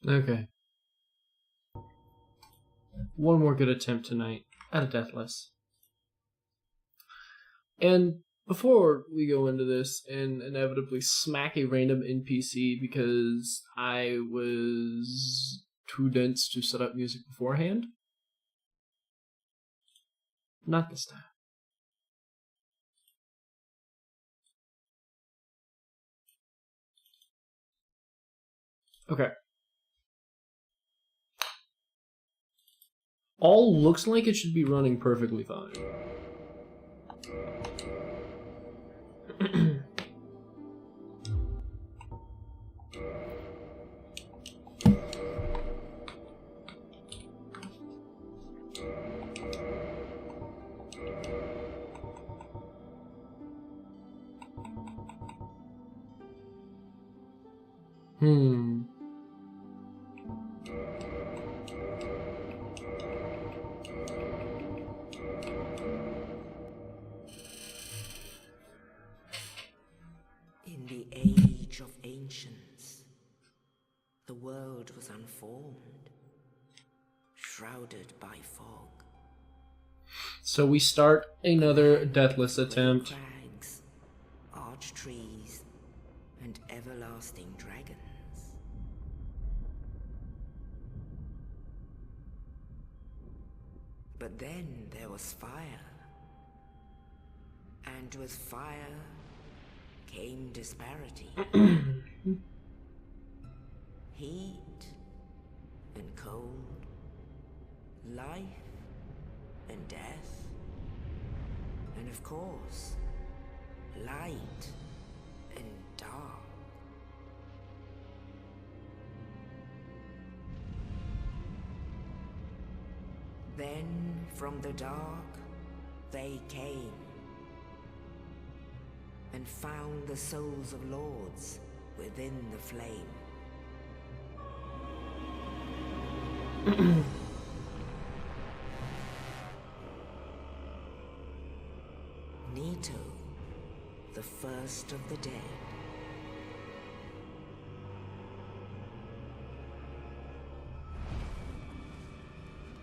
Okay. One more good attempt tonight at a Deathless. And before we go into this and inevitably smack a random NPC because I was too dense to set up music beforehand, not this time. Okay. All looks like it should be running perfectly fine. In the age of ancients, the world was unformed, shrouded by fog. So we start another Deathless attempt. Crags, arch trees, and everlasting dragons. But then there was fire. And with fire came disparity. Heat and cold, life and death, and of course, light and dark. Then from the dark they came and found the souls of lords within the flame. Nito, the first of the dead.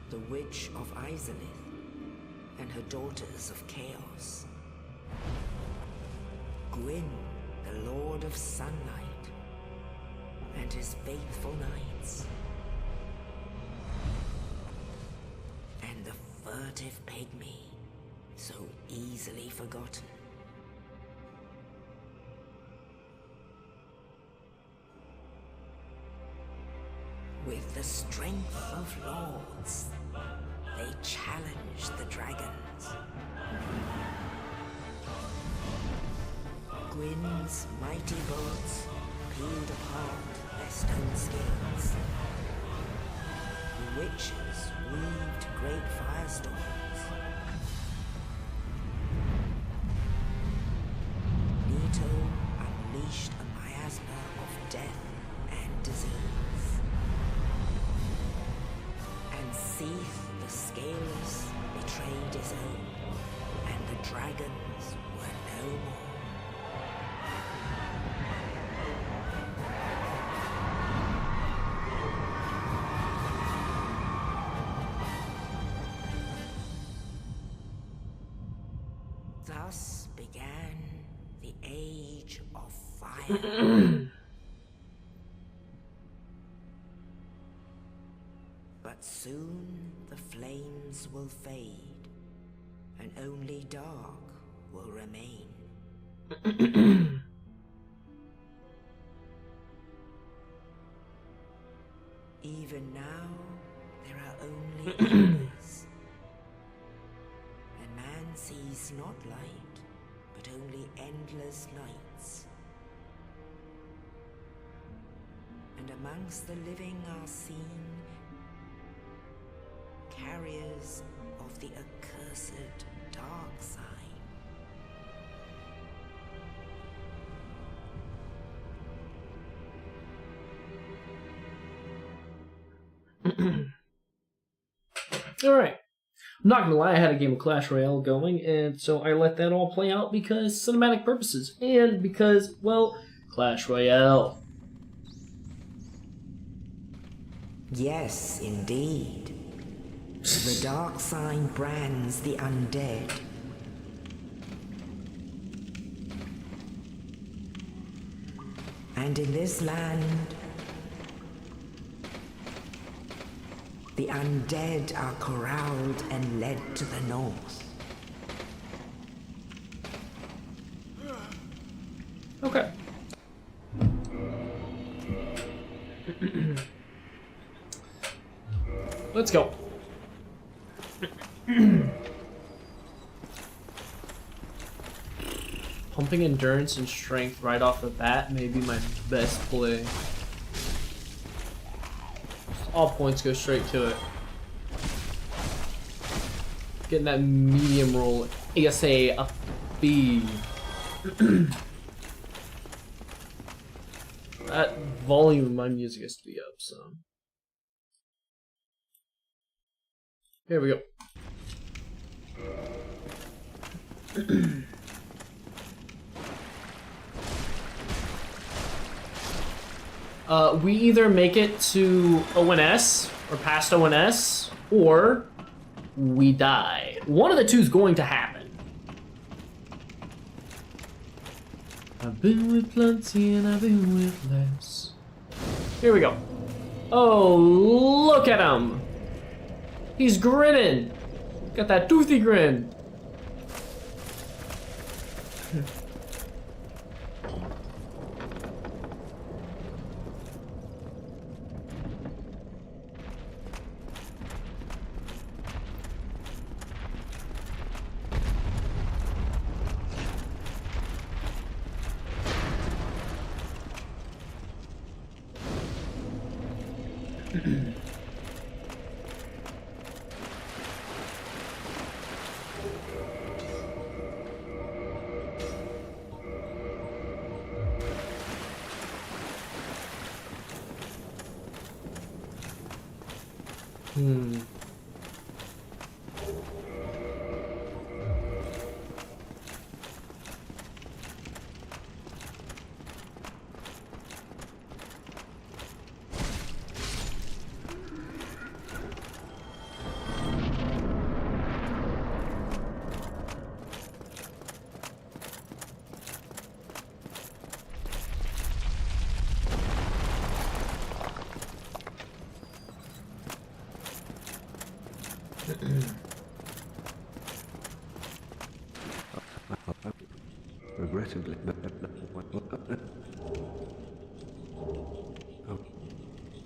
The Witch of Izalith and her daughters of Chaos. Gwyn, the Lord of Sunlight, and his faithful knights. And the furtive pygmy, so easily forgotten. With the strength of lords, they challenged the dragons. Gwyn's mighty bullets peeled apart their stone skins. The witches weaved great firestorms. Nito unleashed a miasma of death and disease. And Seath the Scaleless betrayed his own, and the dragons were no more. Thus began the Age of Fire. But soon the flames will fade, and only dark will remain. Even now, there are only embers. And man sees not light, but only endless nights. And amongst the living are seen carriers of the accursed dark side. Alright. I'm not gonna lie, I had a game of Clash Royale going, and so I let that all play out because cinematic purposes, and because, well, Clash Royale. Yes, indeed. The dark sign brands the undead. And in this land, the undead are corralled and led to the north. Okay. Let's go. Pumping endurance and strength right off the bat may be my best play. All points go straight to it. Getting that medium roll ASA B. That volume of my music has to be up, so. Here we go. We either make it to ONS or past ONS, or we die. One of the two is going to happen. I've been with plenty and I've been with less. Here we go. Oh, look at him. He's grinning. Got that toothy grin. Regrettably.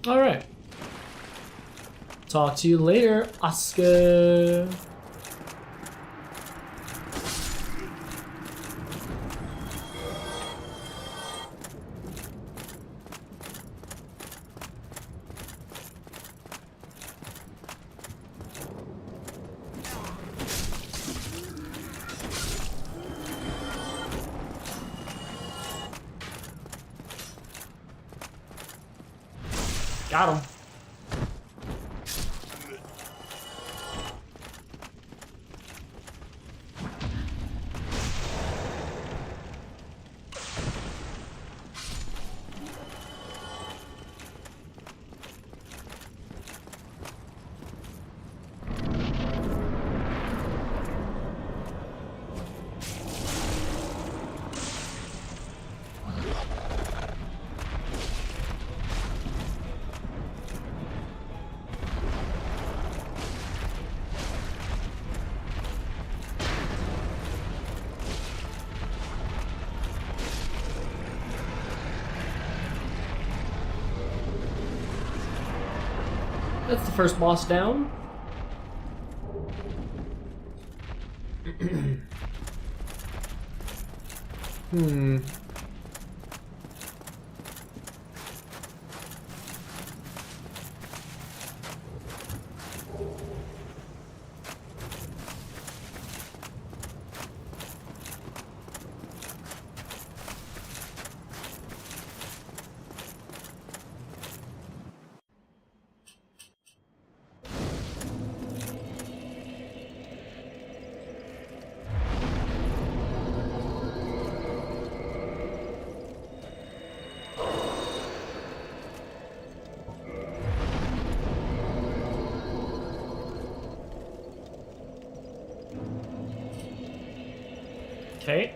All right. Talk to you later, Oscar. Got him. That's the first boss down. Okay.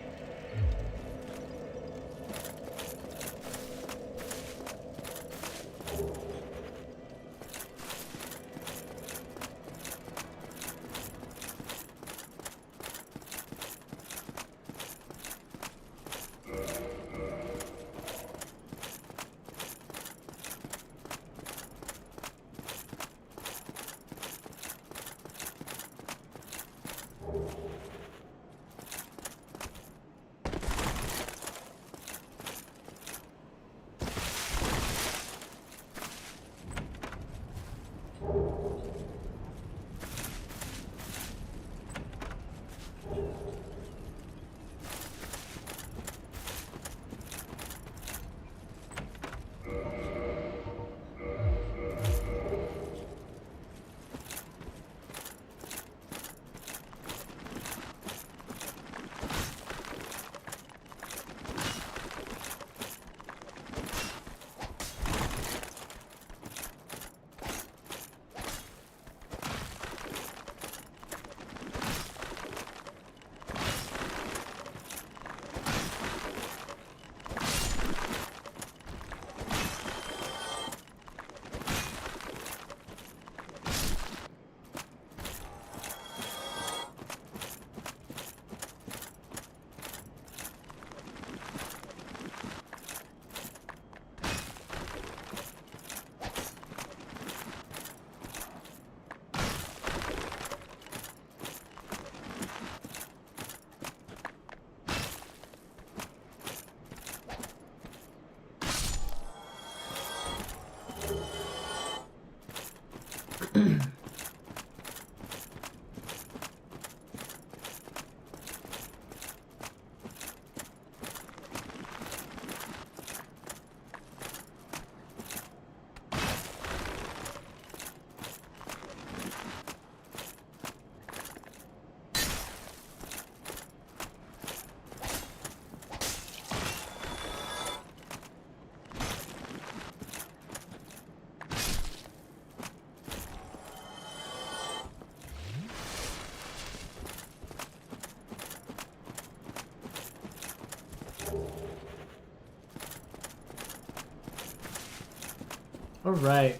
All right.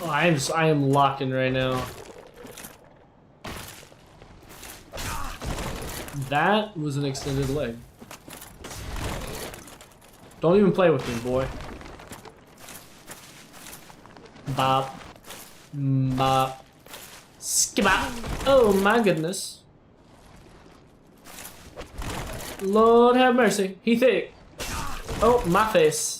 Oh, I am locked in right now. That was an extended leg. Don't even play with me, boy. Bop. Bop. Skibop. Oh my goodness. Lord have mercy. He thick. Oh, my face.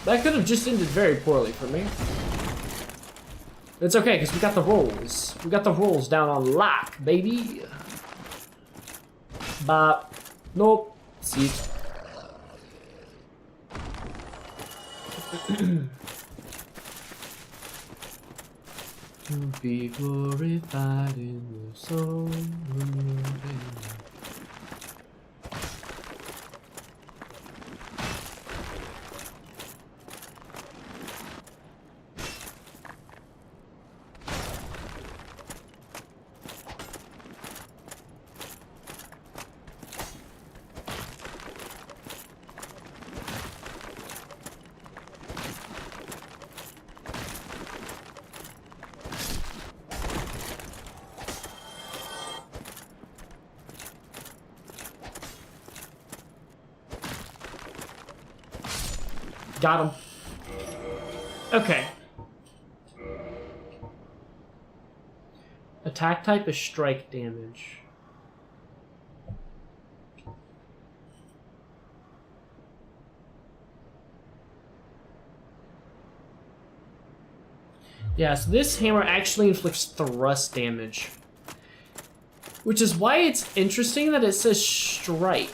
That could have just ended very poorly for me. It's okay, because we got the rolls. We got the rolls down on lock, baby. Bop. Nope. See. Be glorified in the soul. Got him. Okay. Attack type is strike damage. Yeah, so this hammer actually inflicts thrust damage. Which is why it's interesting that it says strike.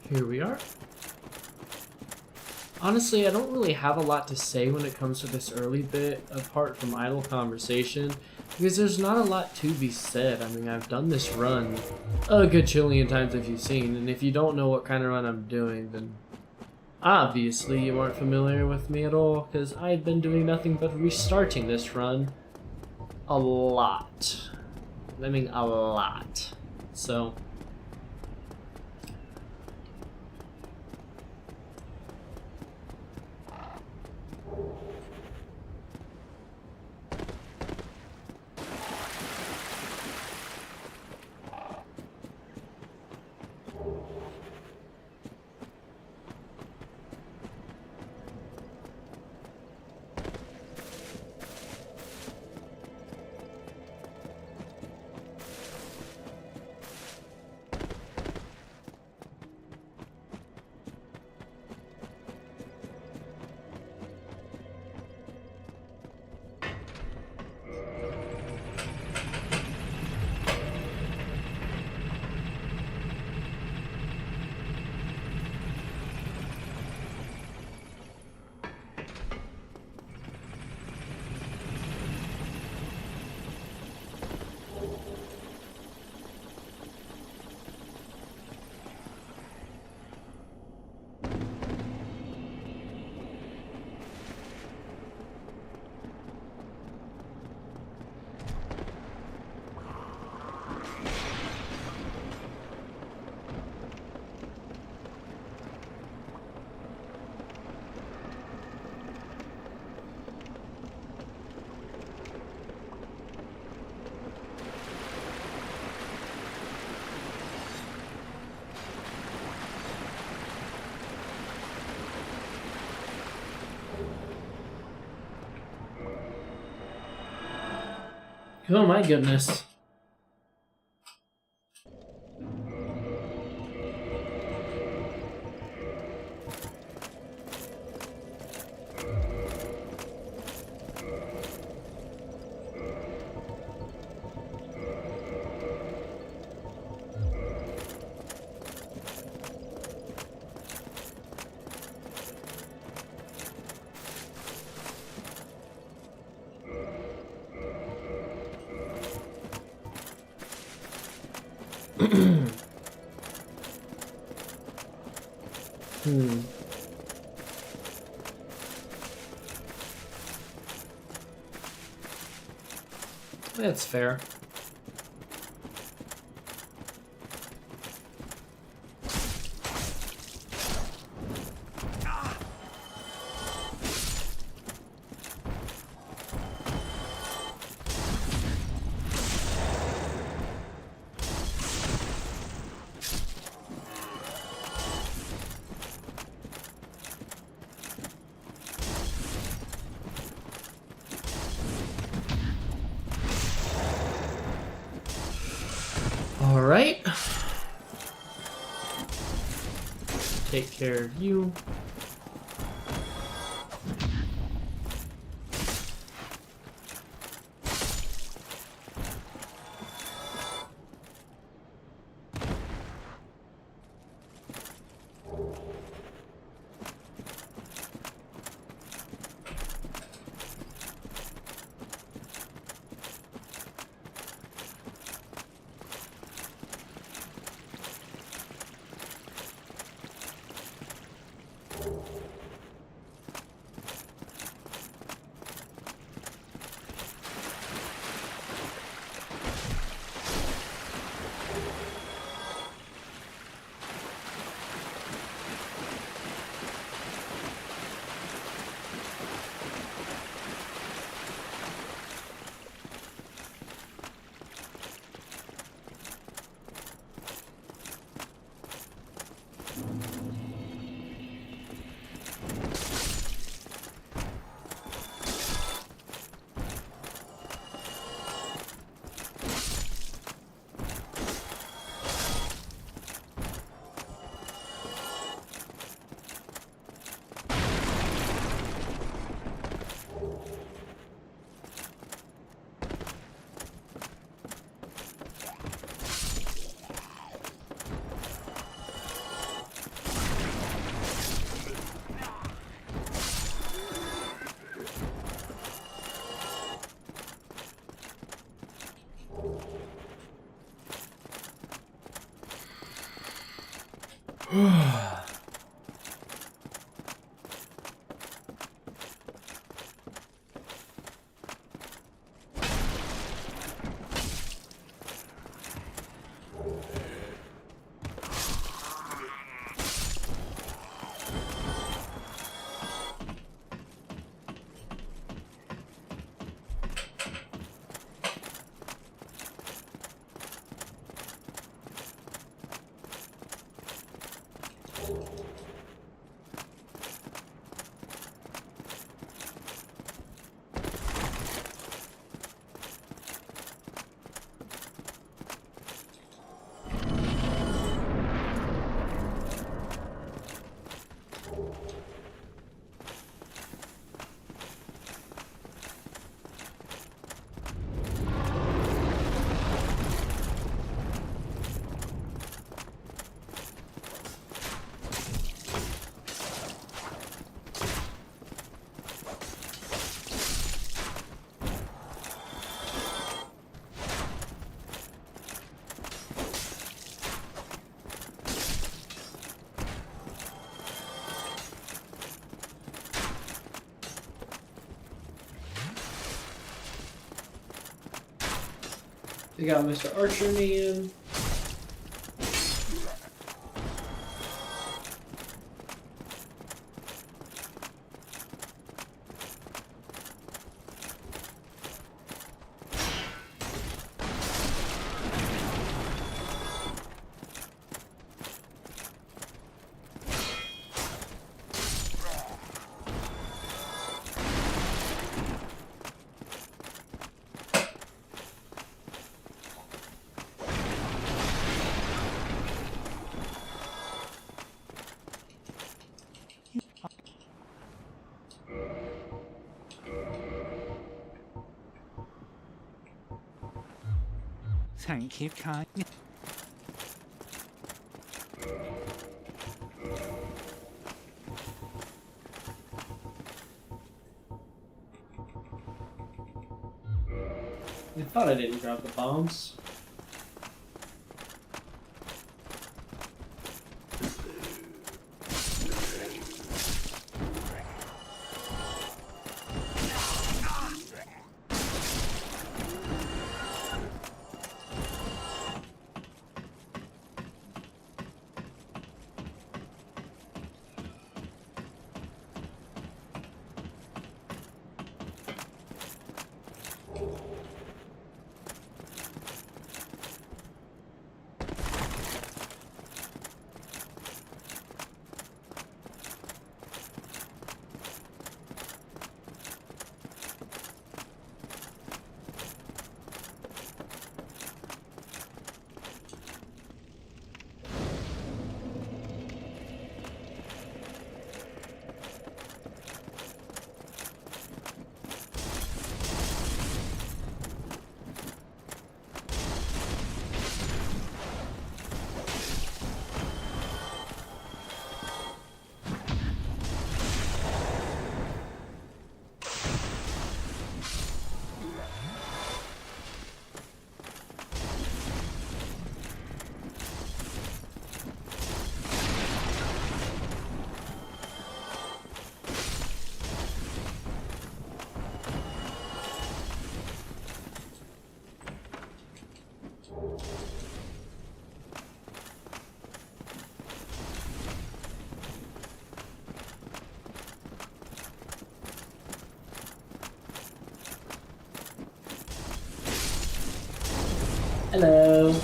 Here we are. Honestly, I don't really have a lot to say when it comes to this early bit, apart from idle conversation, because there's not a lot to be said. I mean, I've done this run a gajillion times if you've seen, and if you don't know what kind of run I'm doing, then obviously you aren't familiar with me at all, because I've been doing nothing but restarting this run a lot. I mean, a lot. So... Oh my goodness. That's fair. All right. Take care of you. We got Mr. Archer Man. Thank you, kind. I thought I didn't drop the bombs. Hello.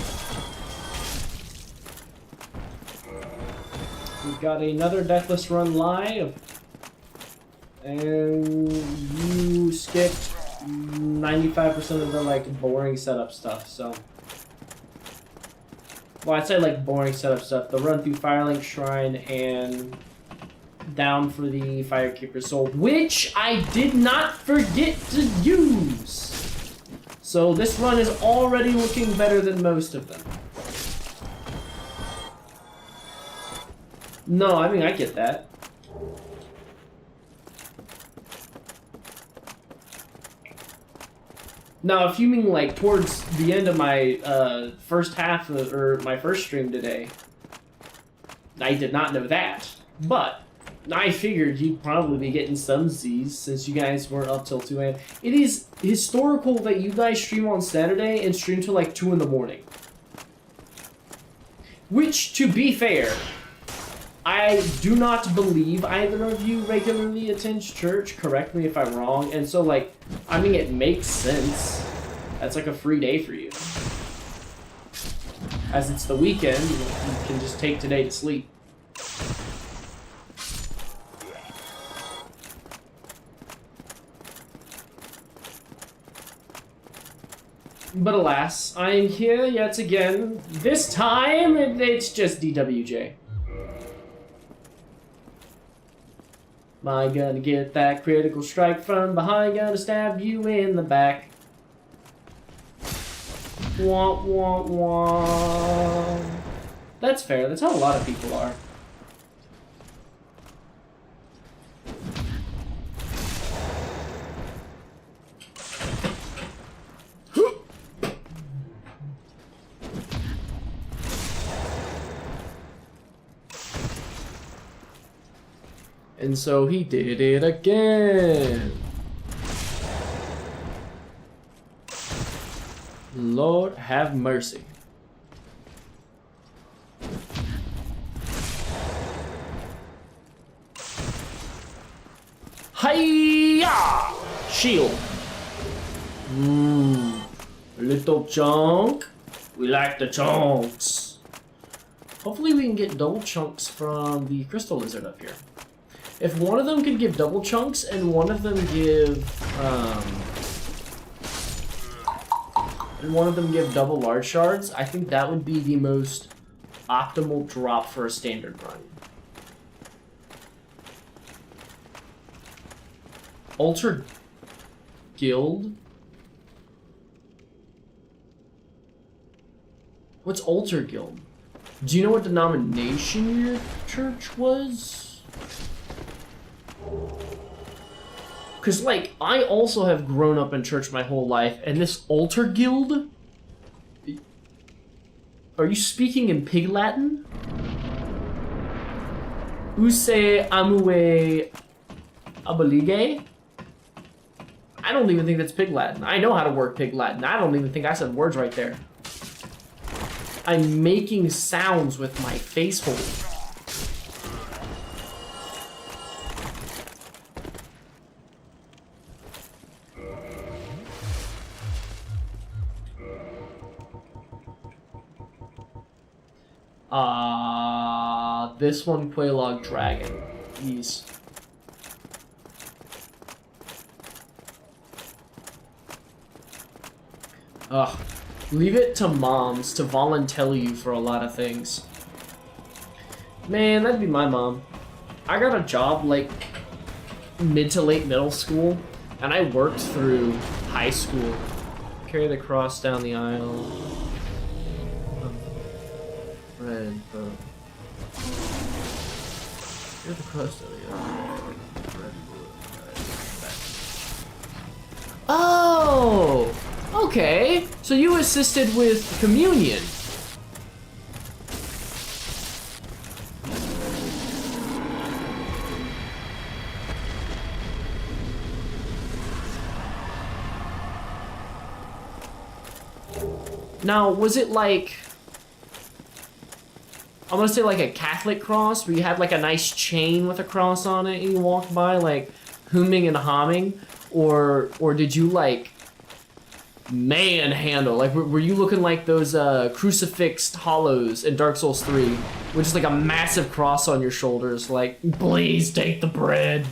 We've got another Deathless run live. And you skipped 95% of the like boring setup stuff, so. Well, I'd say like boring setup stuff. The run through Firelink Shrine and down for the Firekeeper Soul, which I did not forget to use. So this run is already looking better than most of them. No, I mean, I get that. Now, if you mean like towards the end of my first half of, or my first stream today, I did not know that, but I figured you'd probably be getting some Z's since you guys weren't up till 2 a.m. It is historical that you guys stream on Saturday and stream till like 2 in the morning. Which, to be fair, I do not believe either of you regularly attends church. Correct me if I'm wrong. And so, like, I mean, it makes sense. That's like a free day for you. As it's the weekend, you can just take today to sleep. But alas, I am here yet again. This time, it's just DWJ. Am I gonna get that critical strike from behind? Gonna stab you in the back. Wah, wah, wah. That's fair. That's how a lot of people are. And so he did it again. Lord have mercy. Hiya! Shield. Little chunk. We like the chunks. Hopefully we can get double chunks from the crystal lizard up here. If one of them could give double chunks and one of them give double large shards, I think that would be the most optimal drop for a standard run. Altar Guild? What's Altar Guild? Do you know what denomination your church was? Because, like, I also have grown up in church my whole life, and this altar guild? Are you speaking in Pig Latin? Use amue abelige? I don't even think that's Pig Latin. I know how to work Pig Latin. I don't even think I said words right there. I'm making sounds with my face hole. This one, Quelaag Dragon. Ease. Ugh. Leave it to moms to volunteer you for a lot of things. Man, that'd be my mom. I got a job, like, mid to late middle school, and I worked through high school. Carry the cross down the aisle. Red, purple. Here's the crust of the red, blue, red. Oh! Okay. So you assisted with communion. Now, was it like... I'm gonna say like a Catholic cross, where you had like a nice chain with a cross on it and you walked by like humming and humming, or did you like manhandle? Like were you looking like those crucifixed hollows in Dark Souls 3, with just like a massive cross on your shoulders, like please take the bread,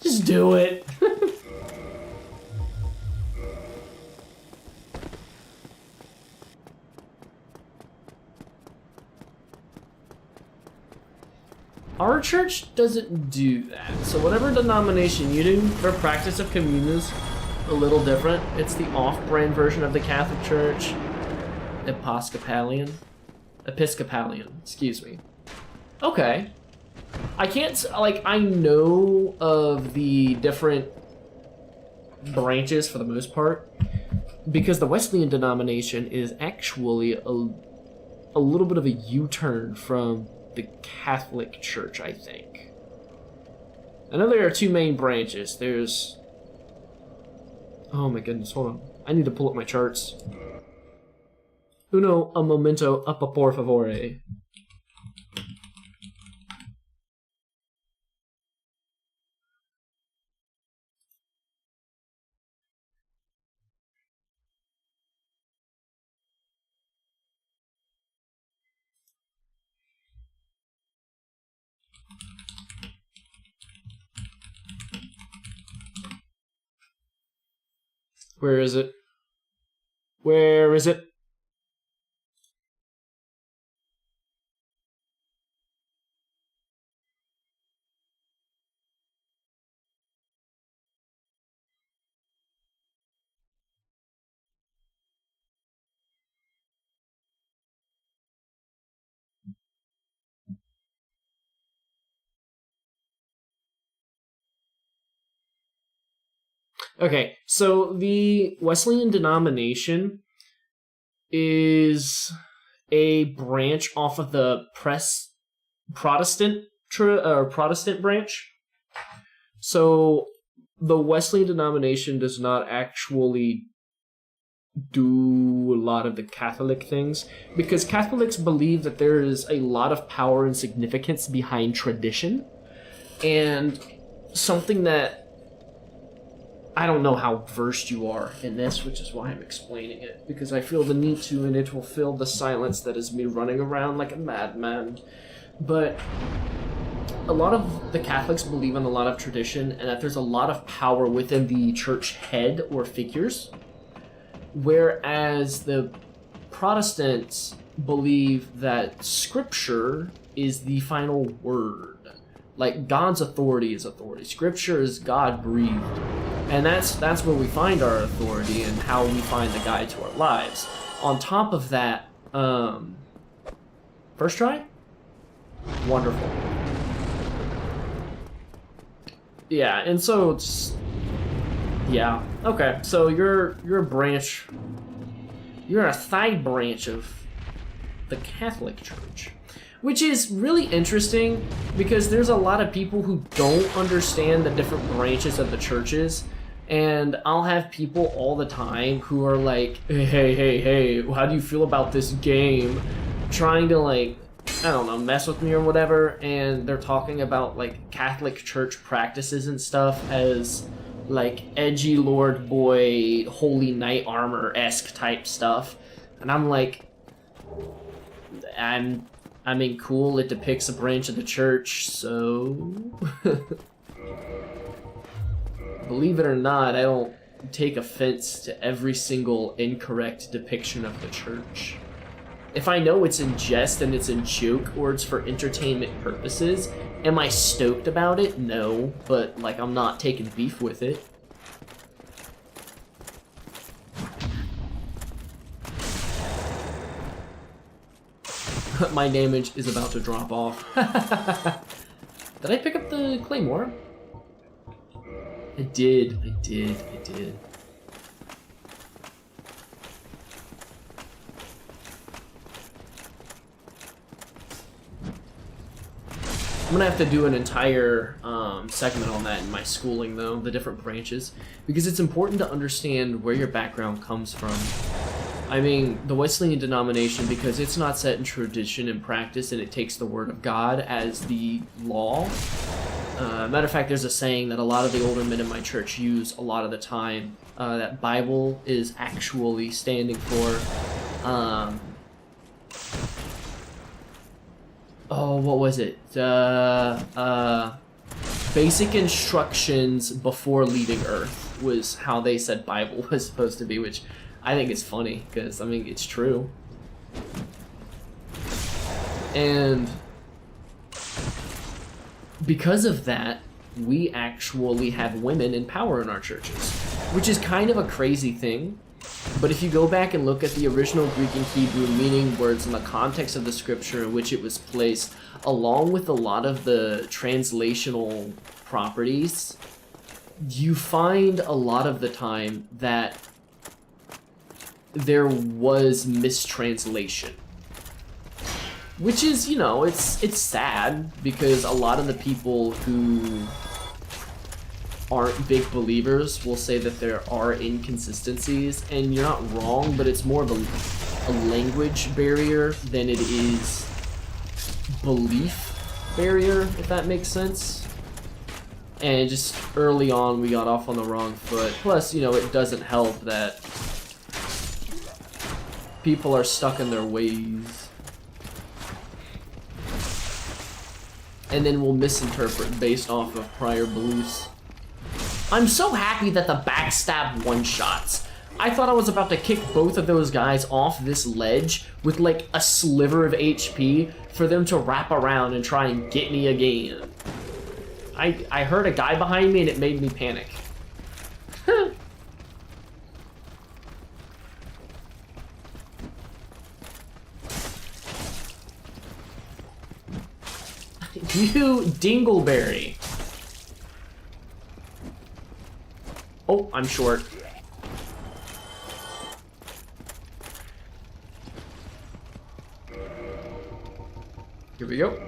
just do it. Our church doesn't do that. So whatever denomination you do, their practice of communion is a little different. It's the off-brand version of the Catholic Church. Episcopalian, excuse me. Okay. I can't, like, I know of the different branches for the most part, because the Wesleyan denomination is actually a little bit of a U-turn from the Catholic Church, I think. I know there are two main branches. There's... Oh my goodness, hold on. I need to pull up my charts. Uno a momento up por favore. Where is it? Where is it? Okay, so the Wesleyan denomination is a branch off of the Protestant branch. So the Wesleyan denomination does not actually do a lot of the Catholic things, because Catholics believe that there is a lot of power and significance behind tradition, and something that I don't know how versed you are in this, which is why I'm explaining it, because I feel the need to, and it will fill the silence that is me running around like a madman. But a lot of the Catholics believe in a lot of tradition, and that there's a lot of power within the church head or figures, whereas the Protestants believe that Scripture is the final word. Like, God's authority is authority. Scripture is God-breathed. And that's where we find our authority and how we find the guide to our lives. On top of that, first try? Wonderful. Yeah, and so it's... Yeah, okay, so you're a branch... You're a side branch of the Catholic Church. Which is really interesting, because there's a lot of people who don't understand the different branches of the churches, and I'll have people all the time who are like, hey, how do you feel about this game? Trying to, like, I don't know, mess with me or whatever, and they're talking about, like, Catholic Church practices and stuff as, like, edgy Lord Boy, Holy Knight Armor-esque type stuff, and I'm like, I mean, cool, it depicts a branch of the church, so... Believe it or not, I don't take offense to every single incorrect depiction of the church. If I know it's in jest and it's in joke or it's for entertainment purposes, am I stoked about it? No, but, like, I'm not taking beef with it. My damage is about to drop off. Did I pick up the Claymore? I did. I'm gonna have to do an entire segment on that in my schooling, though, the different branches, because it's important to understand where your background comes from. I mean, the Wesleyan denomination, because it's not set in tradition and practice, and it takes the word of God as the law. Matter of fact, there's a saying that a lot of the older men in my church use a lot of the time, that Bible is actually standing for, oh, what was it? Basic instructions before leaving Earth was how they said Bible was supposed to be, which I think it's funny, because, I mean, it's true. And because of that, we actually have women in power in our churches, which is kind of a crazy thing. But if you go back and look at the original Greek and Hebrew meaning words in the context of the scripture in which it was placed, along with a lot of the translational properties, you find a lot of the time that there was mistranslation. Which is, you know, it's sad because a lot of the people who aren't big believers will say that there are inconsistencies, and you're not wrong, but it's more of a language barrier than it is belief barrier, if that makes sense. And just early on we got off on the wrong foot. Plus, you know, it doesn't help that people are stuck in their ways. And then will misinterpret based off of prior beliefs. I'm so happy that the backstab one-shots. I thought I was about to kick both of those guys off this ledge with like a sliver of HP for them to wrap around and try and get me again. I heard a guy behind me and it made me panic. You dingleberry. Oh, I'm short. Here we go.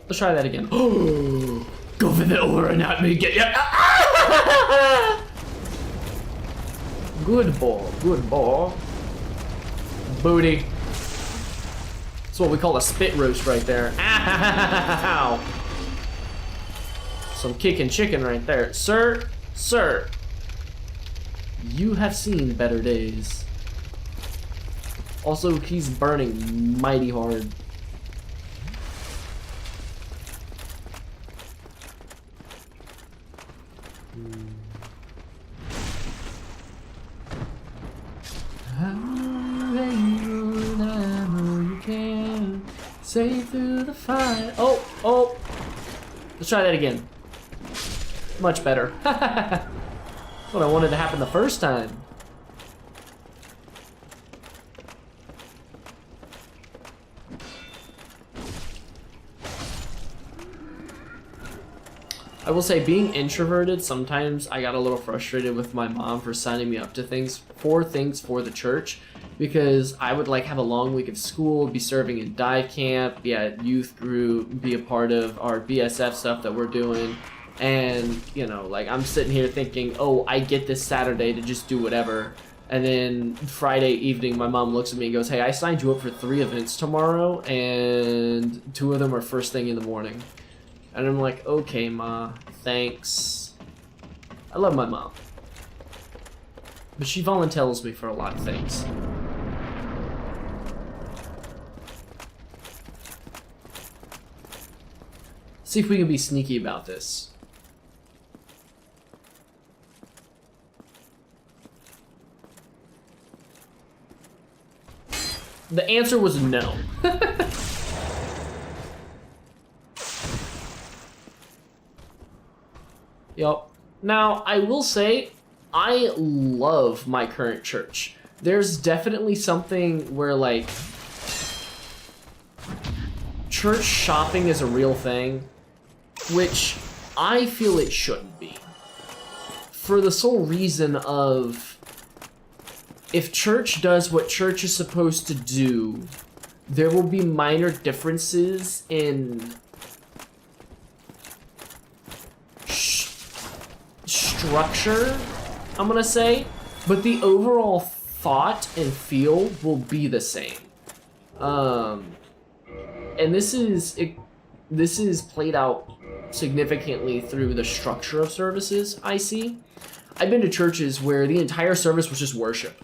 Let's try that again. Oh, go for the aura, not me. Get ya. Good ball, good ball. Booty. That's what we call a spit roast right there. Ow! Some kicking chicken right there. Sir, sir. You have seen better days. Also, he's burning mighty hard. Safe through the fire. Oh, oh. Let's try that again. Much better. That's what I wanted to happen the first time. I will say, being introverted, sometimes I got a little frustrated with my mom for signing me up to things for the church, because I would like have a long week of school, be serving in dive camp, be at youth group, be a part of our BSF stuff that we're doing, and you know, like I'm sitting here thinking, oh, I get this Saturday to just do whatever, and then Friday evening my mom looks at me and goes, hey, I signed you up for 3 events tomorrow, and 2 of them are first thing in the morning. And I'm like, okay, Ma, thanks. I love my mom. But she volunteers me for a lot of things. See if we can be sneaky about this. The answer was no. Yup. Now, I will say, I love my current church. There's definitely something where, like, church shopping is a real thing, which I feel it shouldn't be. For the sole reason of, if church does what church is supposed to do, there will be minor differences in structure, I'm gonna say, but the overall thought and feel will be the same. And this is played out significantly through the structure of services I see. I've been to churches where the entire service was just worship.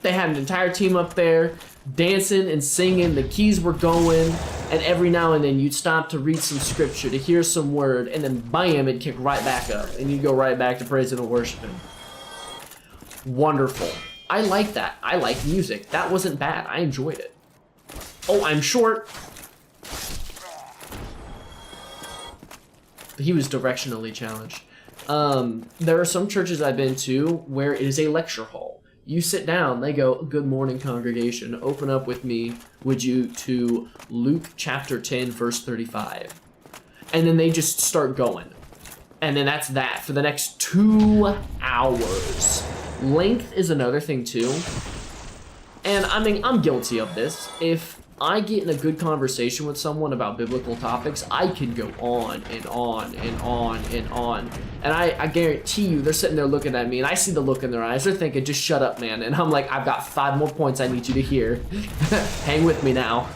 They had an entire team up there dancing and singing, the keys were going, and every now and then you'd stop to read some scripture, to hear some word, and then bam, it'd kick right back up, and you'd go right back to praising and worshiping. Wonderful. I like that. I like music. That wasn't bad. I enjoyed it. Oh, I'm short. He was directionally challenged. There are some churches I've been to where it is a lecture hall. You sit down, they go, good morning, congregation. Open up with me, would you, to Luke chapter 10, verse 35. And then they just start going. And then that's that for the next 2 hours. Length is another thing, too. And I mean, I'm guilty of this. If I get in a good conversation with someone about biblical topics, I can go on and on and on and on. And I guarantee you, they're sitting there looking at me, and I see the look in their eyes. They're thinking, just shut up, man. And I'm like, I've got 5 more points I need you to hear. Hang with me now.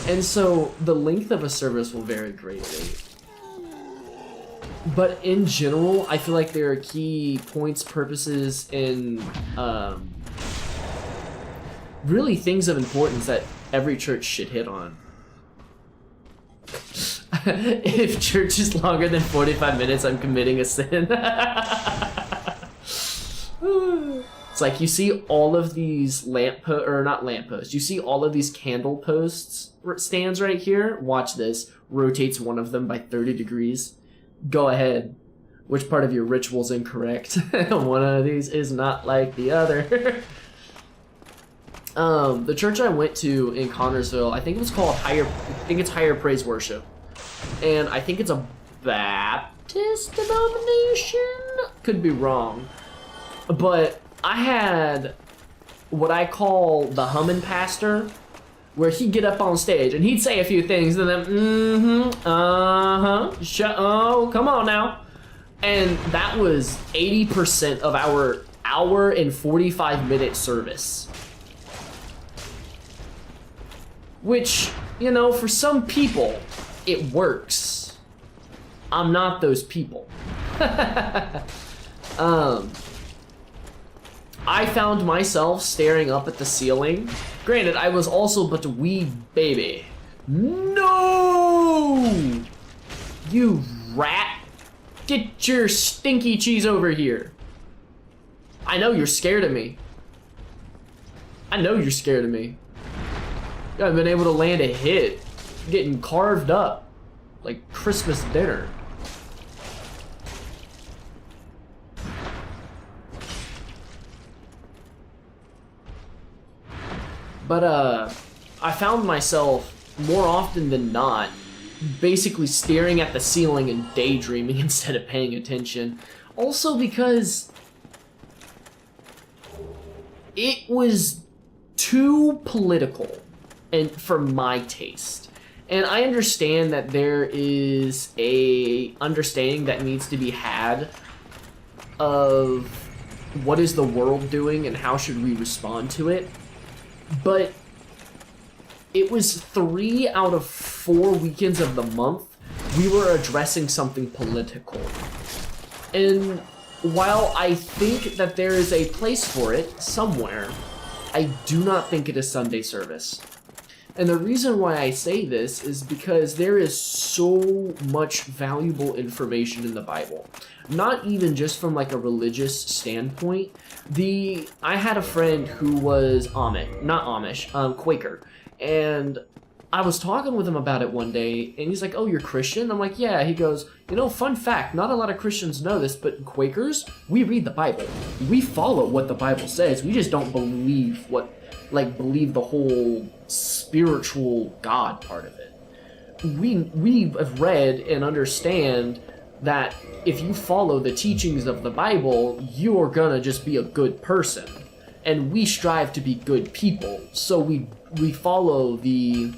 And so the length of a service will vary greatly. But in general, I feel like there are key points, purposes, and really things of importance that every church should hit on. If church is longer than 45 minutes, I'm committing a sin. It's like you see all of these you see all of these candle posts stands right here. Watch this. Rotates one of them by 30 degrees. Go ahead. Which part of your ritual's incorrect? One of these is not like the other. The church I went to in Connorsville, I think it was called Higher Praise Worship. And I think it's a Baptist denomination? Could be wrong. But I had what I call the humming pastor, where he'd get up on stage and he'd say a few things and then, oh, come on now. And that was 80% of our hour and 45-minute service. Which, you know, for some people, it works. I'm not those people. I found myself staring up at the ceiling. Granted, I was also but a wee baby. No! You rat! Get your stinky cheese over here. I know you're scared of me. I know you're scared of me. You haven't been able to land a hit. Getting carved up like Christmas dinner. But I found myself more often than not basically staring at the ceiling and daydreaming instead of paying attention. Also because it was too political and for my taste. And I understand that there is a understanding that needs to be had of what is the world doing and how should we respond to it. But it was 3 out of 4 weekends of the month we were addressing something political. And while I think that there is a place for it somewhere, I do not think it is Sunday service. And the reason why I say this is because there is so much valuable information in the Bible. Not even just from like a religious standpoint. I had a friend who was Quaker. And I was talking with him about it one day, and he's like, oh, you're Christian? I'm like, yeah. He goes, you know, fun fact, not a lot of Christians know this, but Quakers, we read the Bible. We follow what the Bible says. We just don't believe believe the whole spiritual God part of it. We have read and understand that if you follow the teachings of the Bible, you're gonna just be a good person. And we strive to be good people. So we follow the,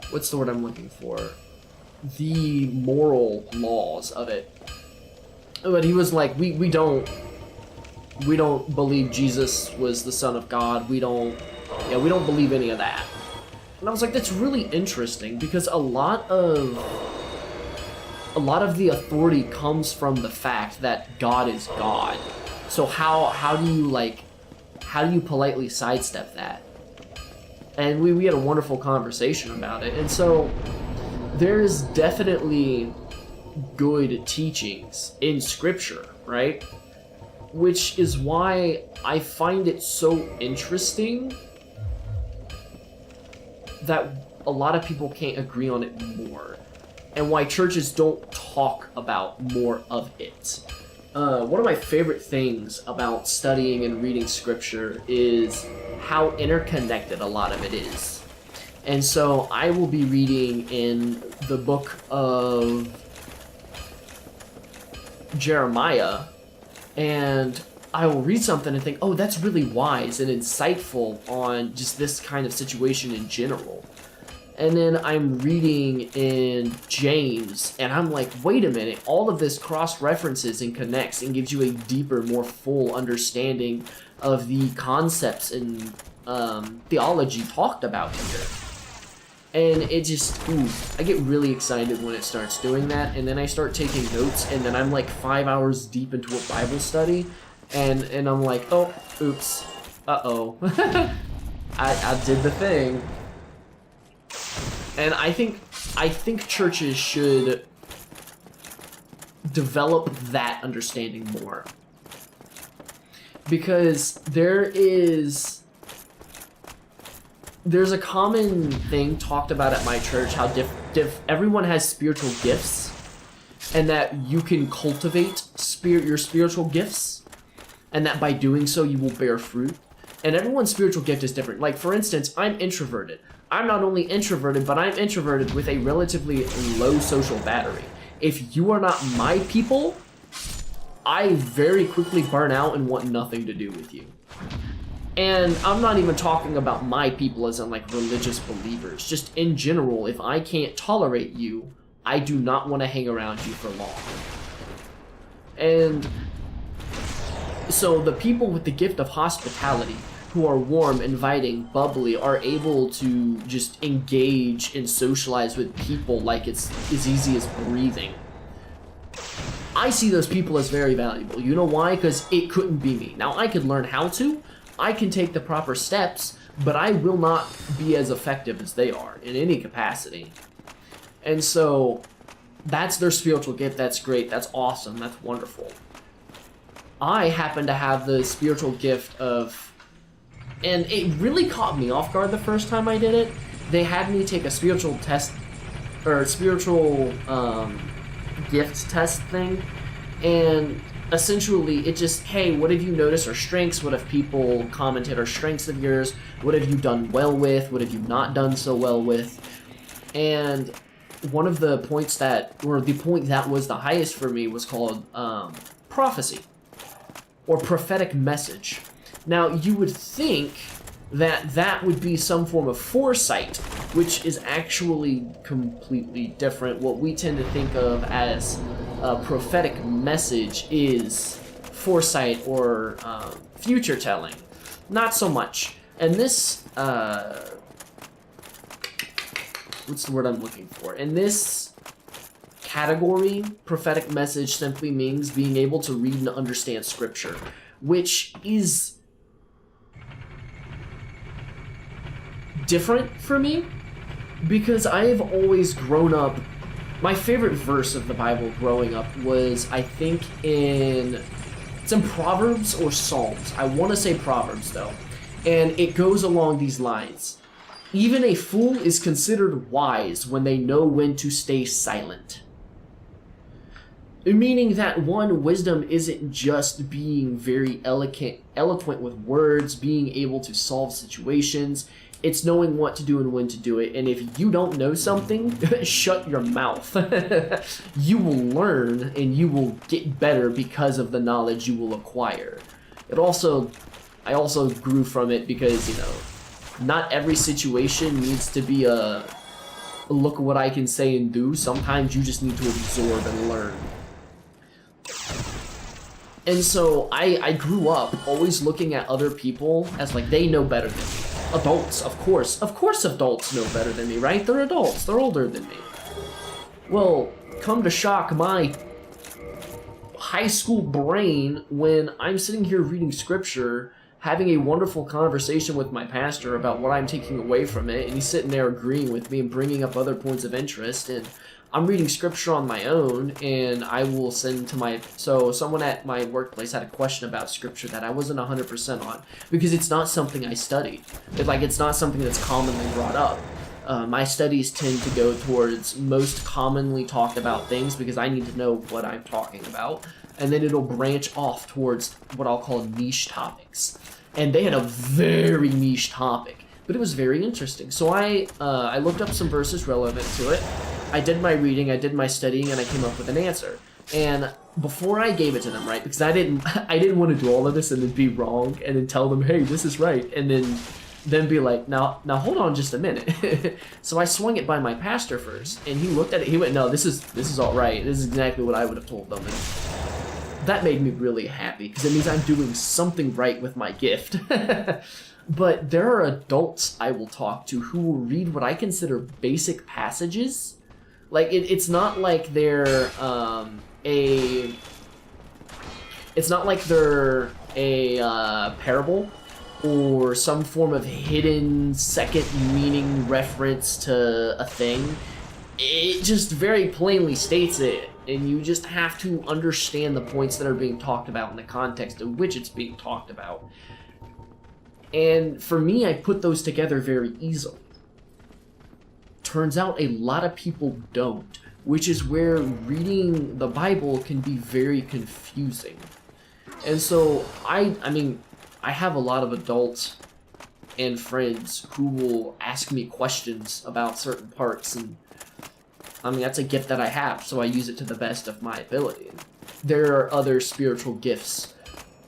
what's the word I'm looking for? The moral laws of it. But he was like, we don't believe Jesus was the Son of God. We don't believe any of that. And I was like, that's really interesting because a lot of the authority comes from the fact that God is God. So how do you politely sidestep that? And we had a wonderful conversation about it. And so there's definitely good teachings in Scripture, right? Which is why I find it so interesting that a lot of people can't agree on it more, and why churches don't talk about more of it. One of my favorite things about studying and reading Scripture is how interconnected a lot of it is. And so I will be reading in the book of Jeremiah, and I will read something and think, oh, that's really wise and insightful on just this kind of situation in general. And then I'm reading in James, and I'm like, wait a minute, all of this cross-references and connects and gives you a deeper, more full understanding of the concepts and theology talked about here. And it just, I get really excited when it starts doing that, and then I start taking notes, and then I'm like 5 hours deep into a Bible study, and I'm like, oh, oops, uh-oh. I did the thing. And I think churches should develop that understanding more. Because there's a common thing talked about at my church, how everyone has spiritual gifts, and that you can cultivate your spiritual gifts, and that by doing so you will bear fruit. And everyone's spiritual gift is different. Like, for instance, I'm introverted. I'm not only introverted, but I'm introverted with a relatively low social battery. If you are not my people, I very quickly burn out and want nothing to do with you. And I'm not even talking about my people as in like religious believers. Just in general, if I can't tolerate you, I do not want to hang around you for long. And so the people with the gift of hospitality, who are warm, inviting, bubbly, are able to just engage and socialize with people like it's as easy as breathing. I see those people as very valuable. You know why? Because it couldn't be me. Now, I could learn how to, I can take the proper steps, but I will not be as effective as they are in any capacity. And so, that's their spiritual gift. That's great. That's awesome. That's wonderful. I happen to have the spiritual gift of, and it really caught me off guard the first time I did it. They had me take a spiritual test, or spiritual gift test thing, and essentially it just, hey, what have you noticed are strengths? What have people commented are strengths of yours? What have you done well with? What have you not done so well with? And one of the points that, or the point that was the highest for me was called prophecy, or prophetic message. Now, you would think that that would be some form of foresight, which is actually completely different. What we tend to think of as a prophetic message is foresight or future telling. Not so much. And this, what's the word I'm looking for? In this category, prophetic message simply means being able to read and understand scripture, which is different for me because I have always grown up. My favorite verse of the Bible growing up was, I think, it's in Proverbs or Psalms. I want to say Proverbs though, and it goes along these lines: even a fool is considered wise when they know when to stay silent. Meaning that, one, wisdom isn't just being very eloquent with words, being able to solve situations. It's knowing what to do and when to do it. And if you don't know something, shut your mouth. You will learn and you will get better because of the knowledge you will acquire. I also grew from it because, not every situation needs to be a look at what I can say and do. Sometimes you just need to absorb and learn. And so I grew up always looking at other people as like, they know better than me. Adults, of course adults know better than me, right? They're adults, they're older than me. Well, come to shock my high school brain when I'm sitting here reading scripture, having a wonderful conversation with my pastor about what I'm taking away from it, and he's sitting there agreeing with me and bringing up other points of interest, and I'm reading scripture on my own, and I will send to so someone at my workplace had a question about scripture that I wasn't 100% on, because it's not something I studied. It's not something that's commonly brought up. My studies tend to go towards most commonly talked about things because I need to know what I'm talking about, and then it'll branch off towards what I'll call niche topics. And they had a very niche topic, but it was very interesting. So I looked up some verses relevant to it. I did my reading, I did my studying, and I came up with an answer. And before I gave it to them, right? Because I didn't want to do all of this and then be wrong and then tell them, hey, this is right, and then be like, now hold on just a minute. So I swung it by my pastor first, and he looked at it. He went, no, this is all right. This is exactly what I would have told them. And that made me really happy because it means I'm doing something right with my gift. But there are adults I will talk to who will read what I consider basic passages. Like it's not like they're it's not like they're a parable or some form of hidden second meaning reference to a thing. It just very plainly states it, and you just have to understand the points that are being talked about in the context in which it's being talked about. And for me, I put those together very easily. Turns out a lot of people don't, which is where reading the Bible can be very confusing. And so, I mean, I have a lot of adults and friends who will ask me questions about certain parts, and I mean, that's a gift that I have, so I use it to the best of my ability. There are other spiritual gifts,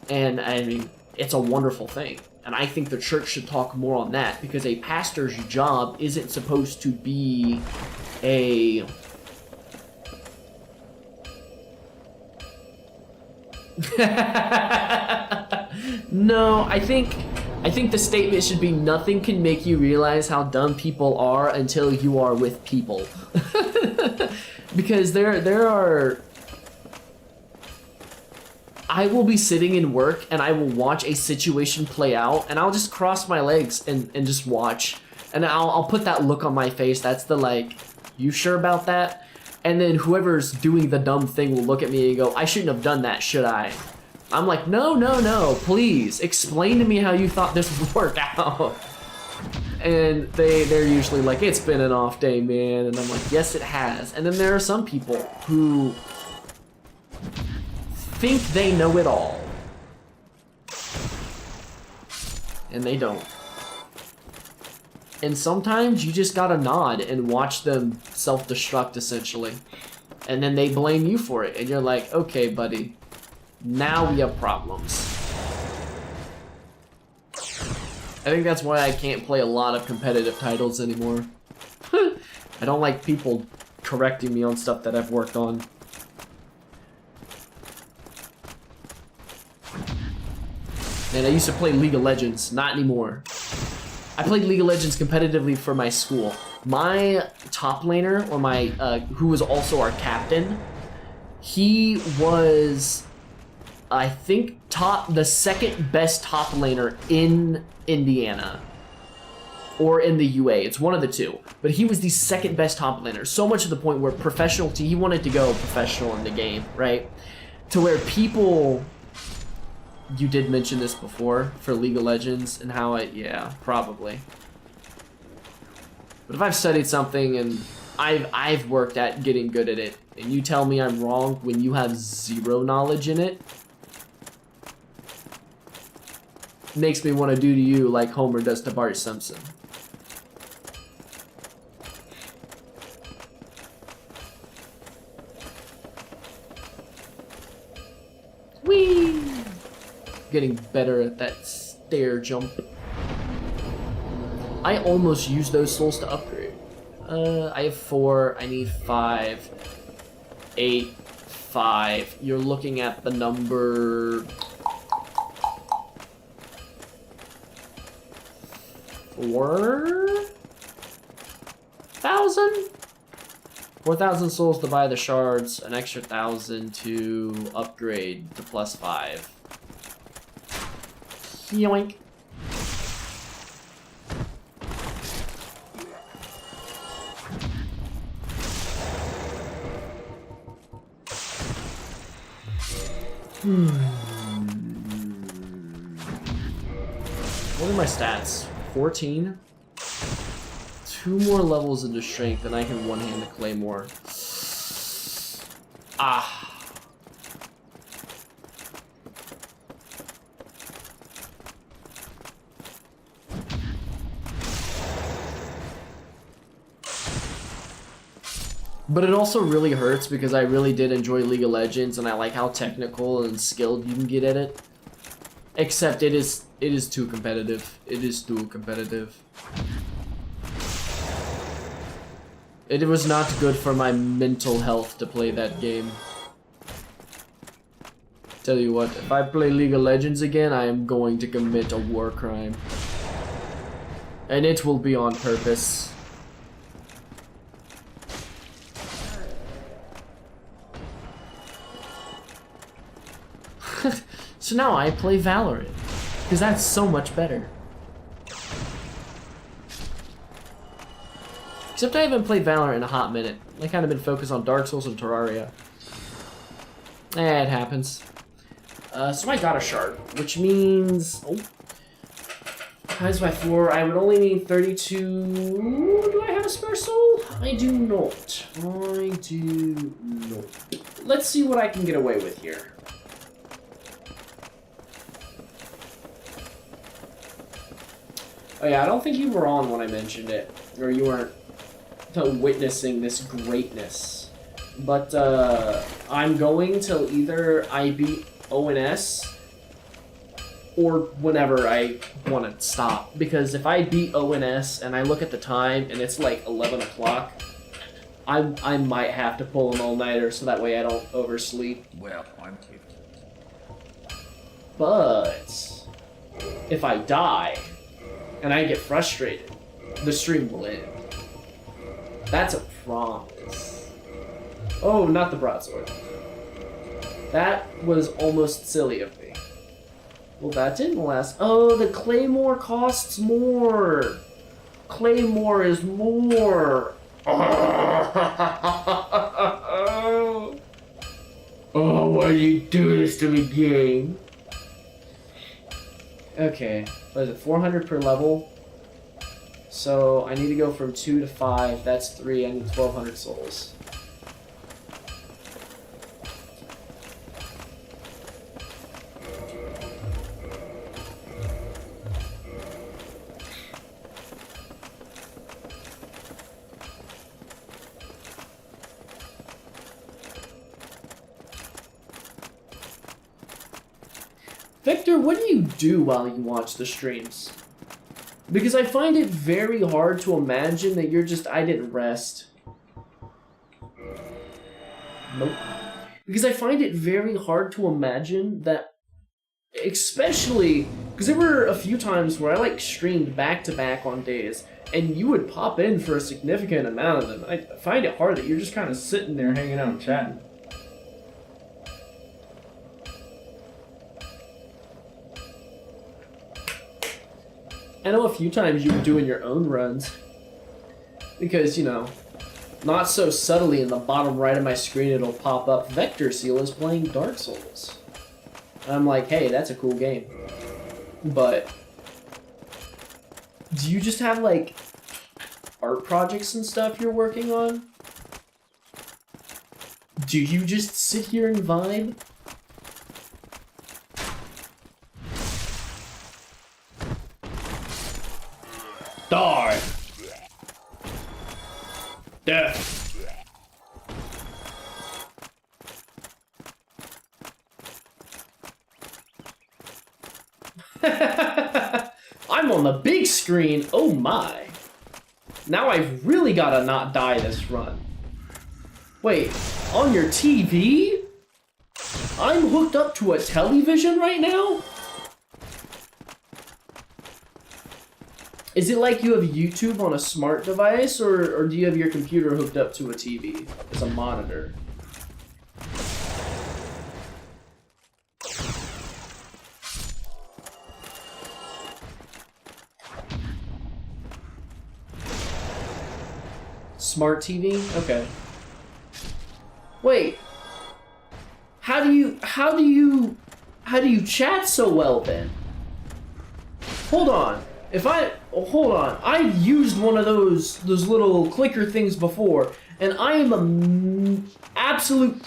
and I mean, it's a wonderful thing. And I think the church should talk more on that, because a pastor's job isn't supposed to be a... No, I think the statement should be nothing can make you realize how dumb people are until you are with people. Because there are... I will be sitting in work and I will watch a situation play out, and I'll just cross my legs and just watch. And I'll put that look on my face that's the like, you sure about that? And then whoever's doing the dumb thing will look at me and go, I shouldn't have done that, should I? I'm like, no, please, explain to me how you thought this would work out. And they're usually like, it's been an off day, man. And I'm like, yes, it has. And then there are some people who think they know it all. And they don't. And sometimes you just gotta nod and watch them self-destruct, essentially. And then they blame you for it. And you're like, okay, buddy, now we have problems. I think that's why I can't play a lot of competitive titles anymore. I don't like people correcting me on stuff that I've worked on. Man, I used to play League of Legends, not anymore. I played League of Legends competitively for my school. My top laner, or my, who was also our captain, he was, I think, the second best top laner in Indiana. Or in the UA, it's one of the two. But he was the second best top laner, so much to the point where he wanted to go professional in the game, right? To where people... You did mention this before for League of Legends and how yeah, probably. But if I've studied something and I've worked at getting good at it, and you tell me I'm wrong when you have zero knowledge in it, makes me want to do to you like Homer does to Bart Simpson. Whee! Getting better at that stair jump. I almost used those souls to upgrade. I have 4, I need 5. 8, 5. You're looking at the number... 4,000? 4,000 souls to buy the shards, an extra 1,000 to upgrade to +5. Yoink. What are my stats? 14? 2 more levels into strength and I can one-hand the claymore. Ah. But it also really hurts because I really did enjoy League of Legends and I like how technical and skilled you can get at it. Except it is too competitive. It is too competitive. It was not good for my mental health to play that game. Tell you what, if I play League of Legends again, I am going to commit a war crime. And it will be on purpose. So now I play Valorant, because that's so much better. Except I haven't played Valorant in a hot minute. I kind of been focused on Dark Souls and Terraria. It happens. So I got a shard, which means... Oh. Times by 4, I would only need 32... Do I have a spare soul? I do not. I do not. Let's see what I can get away with here. Oh yeah, I don't think you were on when I mentioned it. Or you weren't witnessing this greatness. But, I'm going till either I beat ONS or whenever I want to stop. Because if I beat ONS and I look at the time and it's like 11 o'clock, I might have to pull an all-nighter so that way I don't oversleep. Well, I'm cute. But if I die and I get frustrated, the stream will end. That's a promise. Oh, not the broadsword. That was almost silly of me. Well, that didn't last. Oh, the claymore costs more. Claymore is more. Oh, why do you do this to me, game? Okay, what is it, 400 per level? So I need to go from 2 to 5, that's 3, I need 1,200 souls. Victor, what do you do while you watch the streams? Because I find it very hard to imagine that you're just, I didn't rest. Nope. Because I find it very hard to imagine that, especially, because there were a few times where I like streamed back to back on days, and you would pop in for a significant amount of them. I find it hard that you're just kind of sitting there hanging out and chatting. I know a few times you were doing your own runs. Because, you know, not so subtly in the bottom right of my screen it'll pop up, Vector Seal is playing Dark Souls. And I'm like, hey, that's a cool game. But, do you just have, like, art projects and stuff you're working on? Do you just sit here and vibe? Die! Death! I'm on the big screen, oh my! Now I've really gotta not die this run. Wait, on your TV? I'm hooked up to a television right now? Is it like you have YouTube on a smart device, or do you have your computer hooked up to a TV as a monitor? Smart TV? Okay. Wait. How do you chat so well then? Hold on. Hold on, I've used one of those little clicker things before, and I am an absolute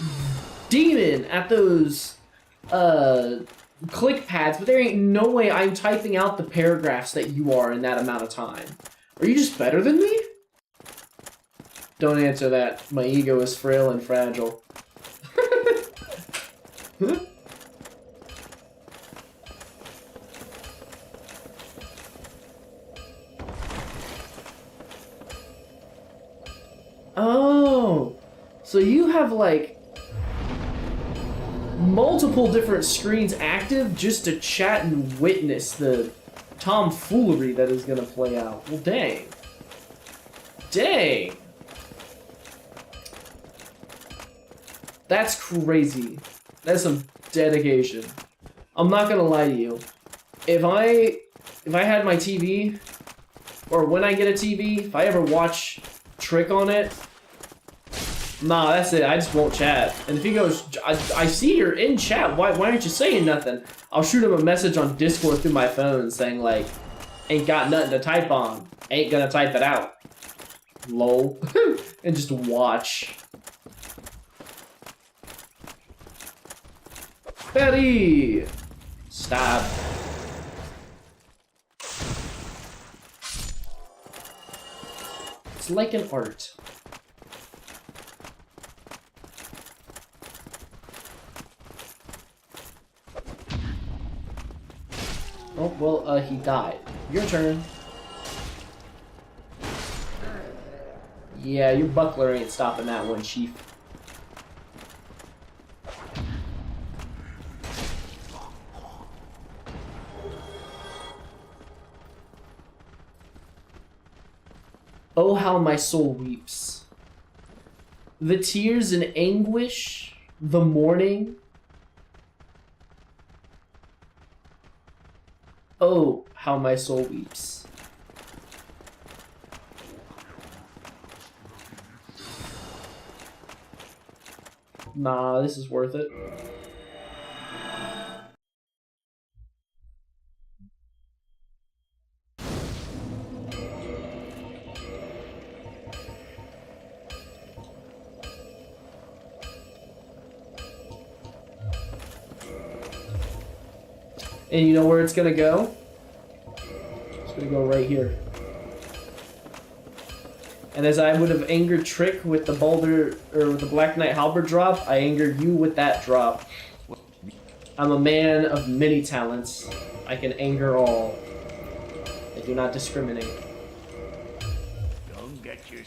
demon at those click pads, but there ain't no way I'm typing out the paragraphs that you are in that amount of time. Are you just better than me? Don't answer that. My ego is frail and fragile. Oh, so you have like multiple different screens active just to chat and witness the tomfoolery that is gonna play out. Well, dang. Dang. That's crazy. That's some dedication. I'm not gonna lie to you. If I had my TV, or when I get a TV, if I ever watch Trick on it, nah, that's it. I just won't chat. And if he goes, I see you're in chat. Why aren't you saying nothing? I'll shoot him a message on Discord through my phone saying like, ain't got nothing to type on. Ain't gonna type it out. Lol. And just watch. Betty! Stop. It's like an art. Oh, well, he died. Your turn. Yeah, your buckler ain't stopping that one, Chief. Oh, how my soul weeps. The tears and anguish, the mourning. Oh, how my soul weeps. Nah, this is worth it. And you know where it's gonna go? It's gonna go right here. And as I would have angered Trick with the Baldur, or with the Black Knight Halberd drop, I angered you with that drop. I'm a man of many talents. I can anger all. I do not discriminate. Don't get your...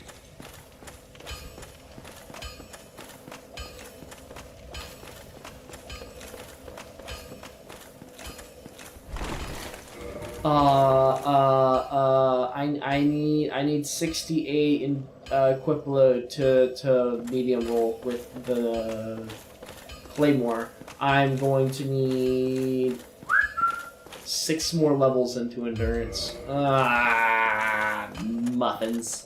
I need 68 in equip load to medium roll with the Claymore. I'm going to need 6 more levels into endurance. Muffins.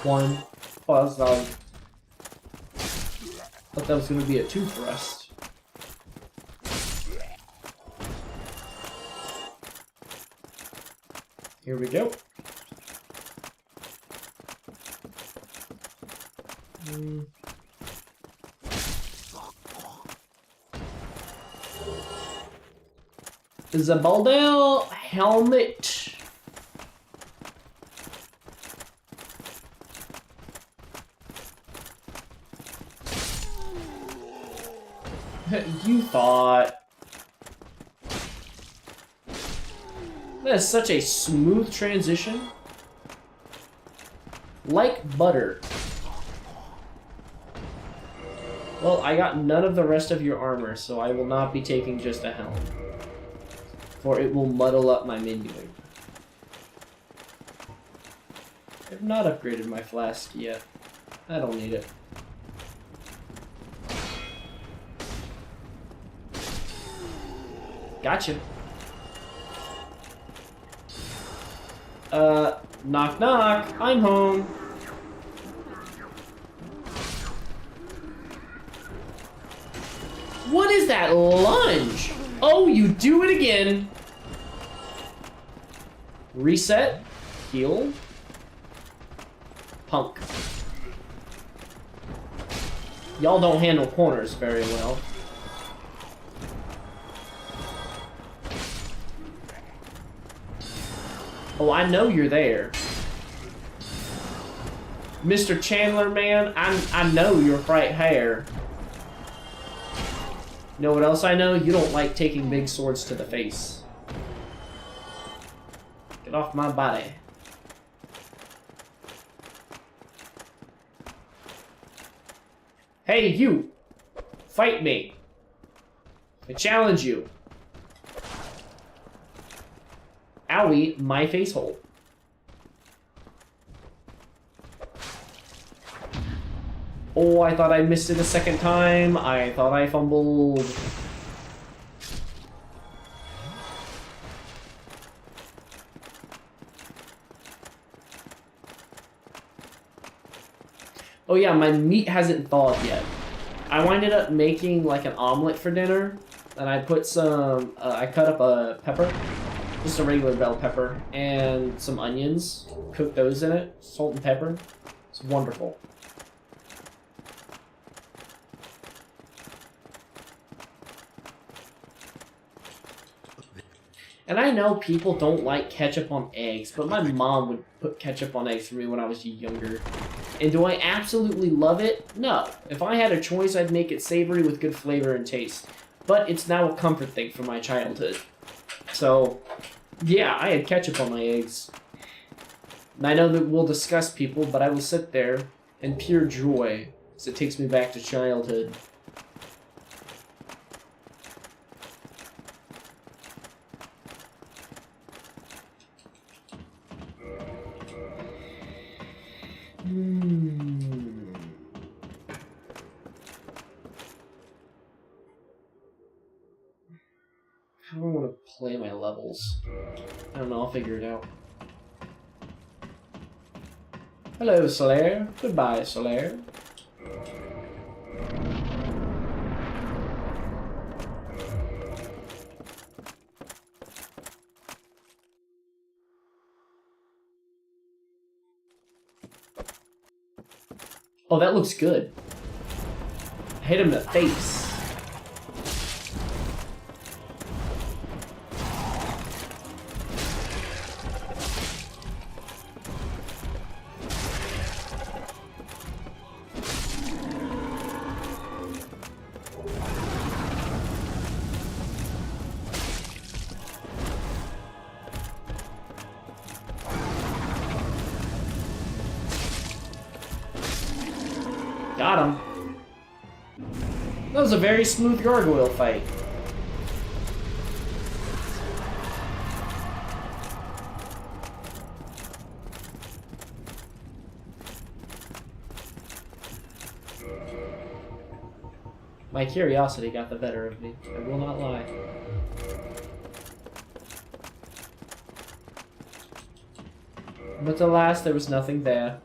One. Oh, that was loud. Thought that was going to be a 2 thrust. Here we go. The Baldale helmet. You thought. That is such a smooth transition. Like butter. Well, I got none of the rest of your armor, so I will not be taking just a helm. For it will muddle up my menuing. I have not upgraded my flask yet. I don't need it. Gotcha. Knock knock, I'm home. What is that lunge? Oh, you do it again. Reset, heal, punk. Y'all don't handle corners very well. Oh, I know you're there. Mr. Chandler, man, I know your bright hair. You know what else I know? You don't like taking big swords to the face. Get off my body. Hey, you! Fight me! I challenge you. Owie, my face hole. Oh, I thought I missed it a second time. I thought I fumbled. Oh yeah, my meat hasn't thawed yet. I winded up making like an omelet for dinner, and I put some, I cut up a pepper, just a regular bell pepper, and some onions, cooked those in it, salt and pepper. It's wonderful. And I know people don't like ketchup on eggs, but my mom would put ketchup on eggs for me when I was younger. And do I absolutely love it? No. If I had a choice, I'd make it savory with good flavor and taste. But it's now a comfort thing from my childhood. So, yeah, I had ketchup on my eggs. And I know that we'll discuss people, but I will sit there in pure joy, as it takes me back to childhood. How do I want to play my levels? I don't know, I'll figure it out. Hello, Solaire. Goodbye, Solaire. Oh, that looks good. I hit him in the face. Got him. That was a very smooth gargoyle fight. My curiosity got the better of me. I will not lie. But alas, there was nothing there.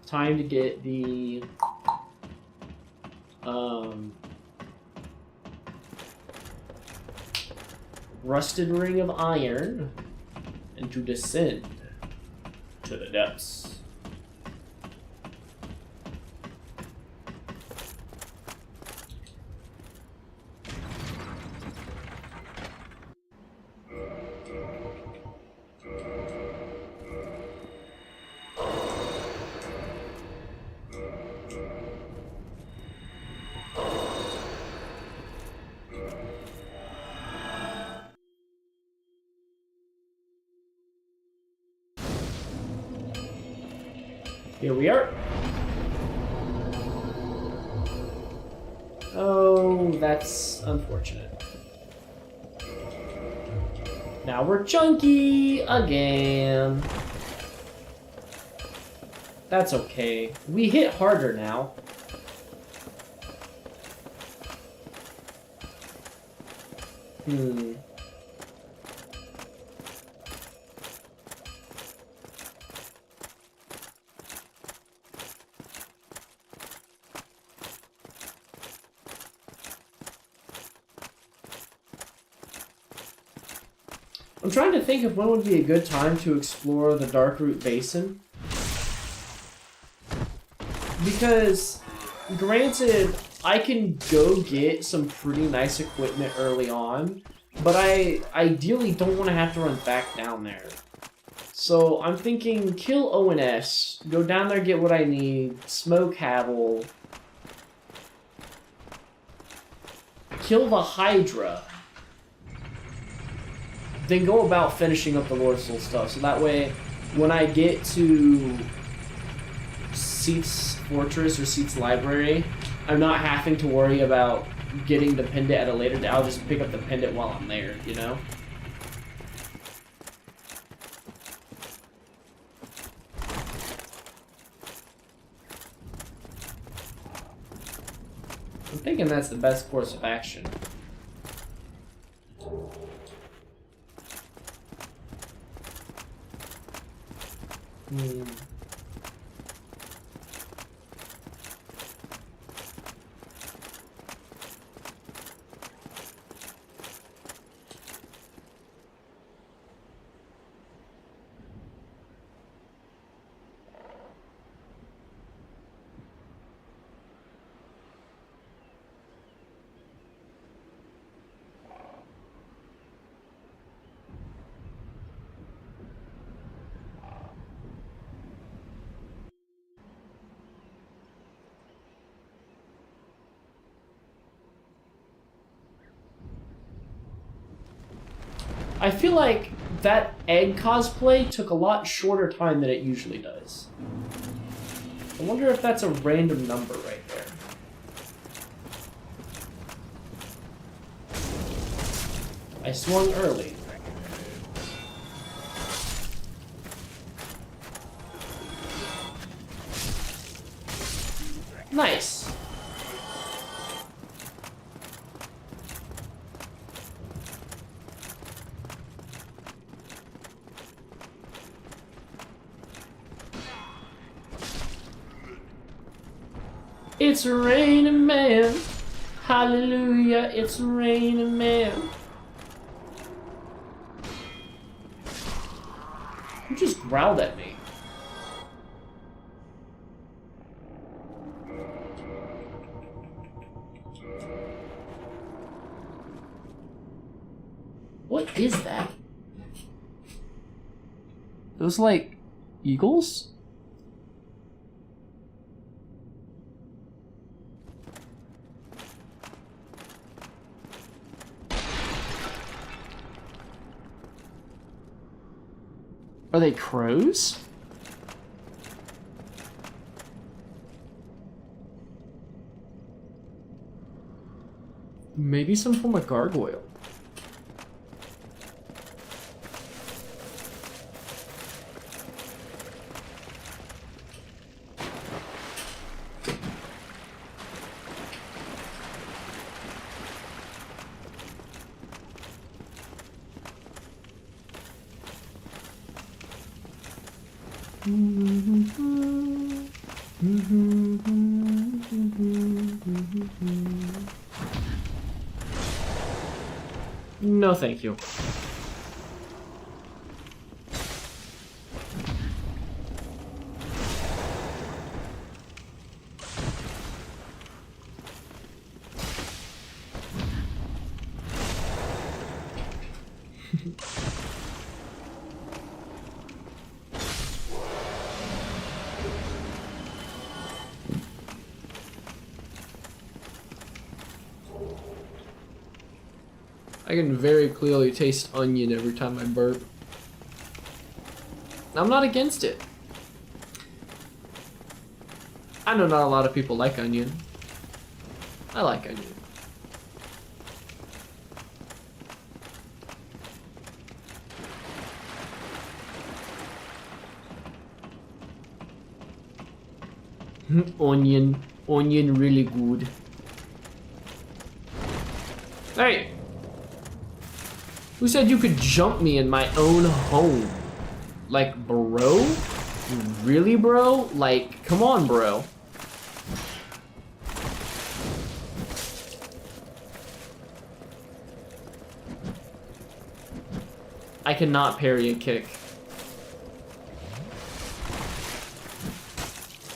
Time to get the rusted ring of iron and to descend to the depths. Here we are. Oh, that's unfortunate. Now we're chunky again. That's okay. We hit harder now. I'm trying to think of when would be a good time to explore the Darkroot Basin. Because, granted, I can go get some pretty nice equipment early on, but I ideally don't want to have to run back down there. So I'm thinking kill ONS, go down there, get what I need, smoke Havel, kill the Hydra, then go about finishing up the Lord Soul stuff. So that way, when I get to Seat's Fortress or Seat's Library, I'm not having to worry about getting the pendant at a later date. I'll just pick up the pendant while I'm there, you know? I'm thinking that's the best course of action. I feel like that egg cosplay took a lot shorter time than it usually does. I wonder if that's a random number right there. I swung early. Nice. It's raining man. Hallelujah, it's raining man. You just growled at me. What is that? Those like eagles? Are they crows? Maybe some form of gargoyle. No, thank you. I can very clearly taste onion every time I burp. I'm not against it. I know not a lot of people like onion. I like onion. Onion really good. Hey! Who said you could jump me in my own home? Like, bro? Really, bro? Like, come on, bro. I cannot parry a kick.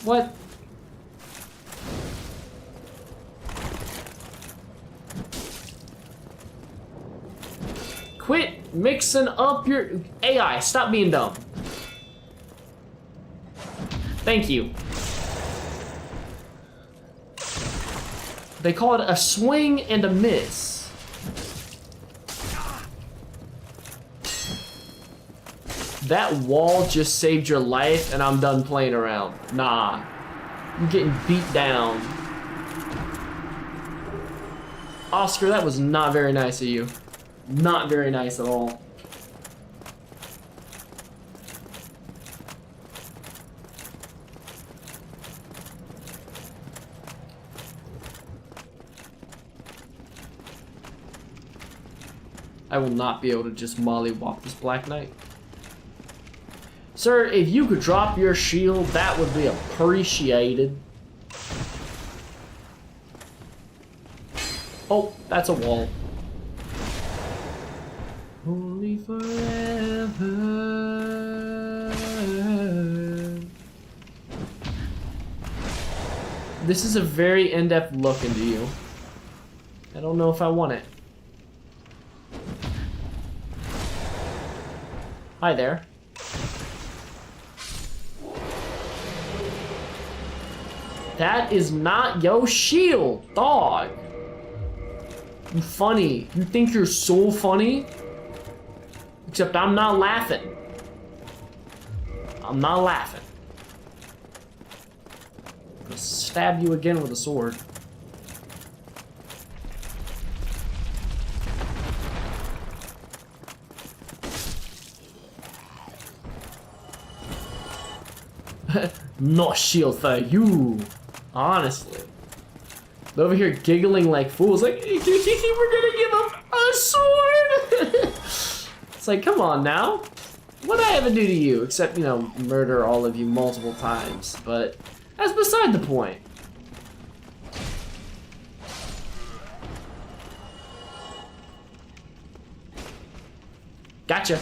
What? Quit mixing up your... AI, stop being dumb. Thank you. They call it a swing and a miss. That wall just saved your life and I'm done playing around. Nah, I'm getting beat down. Oscar, that was not very nice of you. Not very nice at all. I will not be able to just mollywop this Black Knight. Sir, if you could drop your shield, that would be appreciated. Oh, that's a wall. Only forever. This is a very in-depth look into you. I don't know if I want it. Hi there. That is not your shield, dog. You funny. You think you're so funny? Except I'm not laughing. I'm not laughing. I'm gonna stab you again with a sword. No shield for you. Honestly. They're over here giggling like fools. Like, we're gonna give him a sword. It's like, come on now. What'd I ever do to you? Except, you know, murder all of you multiple times. But that's beside the point. Gotcha.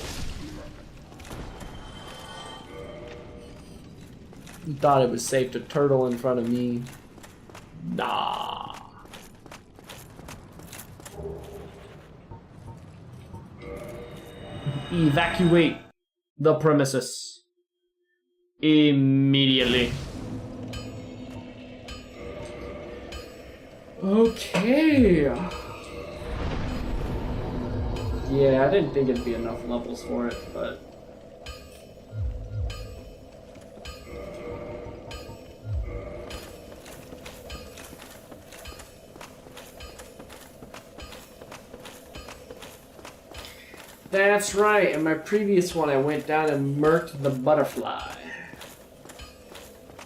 You thought it was safe to turtle in front of me. Nah. Evacuate the premises immediately. Okay. Yeah, I didn't think it'd be enough levels for it, but... That's right, in my previous one I went down and murked the butterfly.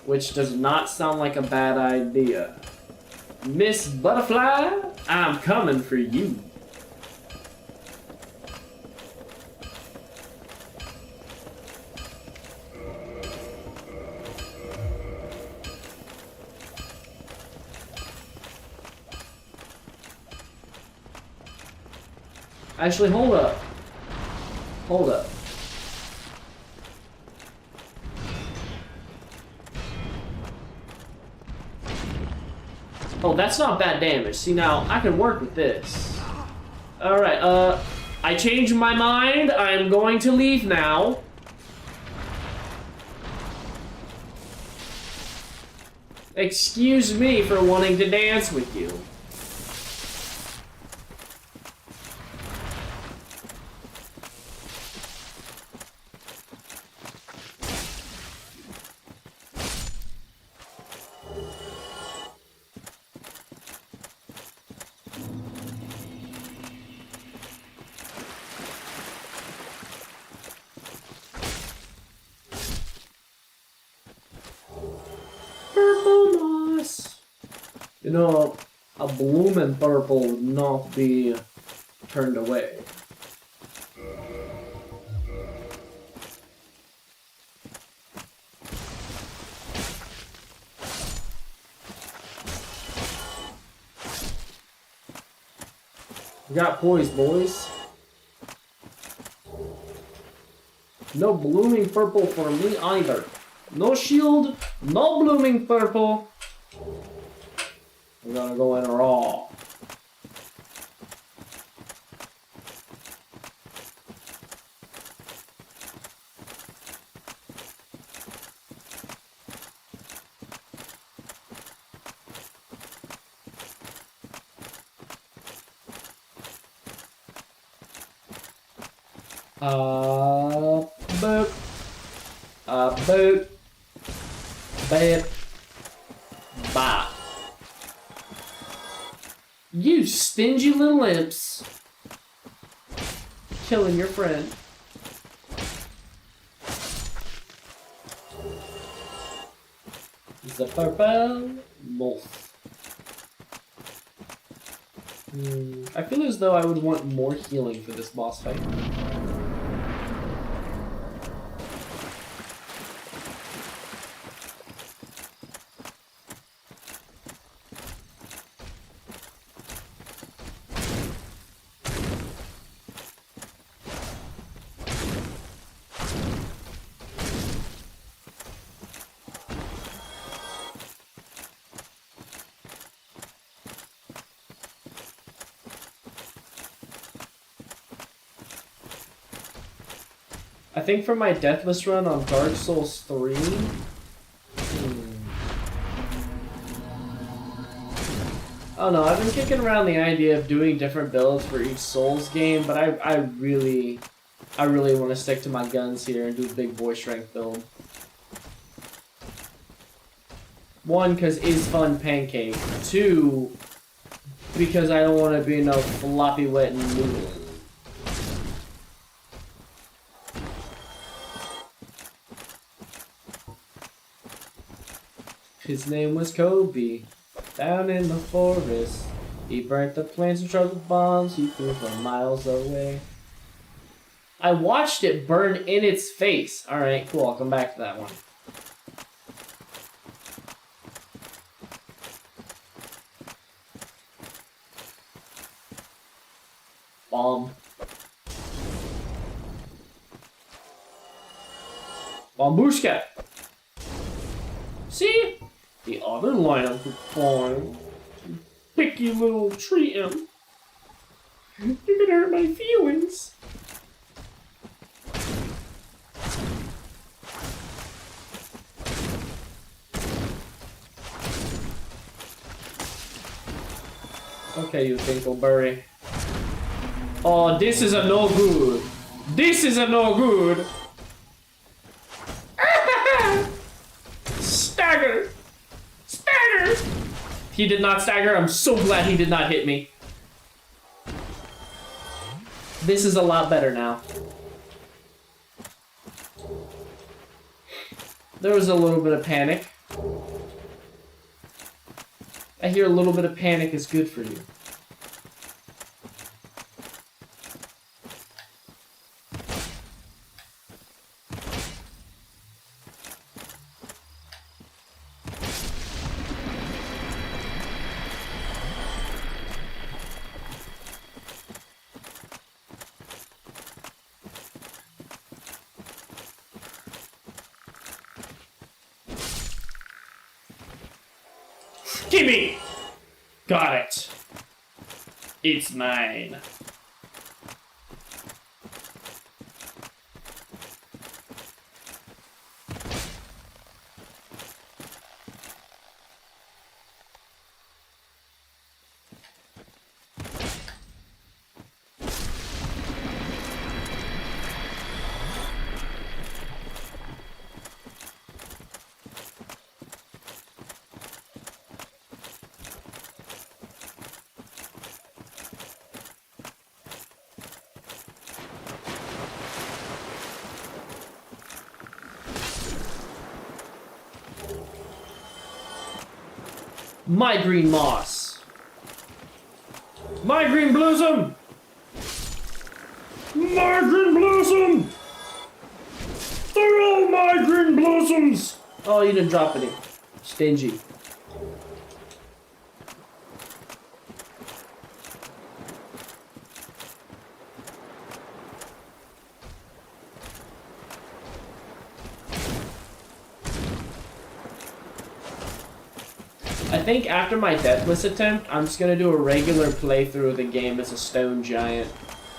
Which does not sound like a bad idea. Miss Butterfly, I'm coming for you. Actually, hold up. Hold up. Oh, that's not bad damage. See, now, I can work with this. Alright, I changed my mind. I'm going to leave now. Excuse me for wanting to dance with you. You know, a blooming purple would not be turned away. We got poise, boys. No blooming purple for me either. No shield, no blooming purple. We're gonna go in raw. Boop. Boop. Bap. Bop. You stingy little imps. Killing your friend. The purple wolf. I feel as though I would want more healing for this boss fight. I think for my Deathless run on Dark Souls 3, I don't know, I've been kicking around the idea of doing different builds for each Souls game, but I really want to stick to my guns here and do a big boy strength build. One, because is fun pancake. Two, because I don't want to be no floppy wet noodle. His name was Kobe. Down in the forest, he burnt the plants and truck with bombs he threw from miles away. I watched it burn in its face. Alright, cool, I'll come back to that one. Bomb. Bombushka! See? The other lineup was fine. Picky little tree imp. You're gonna hurt my feelings. Okay, you Tinkleberry. Oh, this is a no good. This is a no good. Stagger! Stagger! He did not stagger. I'm so glad he did not hit me. This is a lot better now. There was a little bit of panic. I hear a little bit of panic is good for you. Gimme! Got it. It's mine. My green moss. My green blossom. My green blossom. They're all my green blossoms. Oh, you didn't drop any. Stingy. I think after my Deathless attempt, I'm just gonna do a regular playthrough of the game as a stone giant.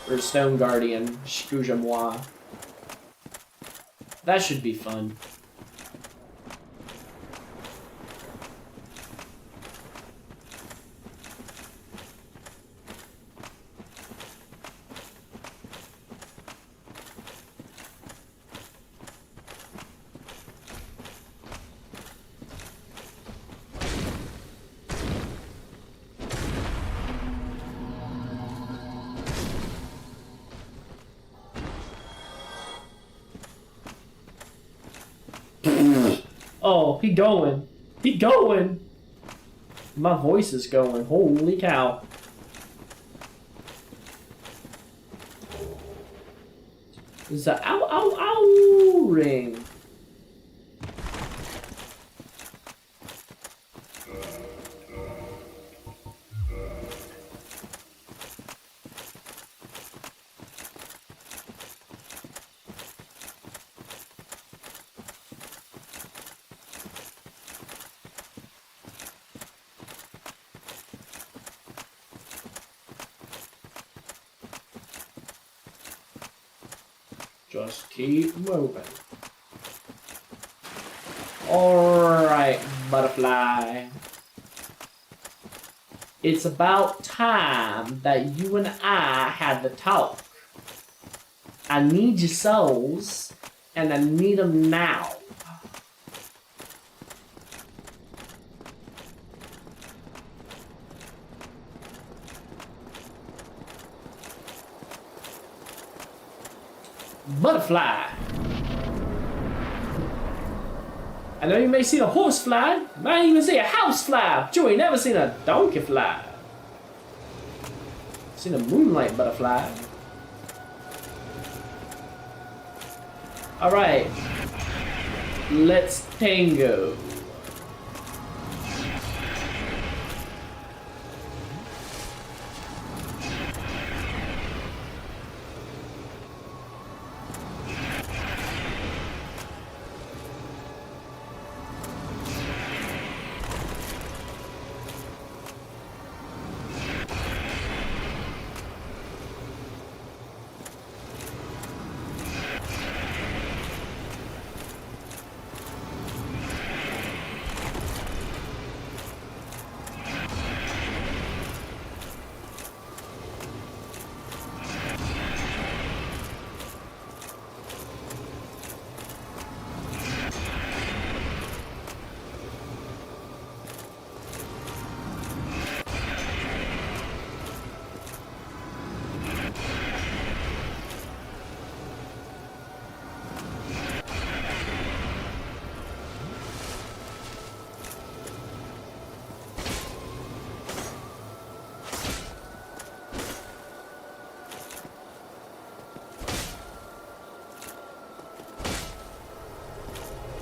Or stone guardian. Excusez-moi. That should be fun. Oh, he going. He going. My voice is going. Holy cow. It's a ow ow ow ring. Just keep moving. Alright, butterfly. It's about time that you and I had the talk. I need your souls, and I need them now. Butterfly. I know you may see a horse fly, might even see a house fly, but you ain't never seen a donkey fly. Seen a moonlight butterfly. Alright. Let's tango.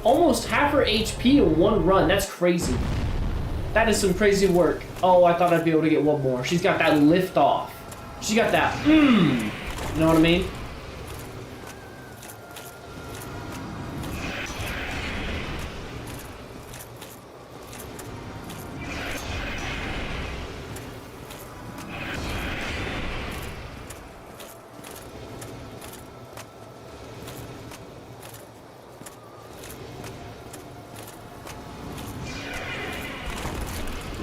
Almost half her HP in one run. That's crazy. That is some crazy work. Oh, I thought I'd be able to get one more. She's got that lift off. She got that, You know what I mean?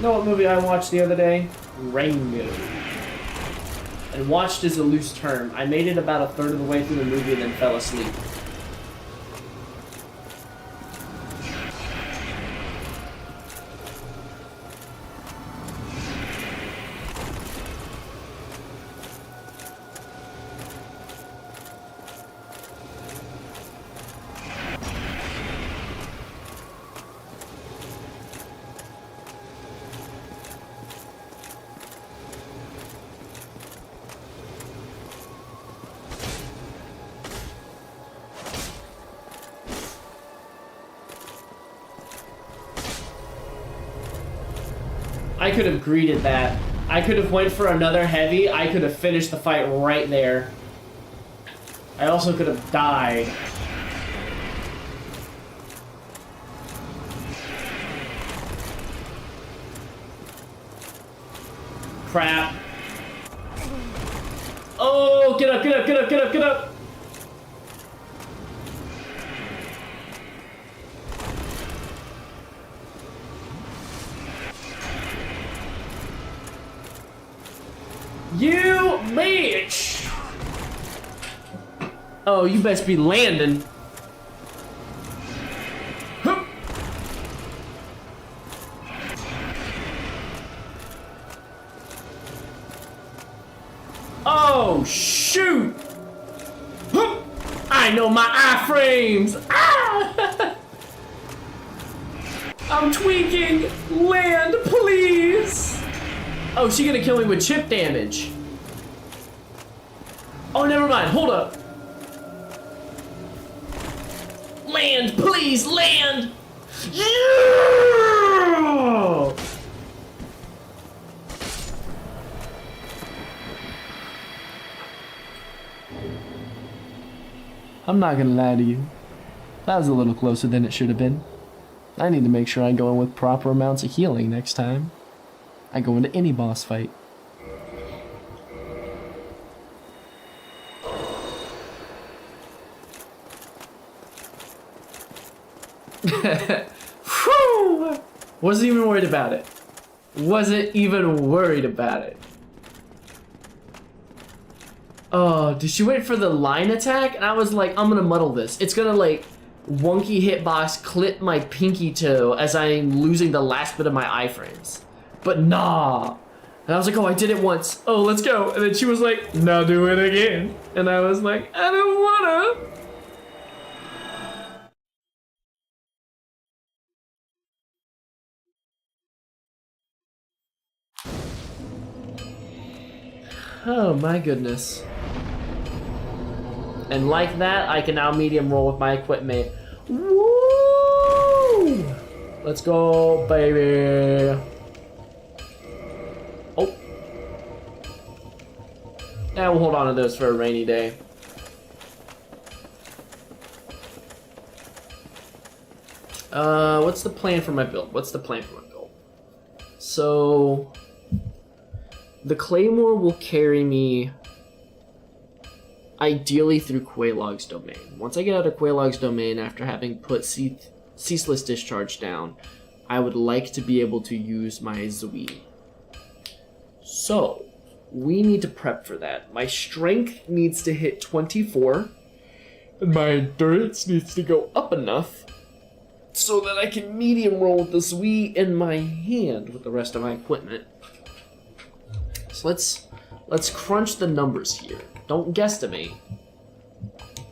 You know what movie I watched the other day? Rango. And watched is a loose term. I made it about a third of the way through the movie and then fell asleep. I could have greeted that. I could have went for another heavy. I could have finished the fight right there. I also could have died. Crap. Oh, get up, get up, get up, get up, get up. You bitch! Oh, you best be landing. Hup. Oh, shoot! Hup. I know my iframes! Ah! I'm tweaking! Land, please! Oh, she gonna kill me with chip damage. Oh, never mind, hold up. Land, please, land! Yeah! I'm not gonna lie to you. That was a little closer than it should have been. I need to make sure I go in with proper amounts of healing next time I go into any boss fight. Whew! Wasn't even worried about it. Wasn't even worried about it. Oh, did she wait for the line attack? And I was like, I'm gonna muddle this. It's gonna like wonky hitbox clip my pinky toe as I'm losing the last bit of my iframes. But nah. And I was like, oh, I did it once. Oh, let's go. And then she was like, now do it again. And I was like, I don't wanna. Oh my goodness. And like that, I can now medium roll with my equipment. Woo! Let's go, baby. Oh. Yeah, we'll hold on to those for a rainy day. What's the plan for my build? So, the Claymore will carry me ideally through Quaylog's domain. Once I get out of Quaylog's domain after having put Ceaseless Discharge down, I would like to be able to use my Zui. So, we need to prep for that. My strength needs to hit 24, and my endurance needs to go up enough so that I can medium roll with the Zui in my hand with the rest of my equipment. So let's crunch the numbers here. Don't guesstimate.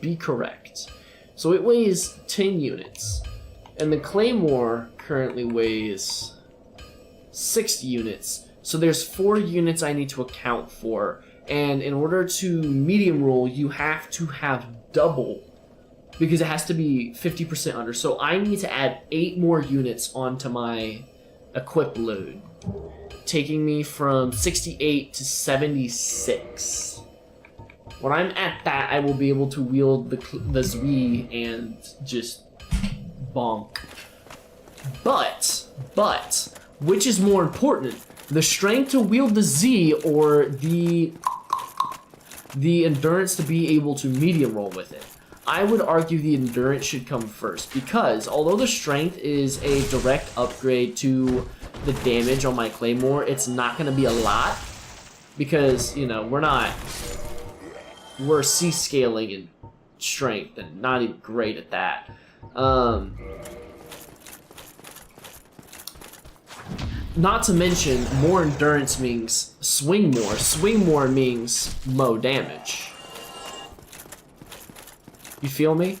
Be correct. So it weighs 10 units. And the Claymore currently weighs 6 units. So there's 4 units I need to account for. And in order to medium roll, you have to have double. Because it has to be 50% under. So I need to add 8 more units onto my equip load, taking me from 68 to 76. When I'm at that, I will be able to wield the Zui and just bonk. But, which is more important? The strength to wield the Z or the endurance to be able to medium roll with it? I would argue the endurance should come first, because although the strength is a direct upgrade to the damage on my Claymore, it's not going to be a lot, because, you know, we're C-scaling in strength and not even great at that. Not to mention, more endurance means swing more. Swing more means low damage. You feel me?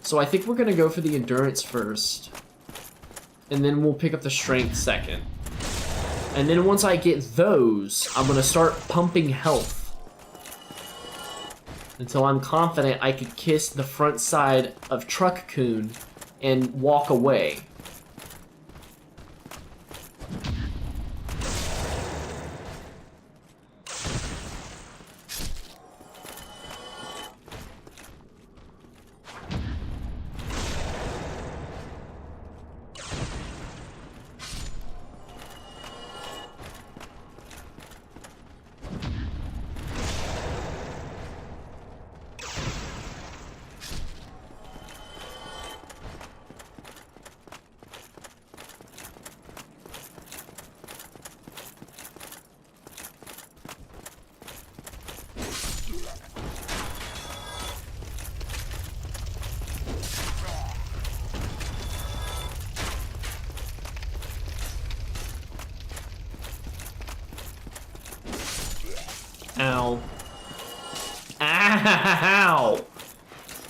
So I think we're gonna go for the endurance first, and then we'll pick up the strength second. And then once I get those, I'm gonna start pumping health until I'm confident I could kiss the front side of Truck Coon and walk away. Ow. Ow!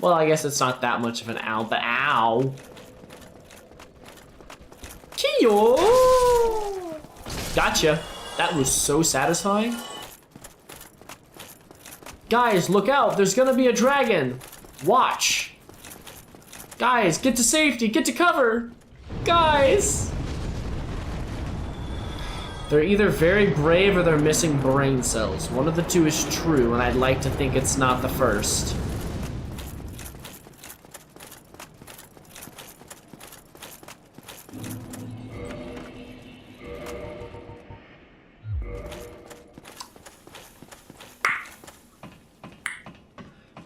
Well, I guess it's not that much of an ow, but ow! Yo! Gotcha. That was so satisfying. Guys, look out. There's gonna be a dragon. Watch. Guys, get to safety. Get to cover. Guys. They're either very brave or they're missing brain cells. One of the two is true, and I'd like to think it's not the first.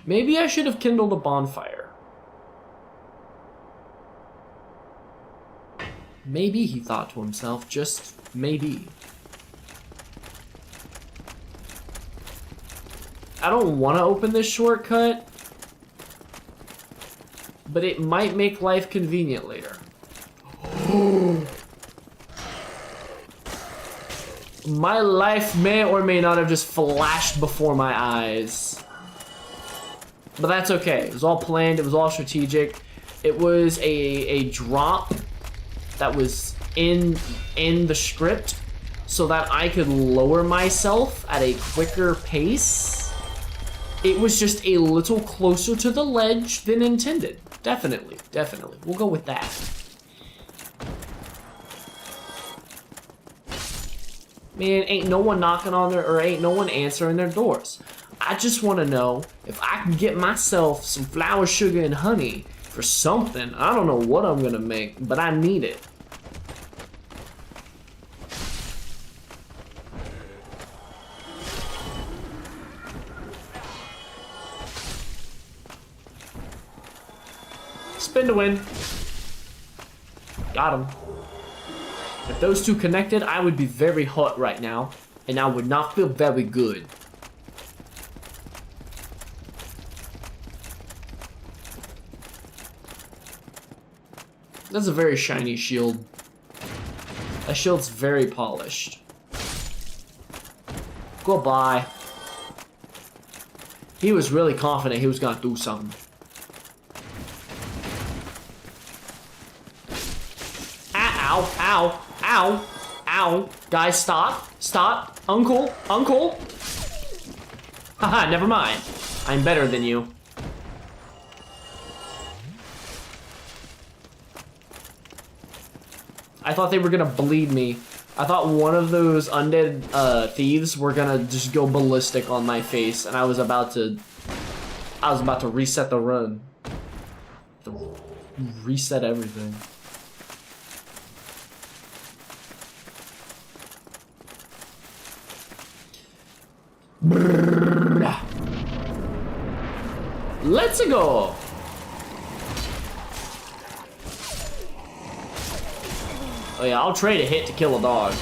Maybe I should have kindled a bonfire. Maybe, he thought to himself, just maybe. I don't want to open this shortcut, but it might make life convenient later. My life may or may not have just flashed before my eyes. But that's okay. It was all planned. It was all strategic. It was a drop that was in the script so that I could lower myself at a quicker pace. It was just a little closer to the ledge than intended. Definitely, definitely. We'll go with that. Man, ain't no one knocking on their, or ain't no one answering their doors. I just want to know if I can get myself some flour, sugar, and honey for something. I don't know what I'm gonna make, but I need it. Spin to win. Got him. If those two connected, I would be very hot right now, and I would not feel very good. That's a very shiny shield. That shield's very polished. Goodbye. He was really confident he was gonna do something. Ow, ow, ow, ow. Guys, stop, stop. Uncle, uncle. Haha, never mind. I'm better than you. I thought they were gonna bleed me. I thought one of those undead thieves were gonna just go ballistic on my face, and I was about to reset the run. To reset everything. Let's go. Oh yeah, I'll trade a hit to kill a dog.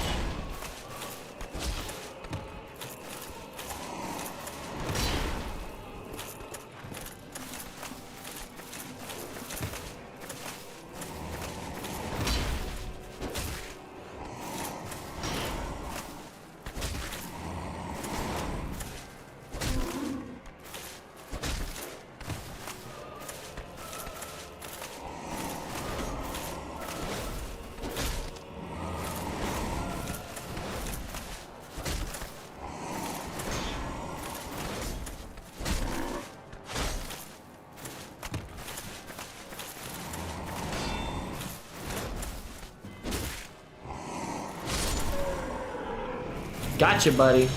Gotcha, buddy.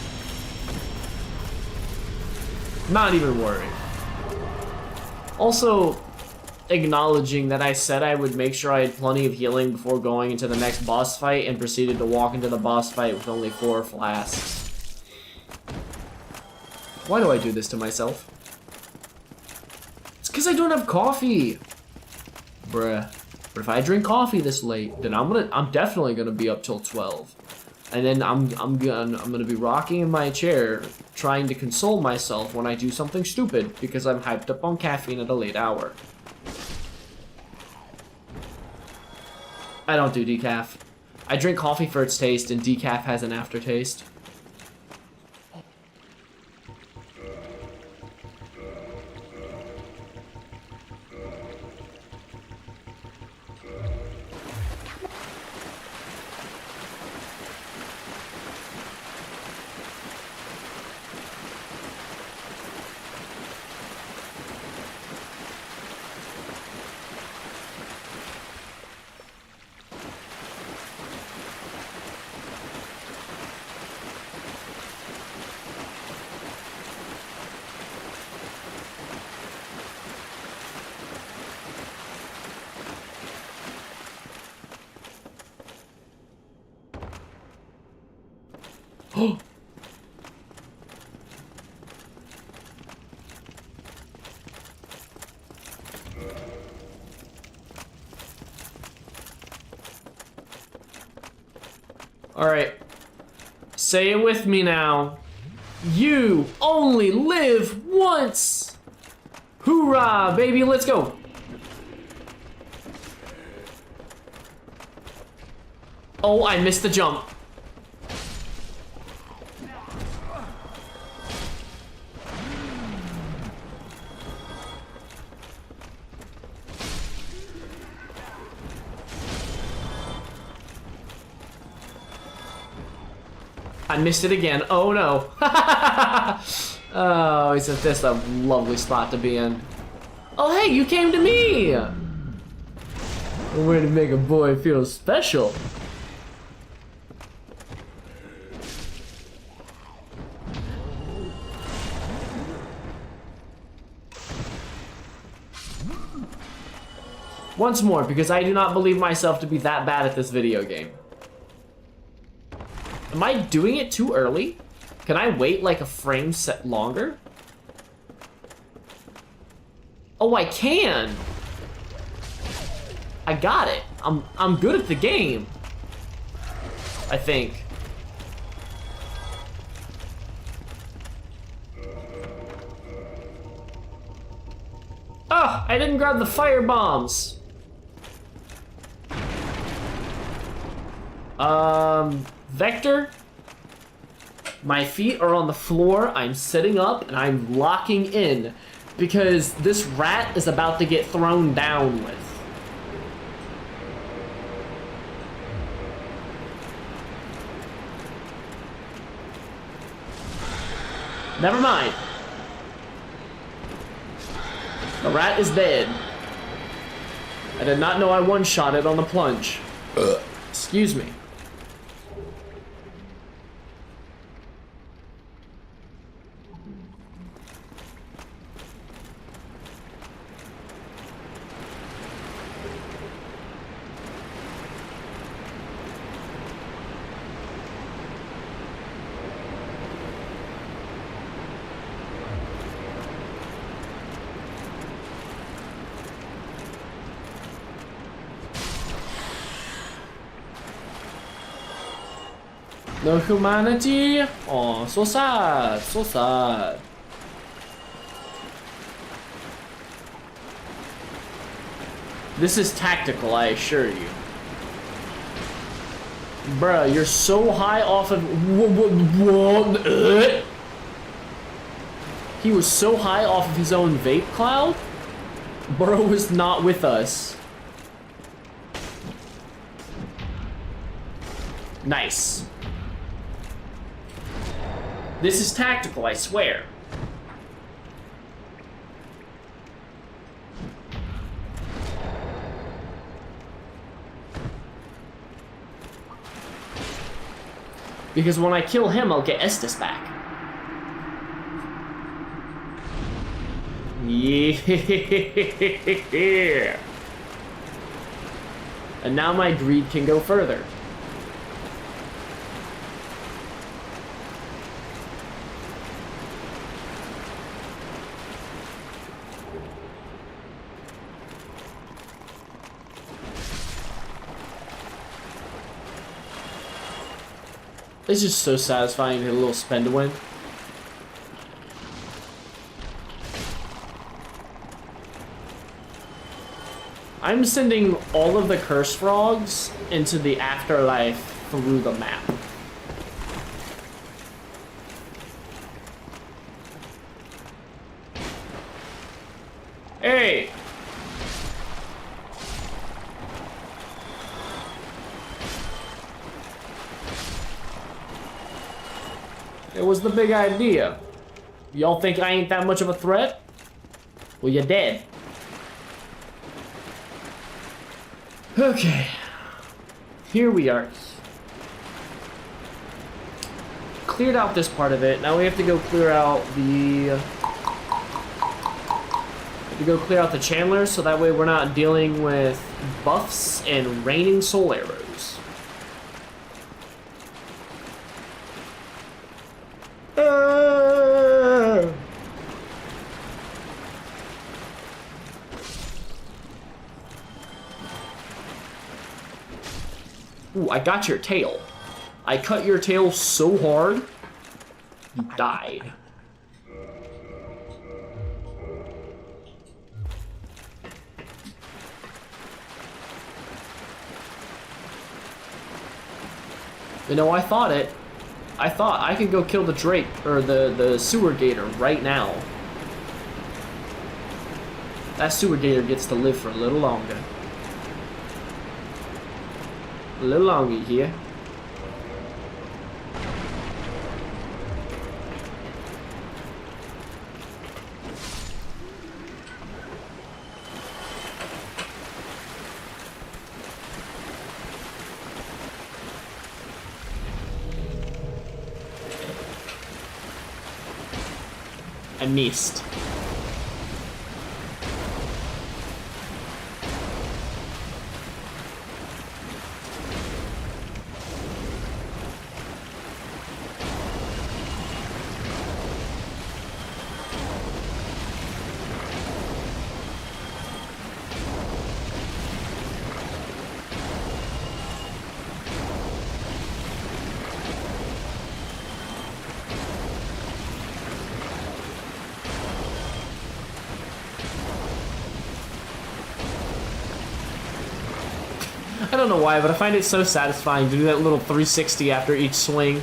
Not even worried. Also, acknowledging that I said I would make sure I had plenty of healing before going into the next boss fight and proceeded to walk into the boss fight with only 4 flasks. Why do I do this to myself? It's because I don't have coffee. Bruh. But if I drink coffee this late, then I'm definitely gonna be up till 12. And then I'm gonna be rocking in my chair, trying to console myself when I do something stupid because I'm hyped up on caffeine at a late hour. I don't do decaf. I drink coffee for its taste, and decaf has an aftertaste. Alright. Say it with me now. You only live once! Hoorah, baby, let's go! Oh, I missed the jump. I missed it again. Oh no. Oh, isn't this a lovely spot to be in? Oh hey, you came to me! A way to make a boy feel special. Once more, because I do not believe myself to be that bad at this video game. Am I doing it too early? Can I wait like a frame set longer? Oh, I can! I got it. I'm good at the game. I think. Ah, I didn't grab the fire bombs. Vector, my feet are on the floor, I'm sitting up, and I'm locking in, because this rat is about to get thrown down with. Never mind. The rat is dead. I did not know I one-shot it on the plunge. Excuse me. No humanity? Oh, so sad, so sad. This is tactical, I assure you. Bruh, you're so high off of... He was so high off of his own vape cloud? Bro was not with us. Nice. This is tactical, I swear. Because when I kill him, I'll get Estes back. Yeah. And now my greed can go further. It's just so satisfying to get a little spin to win. I'm sending all of the curse frogs into the afterlife through the map. Hey! It was the big idea. Y'all think I ain't that much of a threat? Well, you're dead. Okay. Here we are. Cleared out this part of it. Now we have to go clear out the... clear out the Chandlers, so that way we're not dealing with buffs and raining soul arrows. Ooh, I got your tail. I cut your tail so hard, you died. You know, I thought I could go kill the Drake, or the sewer gator right now. That sewer gator gets to live for a little longer. A little longer here. I missed. I don't know why, but I find it so satisfying to do that little 360 after each swing.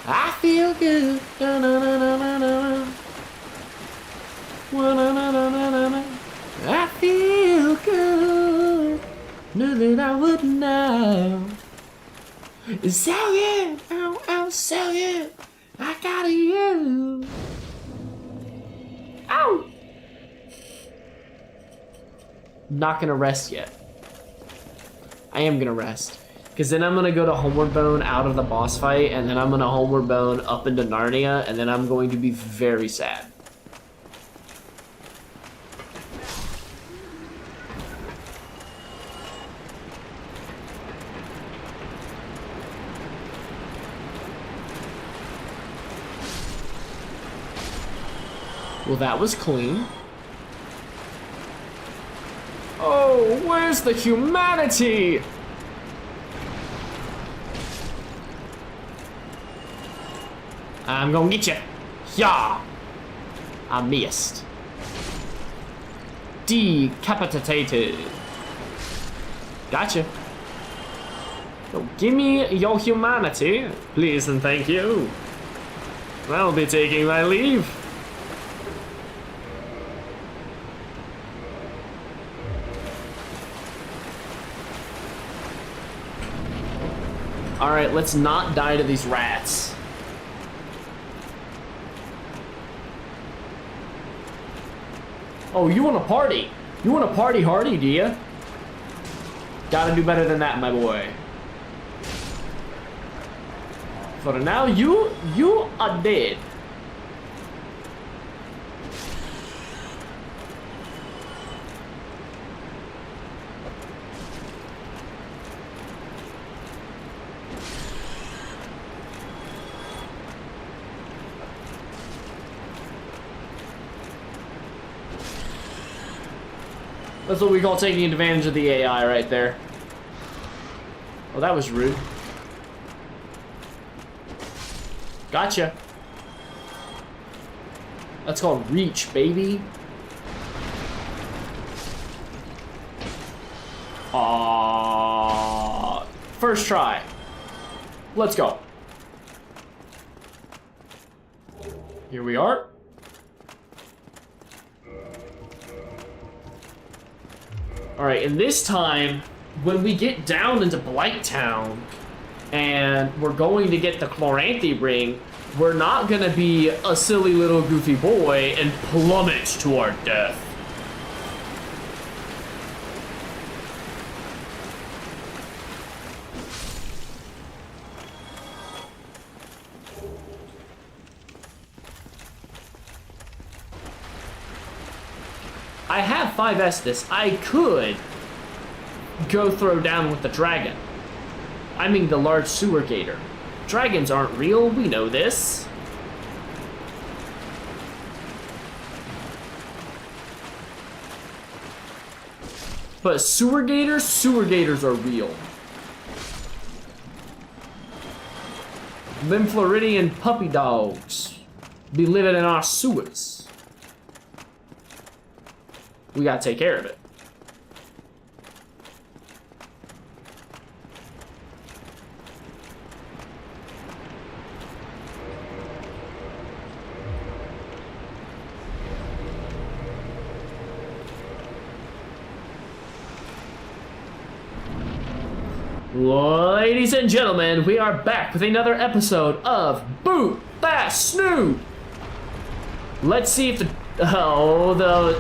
I feel good. Na, na, na, na, na, na. Na, na, na, na, na, na. I feel good. Knew that I would know. So good. Oh, so good. I got you. Ow. Not gonna rest yet. I am gonna rest. Because then I'm going to go to Homeward Bone out of the boss fight, and then I'm going to Homeward Bone up into Narnia, and then I'm going to be very sad. Well, that was clean. Oh, where's the humanity? I'm gonna get you. Yeah. I missed. Decapitated. Gotcha. So give me your humanity, please and thank you. I'll be taking my leave. Alright, let's not die to these rats. Oh, you want to party? You want to party hardy, do ya? Gotta do better than that, my boy. For now, you are dead. That's what we call taking advantage of the AI right there. Oh, that was rude. Gotcha. That's called reach, baby. First try. Let's go. Here we are. Alright, and this time, when we get down into Blighttown, and we're going to get the Chloranthy ring, we're not gonna be a silly little goofy boy and plummet to our death. I have 5 Estus. I could go throw down with the dragon. I mean the large sewer gator. Dragons aren't real, we know this. But sewer gators are real. Them Floridian puppy dogs be living in our sewers. We gotta take care of it. Ladies and gentlemen, we are back with another episode of Boot That Snoot. Let's see if the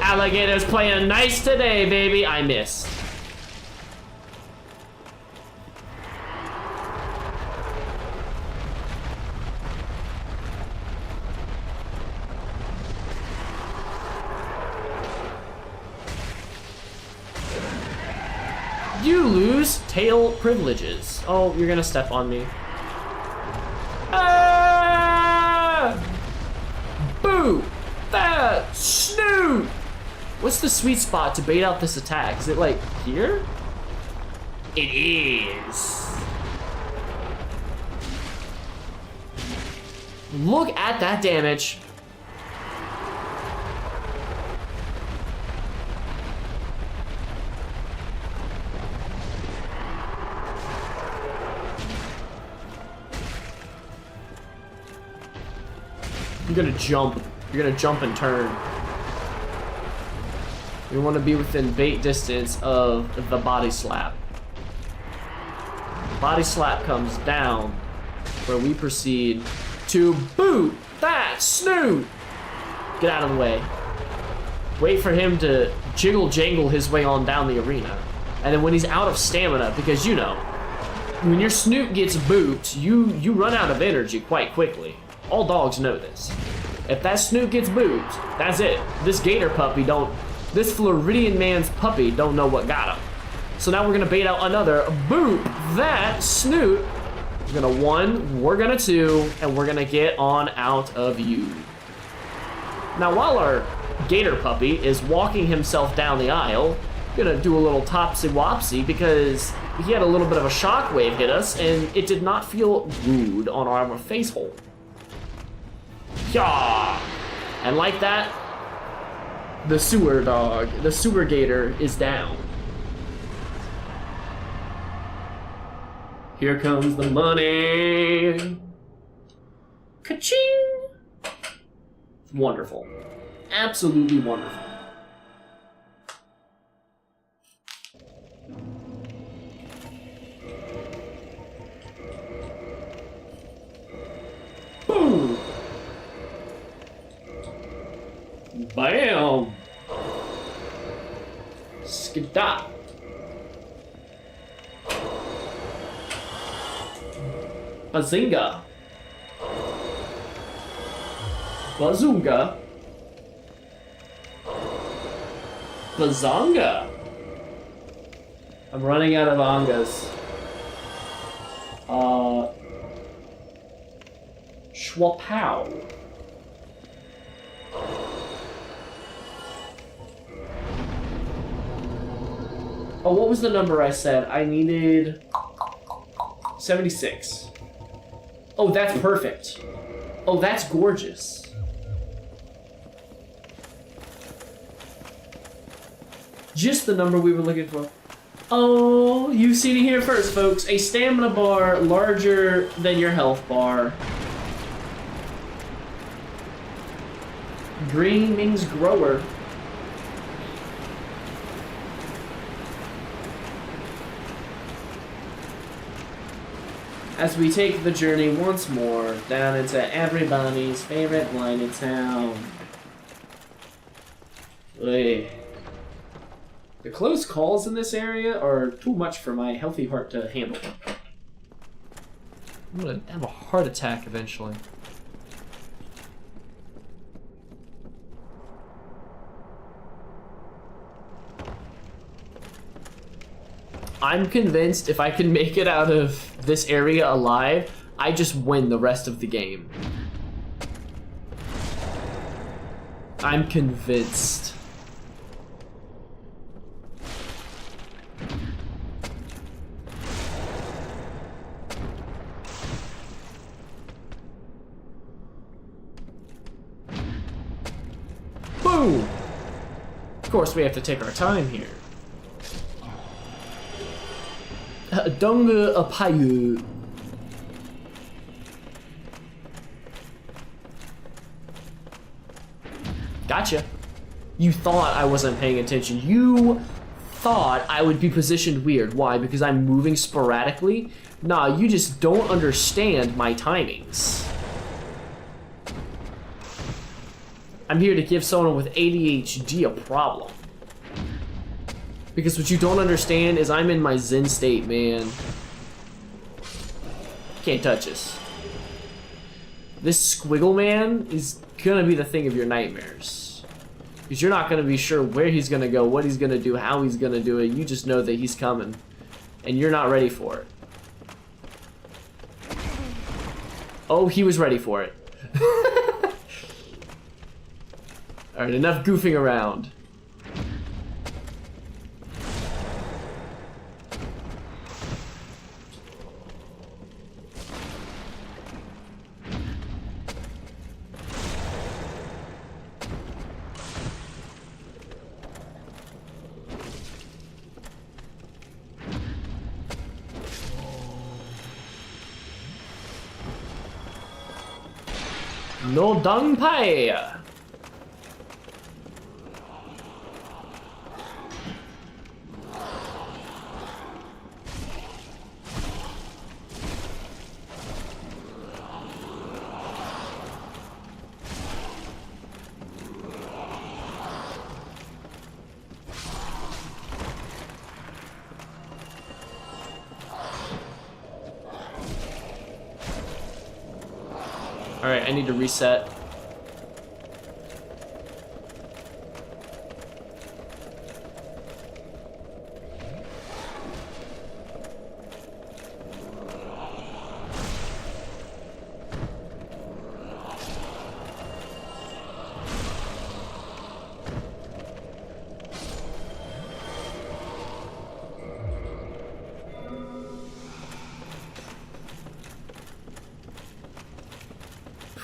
alligator's playing nice today, baby. I missed. You lose tail privileges. Oh, you're gonna step on me. Ah! Boo! That snoot! What's the sweet spot to bait out this attack? Is it like here? It is. Look at that damage. You're gonna jump. You're gonna jump and turn. We want to be within bait distance of the body slap. Body slap comes down, where we proceed to boot that snoot. Get out of the way. Wait for him to jiggle jangle his way on down the arena. And then when he's out of stamina, because you know, when your snoot gets booped, you run out of energy quite quickly. All dogs know this. If that snoot gets booped, that's it. This gator puppy this Floridian man's puppy don't know what got him. So now we're gonna bait out another boop that snoot. We're gonna 1, we're gonna 2, and we're gonna get on out of you. Now while our gator puppy is walking himself down the aisle, gonna do a little topsy-wopsy because he had a little bit of a shockwave hit us and it did not feel good on our face hole. Yeah. And like that, the sewer gator is down. Here comes the money. Ka-ching! Wonderful. Absolutely wonderful. Boom! Bam! Skidot! Bazinga! Bazunga! Bazonga! I'm running out of angas. Schwapow. Oh, what was the number I said? I needed 76. Oh, that's perfect. Oh, that's gorgeous. Just the number we were looking for. Oh, you've seen it here first, folks. A stamina bar larger than your health bar. Green means grower. As we take the journey once more down into everybody's favorite blinded town. Ugh. The close calls in this area are too much for my healthy heart to handle. I'm gonna have a heart attack eventually. I'm convinced if I can make it out of this area alive, I just win the rest of the game. I'm convinced. Boom! Of course, we have to take our time here. Donga Apayu. Gotcha. You thought I wasn't paying attention. You thought I would be positioned weird. Why? Because I'm moving sporadically? Nah, you just don't understand my timings. I'm here to give someone with ADHD a problem. Because what you don't understand is I'm in my Zen state, man. Can't touch us. This squiggle man is gonna be the thing of your nightmares. Because you're not gonna be sure where he's gonna go, what he's gonna do, how he's gonna do it. You just know that he's coming. And you're not ready for it. Oh, he was ready for it. Alright, enough goofing around. No dung pie. Alright, I need to reset.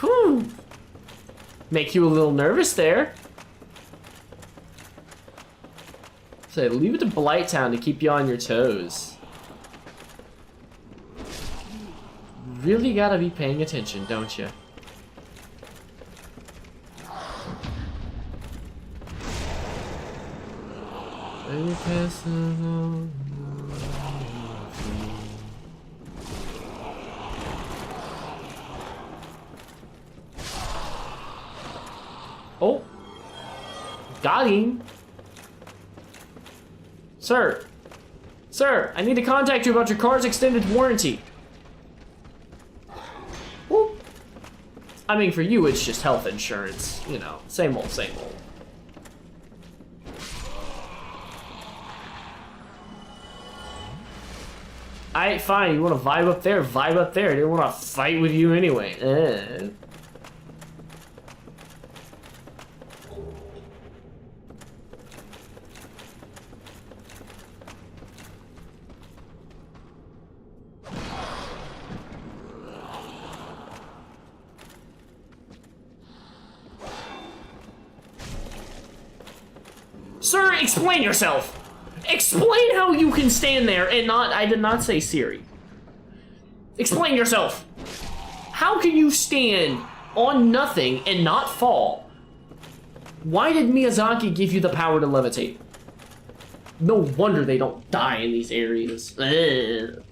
Whew. Make you a little nervous there. So leave it to Blighttown to keep you on your toes. Really gotta be paying attention, don't you? Oh, got him. Sir, I need to contact you about your car's extended warranty. Whoop. I mean, for you, it's just health insurance. You know, same old, same old. Alright, fine, you want to vibe up there, vibe up there. I didn't want to fight with you anyway. Sir, explain yourself! Explain how you can stand there and not— I did not say Siri. Explain yourself! How can you stand on nothing and not fall? Why did Miyazaki give you the power to levitate? No wonder they don't die in these areas. Ugh.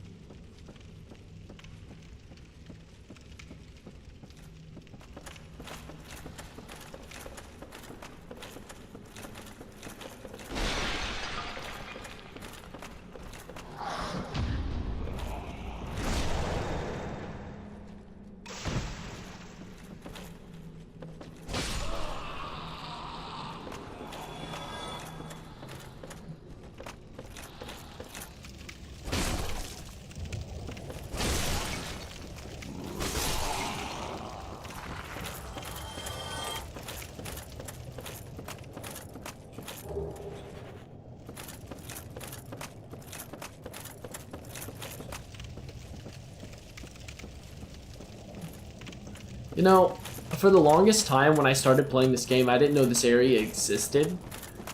You know, for the longest time when I started playing this game, I didn't know this area existed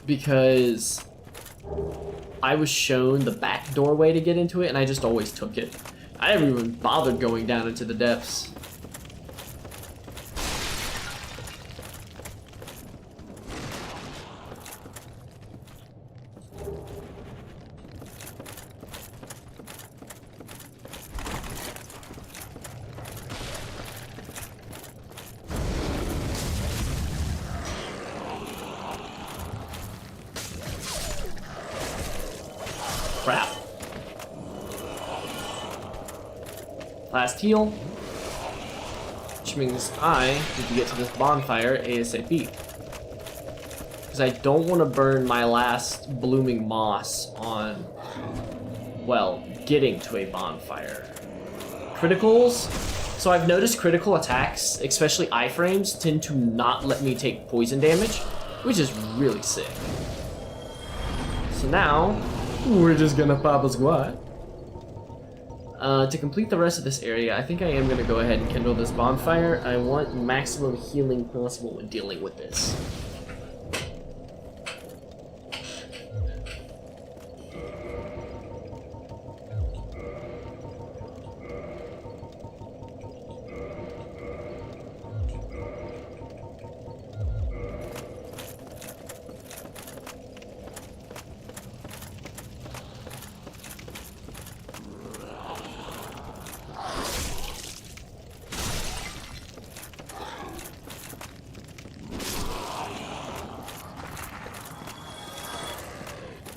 because I was shown the back doorway to get into it and I just always took it. I never even bothered going down into the depths. Crap. Last heal. Which means I need to get to this bonfire ASAP. Because I don't want to burn my last blooming moss on, well, getting to a bonfire. Criticals. So I've noticed critical attacks, especially iframes, tend to not let me take poison damage, which is really sick. So now, we're just gonna pop a squat. To complete the rest of this area, I think I am gonna go ahead and kindle this bonfire. I want maximum healing possible when dealing with this.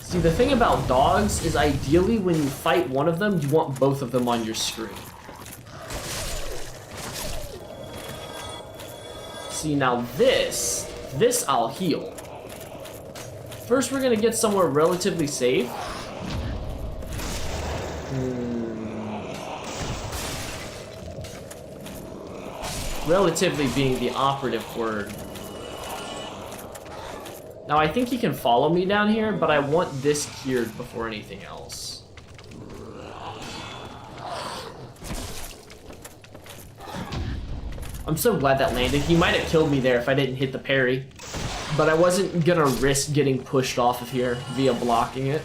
See, the thing about dogs is ideally when you fight one of them, you want both of them on your screen. See, now this I'll heal. First, we're gonna get somewhere relatively safe. Relatively being the operative word. Now, I think he can follow me down here, but I want this cured before anything else. I'm so glad that landed. He might have killed me there if I didn't hit the parry, but I wasn't gonna risk getting pushed off of here via blocking it.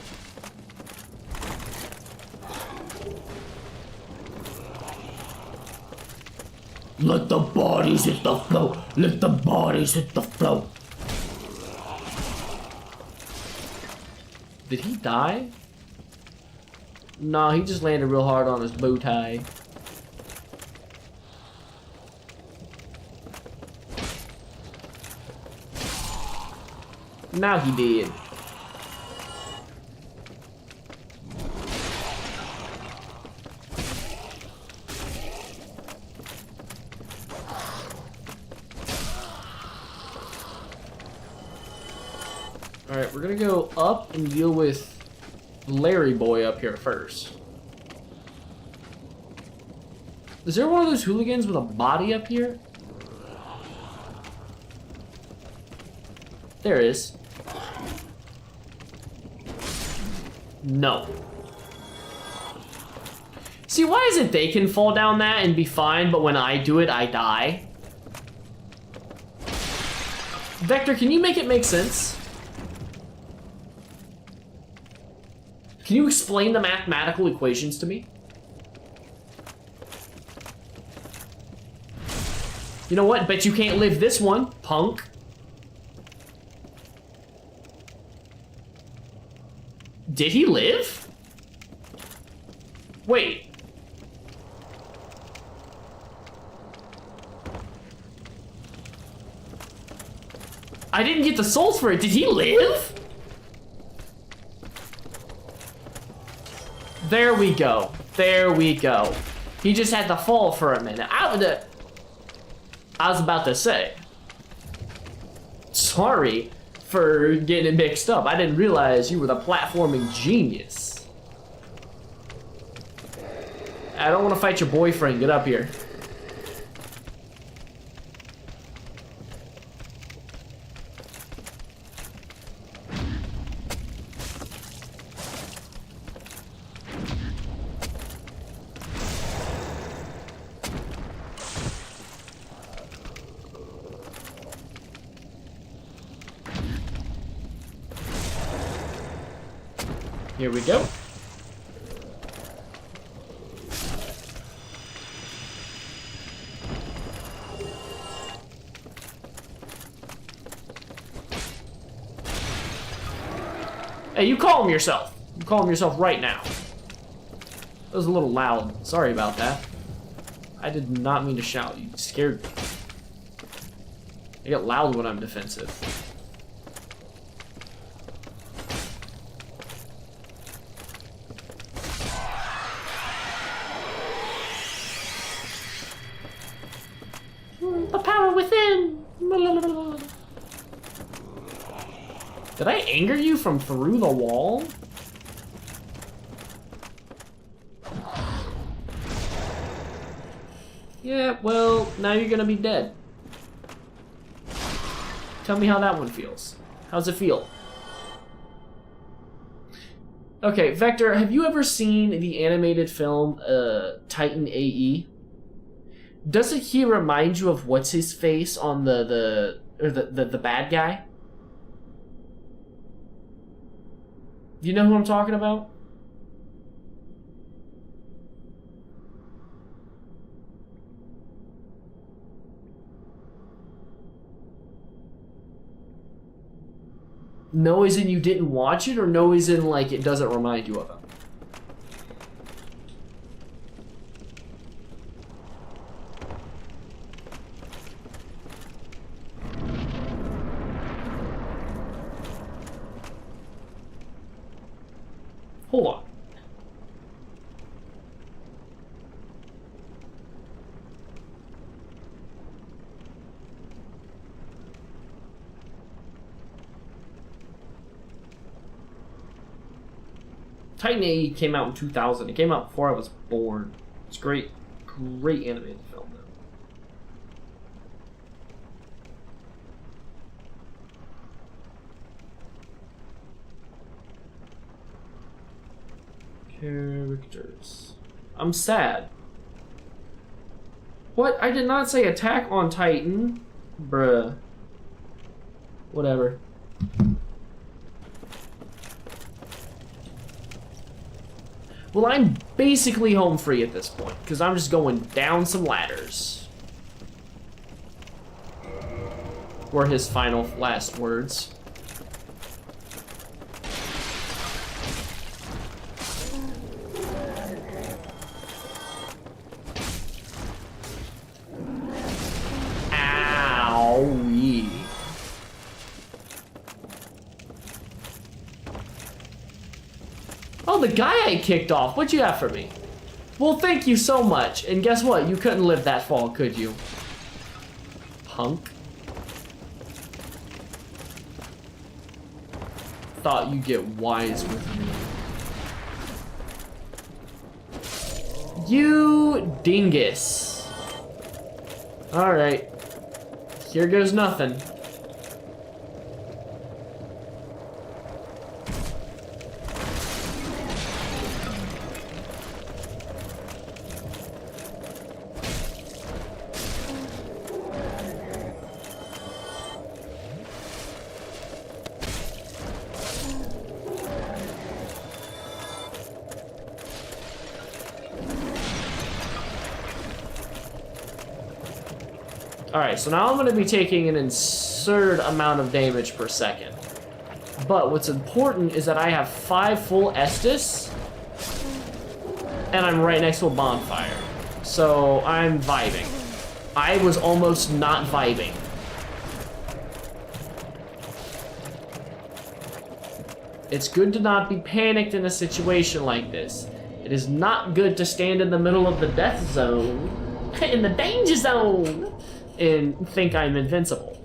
Let the bodies hit the floor. Let the bodies hit the floor. Did he die? Nah, he just landed real hard on his bow tie. Now he did. Alright, we're gonna go up and deal with Larry Boy up here first. Is there one of those hooligans with a body up here? There is. No. See, why is it they can fall down that and be fine, but when I do it, I die? Vector, can you make it make sense? Can you explain the mathematical equations to me? You know what? Bet you can't live this one, punk. Did he live? Wait. I didn't get the souls for it. Did he live? There we go. There we go. He just had to fall for a minute. I was about to say. Sorry for getting it mixed up. I didn't realize you were the platforming genius. I don't want to fight your boyfriend. Get up here. Here we go. Hey, you calm yourself. You calm yourself right now. That was a little loud. Sorry about that. I did not mean to shout. You scared me. I get loud when I'm defensive. The power within. Did I anger you from through the wall? Yeah, well, now you're gonna be dead. Tell me how that one feels. How's it feel? Okay, Vector, have you ever seen the animated film Titan AE? Doesn't he remind you of what's his face on the bad guy? Do you know who I'm talking about? No as in you didn't watch it, or no as in like it doesn't remind you of him? Hold on. Titan AE came out in 2000. It came out before I was born. It's great. Great animated film, though. Characters. I'm sad. What? I did not say Attack on Titan. Bruh. Whatever. Well, I'm basically home free at this point, because I'm just going down some ladders. Were his final last words. Owie. Oh, the guy I kicked off. What'd you have for me? Well, thank you so much. And guess what? You couldn't live that fall, could you? Punk. Thought you'd get wise with me. You dingus. Alright. Here goes nothing. Alright, so now I'm going to be taking an absurd amount of damage per second. But what's important is that I have 5 full Estus, and I'm right next to a bonfire. So I'm vibing. I was almost not vibing. It's good to not be panicked in a situation like this. It is not good to stand in the middle of the death zone, in the danger zone, and think I'm invincible.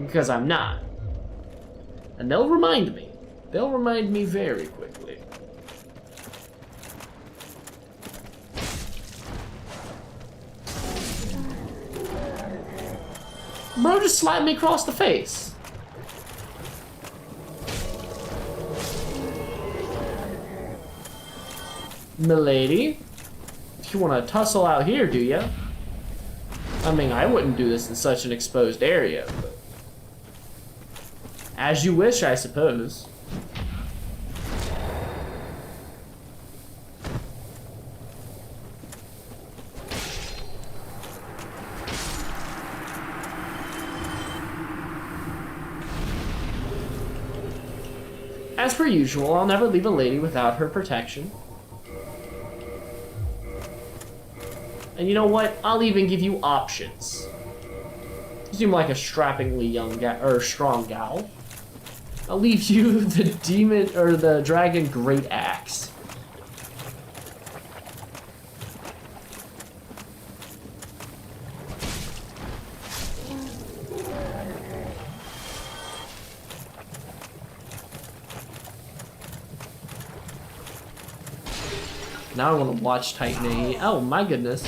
Because I'm not. And they'll remind me. They'll remind me very quickly. Bro just slapped me across the face. Milady, you want to tussle out here, do ya? I mean, I wouldn't do this in such an exposed area, but as you wish, I suppose. As per usual, I'll never leave a lady without her protection. And you know what? I'll even give you options. You seem like a strappingly young gal, or strong gal. I'll leave you the demon, or the dragon great axe. Now I want to watch Titan AE. Oh my goodness.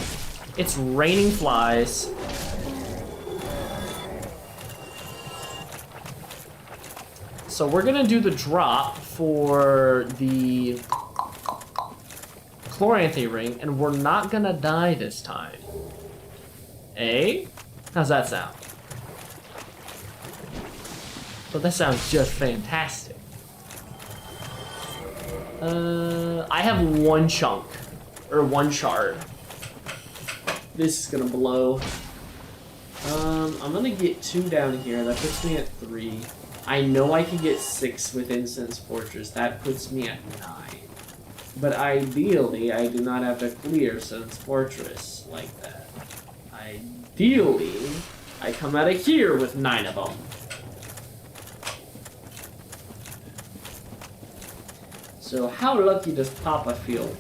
It's raining flies. So we're gonna do the drop for the Chloranthy ring, and we're not gonna die this time. Eh? How's that sound? Well, that sounds just fantastic. I have one chunk, or one shard. This is gonna blow. I'm gonna get 2 down here. That puts me at 3. I know I can get 6 with Incense Fortress. That puts me at 9. But ideally, I do not have to clear Incense Fortress like that. Ideally, I come out of here with 9 of them. So how lucky does Papa feel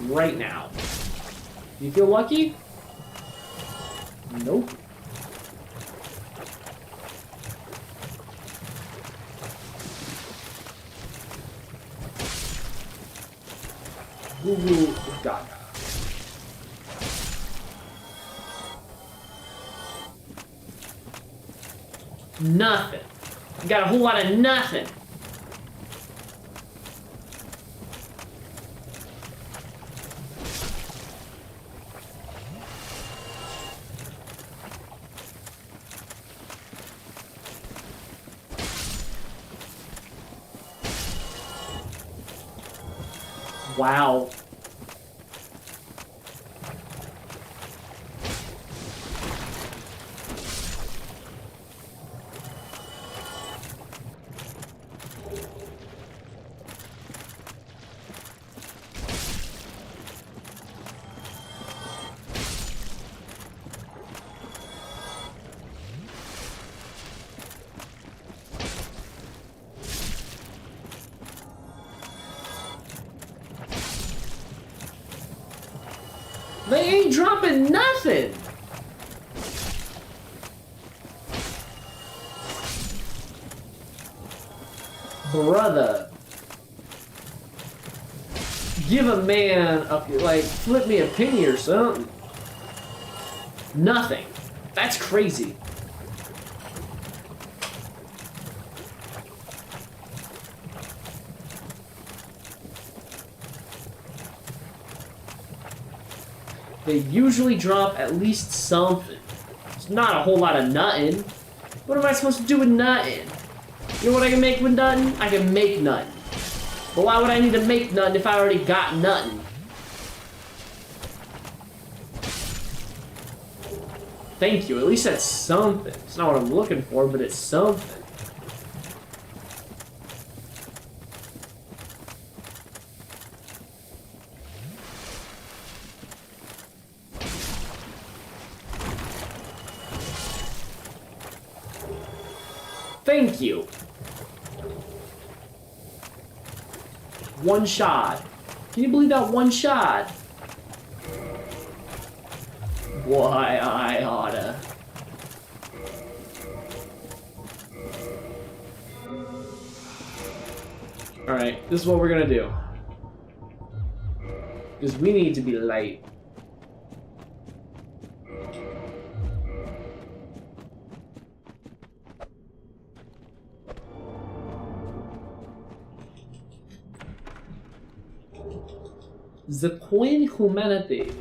right now? You feel lucky? Nope. Goo goo gaga. Nothing. You got a whole lot of nothing. Wow. They ain't dropping nothing. Brother. Give a man a, like, flip me a penny or something. Nothing. That's crazy. They usually drop at least something. It's not a whole lot of nuttin'. What am I supposed to do with nuttin'? You know what I can make with nuttin'? I can make nuttin'. But why would I need to make nuttin' if I already got nuttin'? Thank you, at least that's something. It's not what I'm looking for, but it's something. Thank you. One shot. Can you believe that one shot? Why, I oughta. Alright, this is what we're gonna do. Because we need to be light. The Queen Humanities.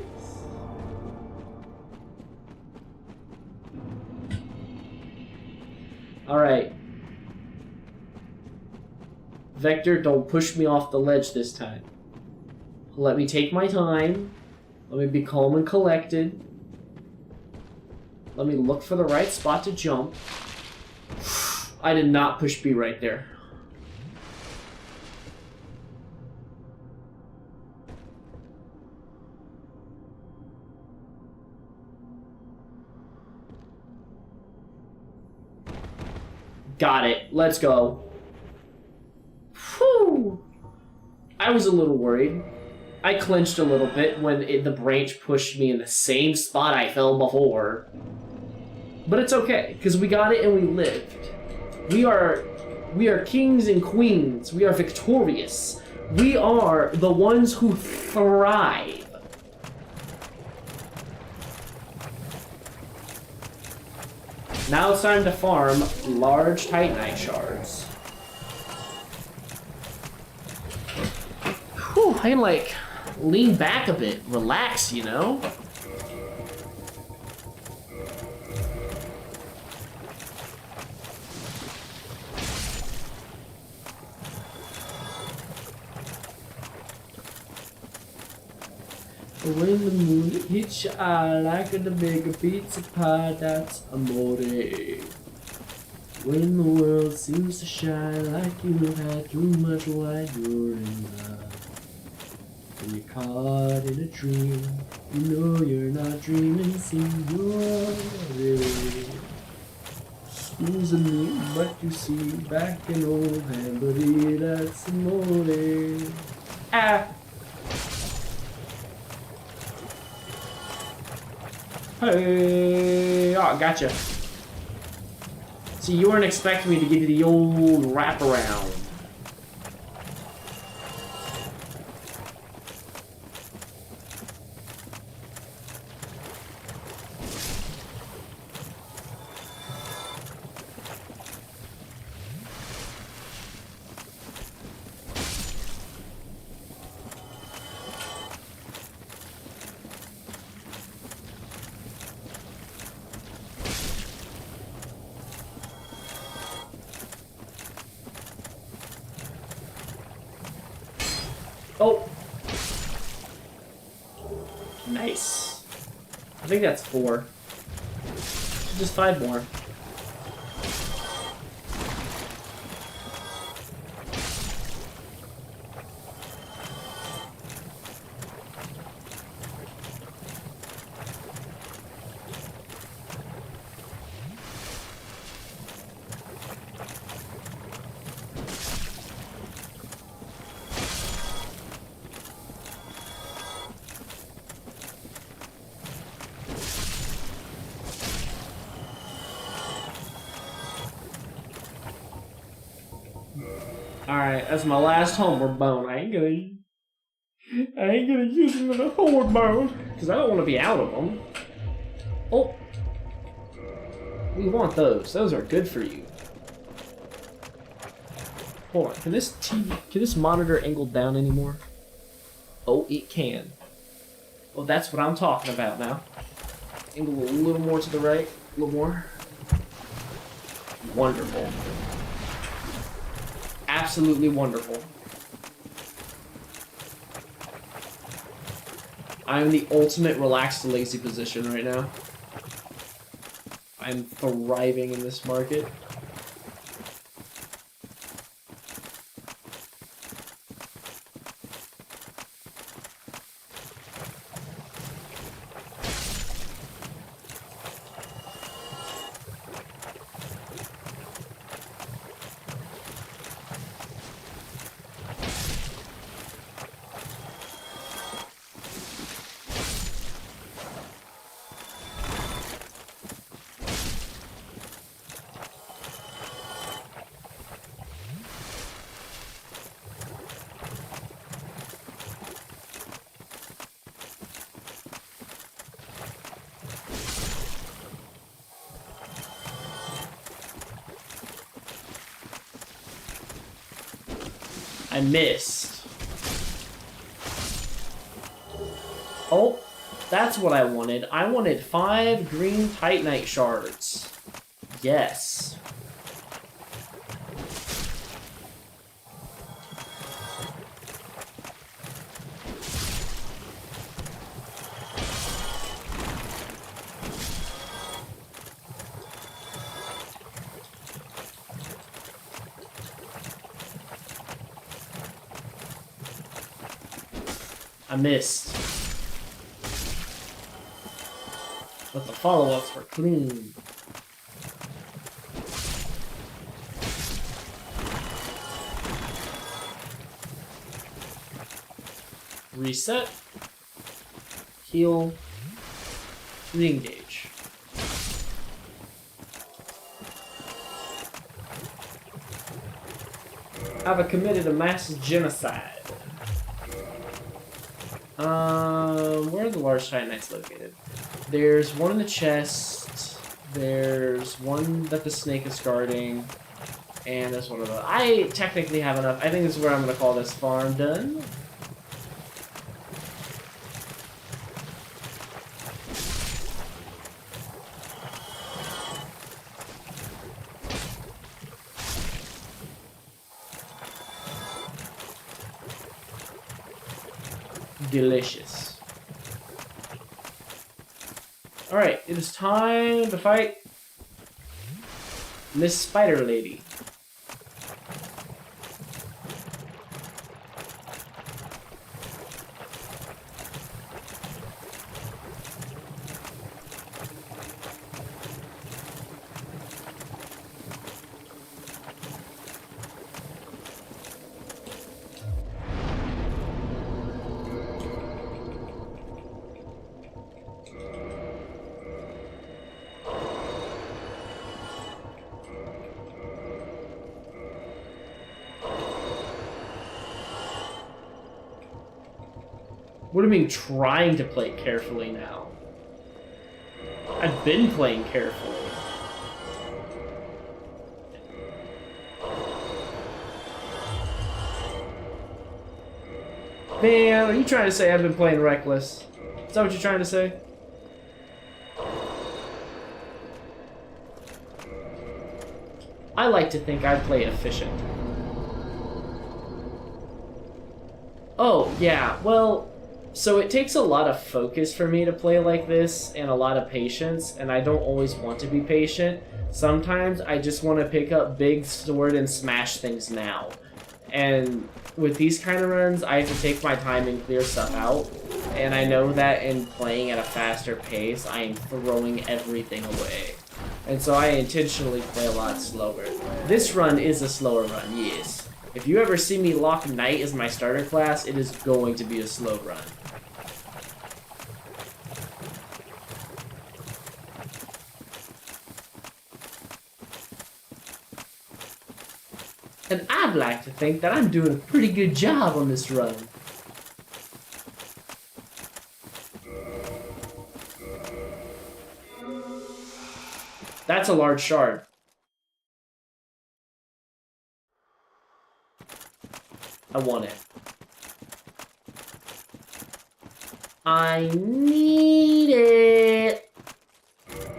Alright. Vector, don't push me off the ledge this time. Let me take my time. Let me be calm and collected. Let me look for the right spot to jump. I did not push B right there. Got it. Let's go. Whew. I was a little worried. I clenched a little bit when the branch pushed me in the same spot I fell before. But it's okay, because we got it and we lived. We are kings and queens. We are victorious. We are the ones who thrive. Now it's time to farm large Titanite shards. Whew, I can like lean back a bit, relax, you know? When the moon hits your eye like a big pizza pie, that's amore. When the world seems to shine like you've had too much while you're in love. When you're caught in a dream, you know you're not dreaming, signore. Excuse me, but you see, back in old Hamburg, that's amore. Ah! Hey, oh, gotcha. See, you weren't expecting me to give you the old wraparound. Oh! Nice. I think that's 4. Just 5 more. Alright, that's my last homeward bone. I ain't gonna use another homeward bone, because I don't want to be out of them. Oh! We want those. Those are good for you. Hold on, can this monitor angle down anymore? Oh, it can. Well, that's what I'm talking about now. Angle a little more to the right, a little more. Wonderful. Absolutely wonderful. I'm the ultimate relaxed lazy position right now. I'm thriving in this market. I missed. Oh, that's what I wanted. I wanted 5 green Titanite shards. Yes. I missed. But the follow-ups were clean. Reset. Heal. Re-engage. Have committed a mass genocide. Where are the large Titanites located? There's one in the chest. There's one that the snake is guarding. And there's one of those. I technically have enough. I think this is where I'm going to call this farm done. Delicious. Alright, it is time to fight Miss Spider Lady. What do you mean trying to play carefully now? I've been playing carefully. Man, are you trying to say I've been playing reckless? Is that what you're trying to say? I like to think I play efficient. Oh, yeah, well... So it takes a lot of focus for me to play like this, and a lot of patience, and I don't always want to be patient. Sometimes I just want to pick up big sword and smash things now. And with these kind of runs, I have to take my time and clear stuff out. And I know that in playing at a faster pace, I am throwing everything away. And so I intentionally play a lot slower. This run is a slower run, yes. If you ever see me lock Knight as my starter class, it is going to be a slow run. And I'd like to think that I'm doing a pretty good job on this run. That's a large shard. I want it. I need it.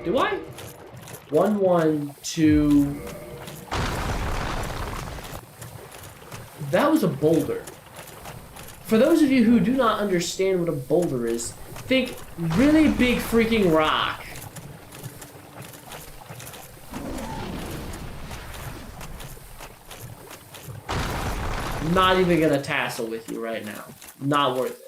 Do I? 1, 1, 2. That was a boulder. For those of you who do not understand what a boulder is, think really big freaking rock. Not even gonna tassel with you right now. Not worth it.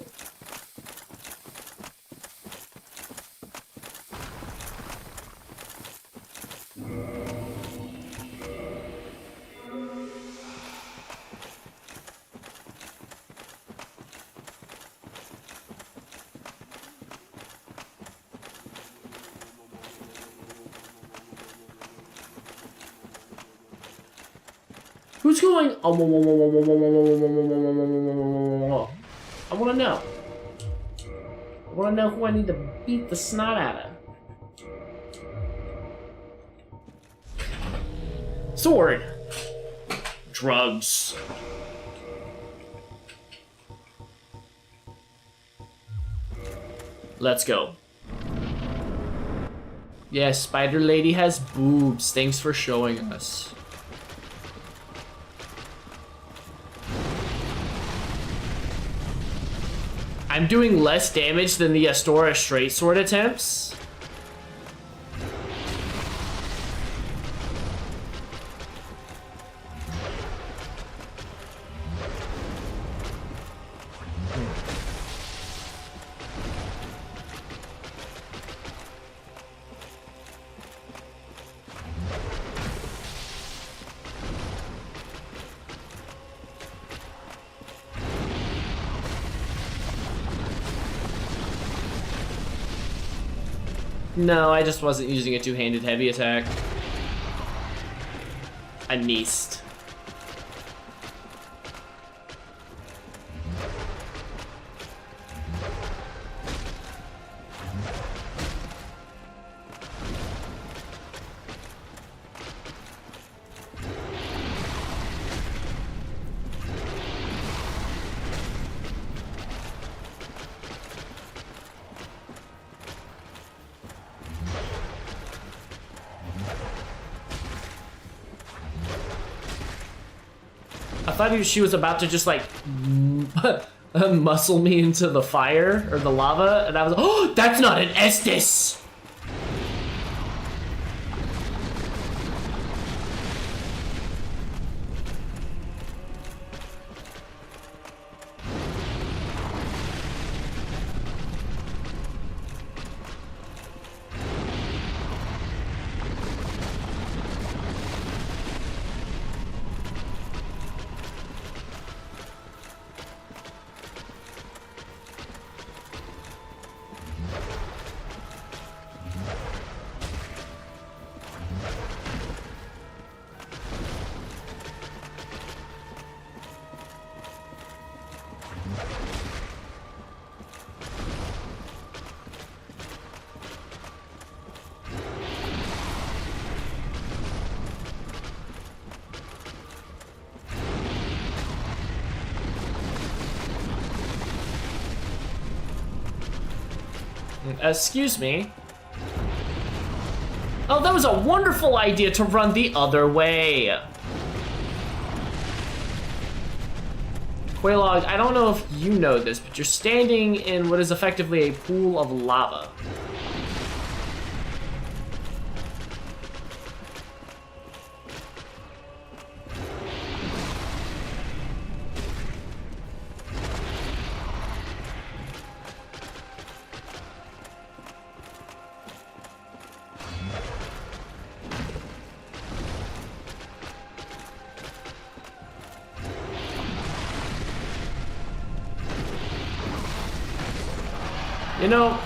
Who's going? I want to know. I want to know who I need to beat the snot out of. Sword. Drugs. Let's go. Yes, Spider Lady has boobs. Thanks for showing us. I'm doing less damage than the Astora straight sword attempts. No, I just wasn't using a two-handed heavy attack. I missed. I thought she was about to just like muscle me into the fire or the lava, and I was, oh, that's not an Estus! Excuse me. Oh, that was a wonderful idea to run the other way. Quelaag, I don't know if you know this, but you're standing in what is effectively a pool of lava. You know,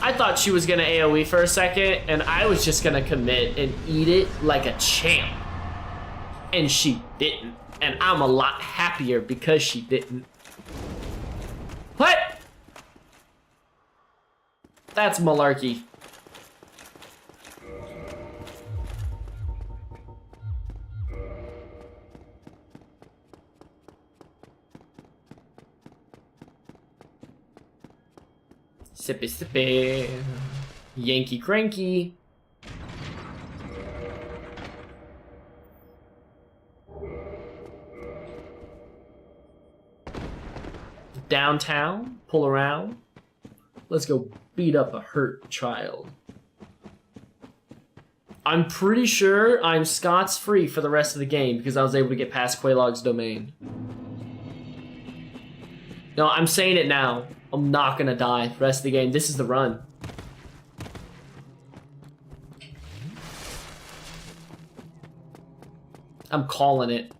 I thought she was gonna AoE for a second, and I was just gonna commit and eat it like a champ. And she didn't. And I'm a lot happier because she didn't. What? That's malarkey. Sippy sippy. Yankee cranky. Downtown, pull around. Let's go beat up a hurt child. I'm pretty sure I'm Scots free for the rest of the game because I was able to get past Quelaag's domain. No, I'm saying it now. I'm not gonna die the rest of the game. This is the run. I'm calling it.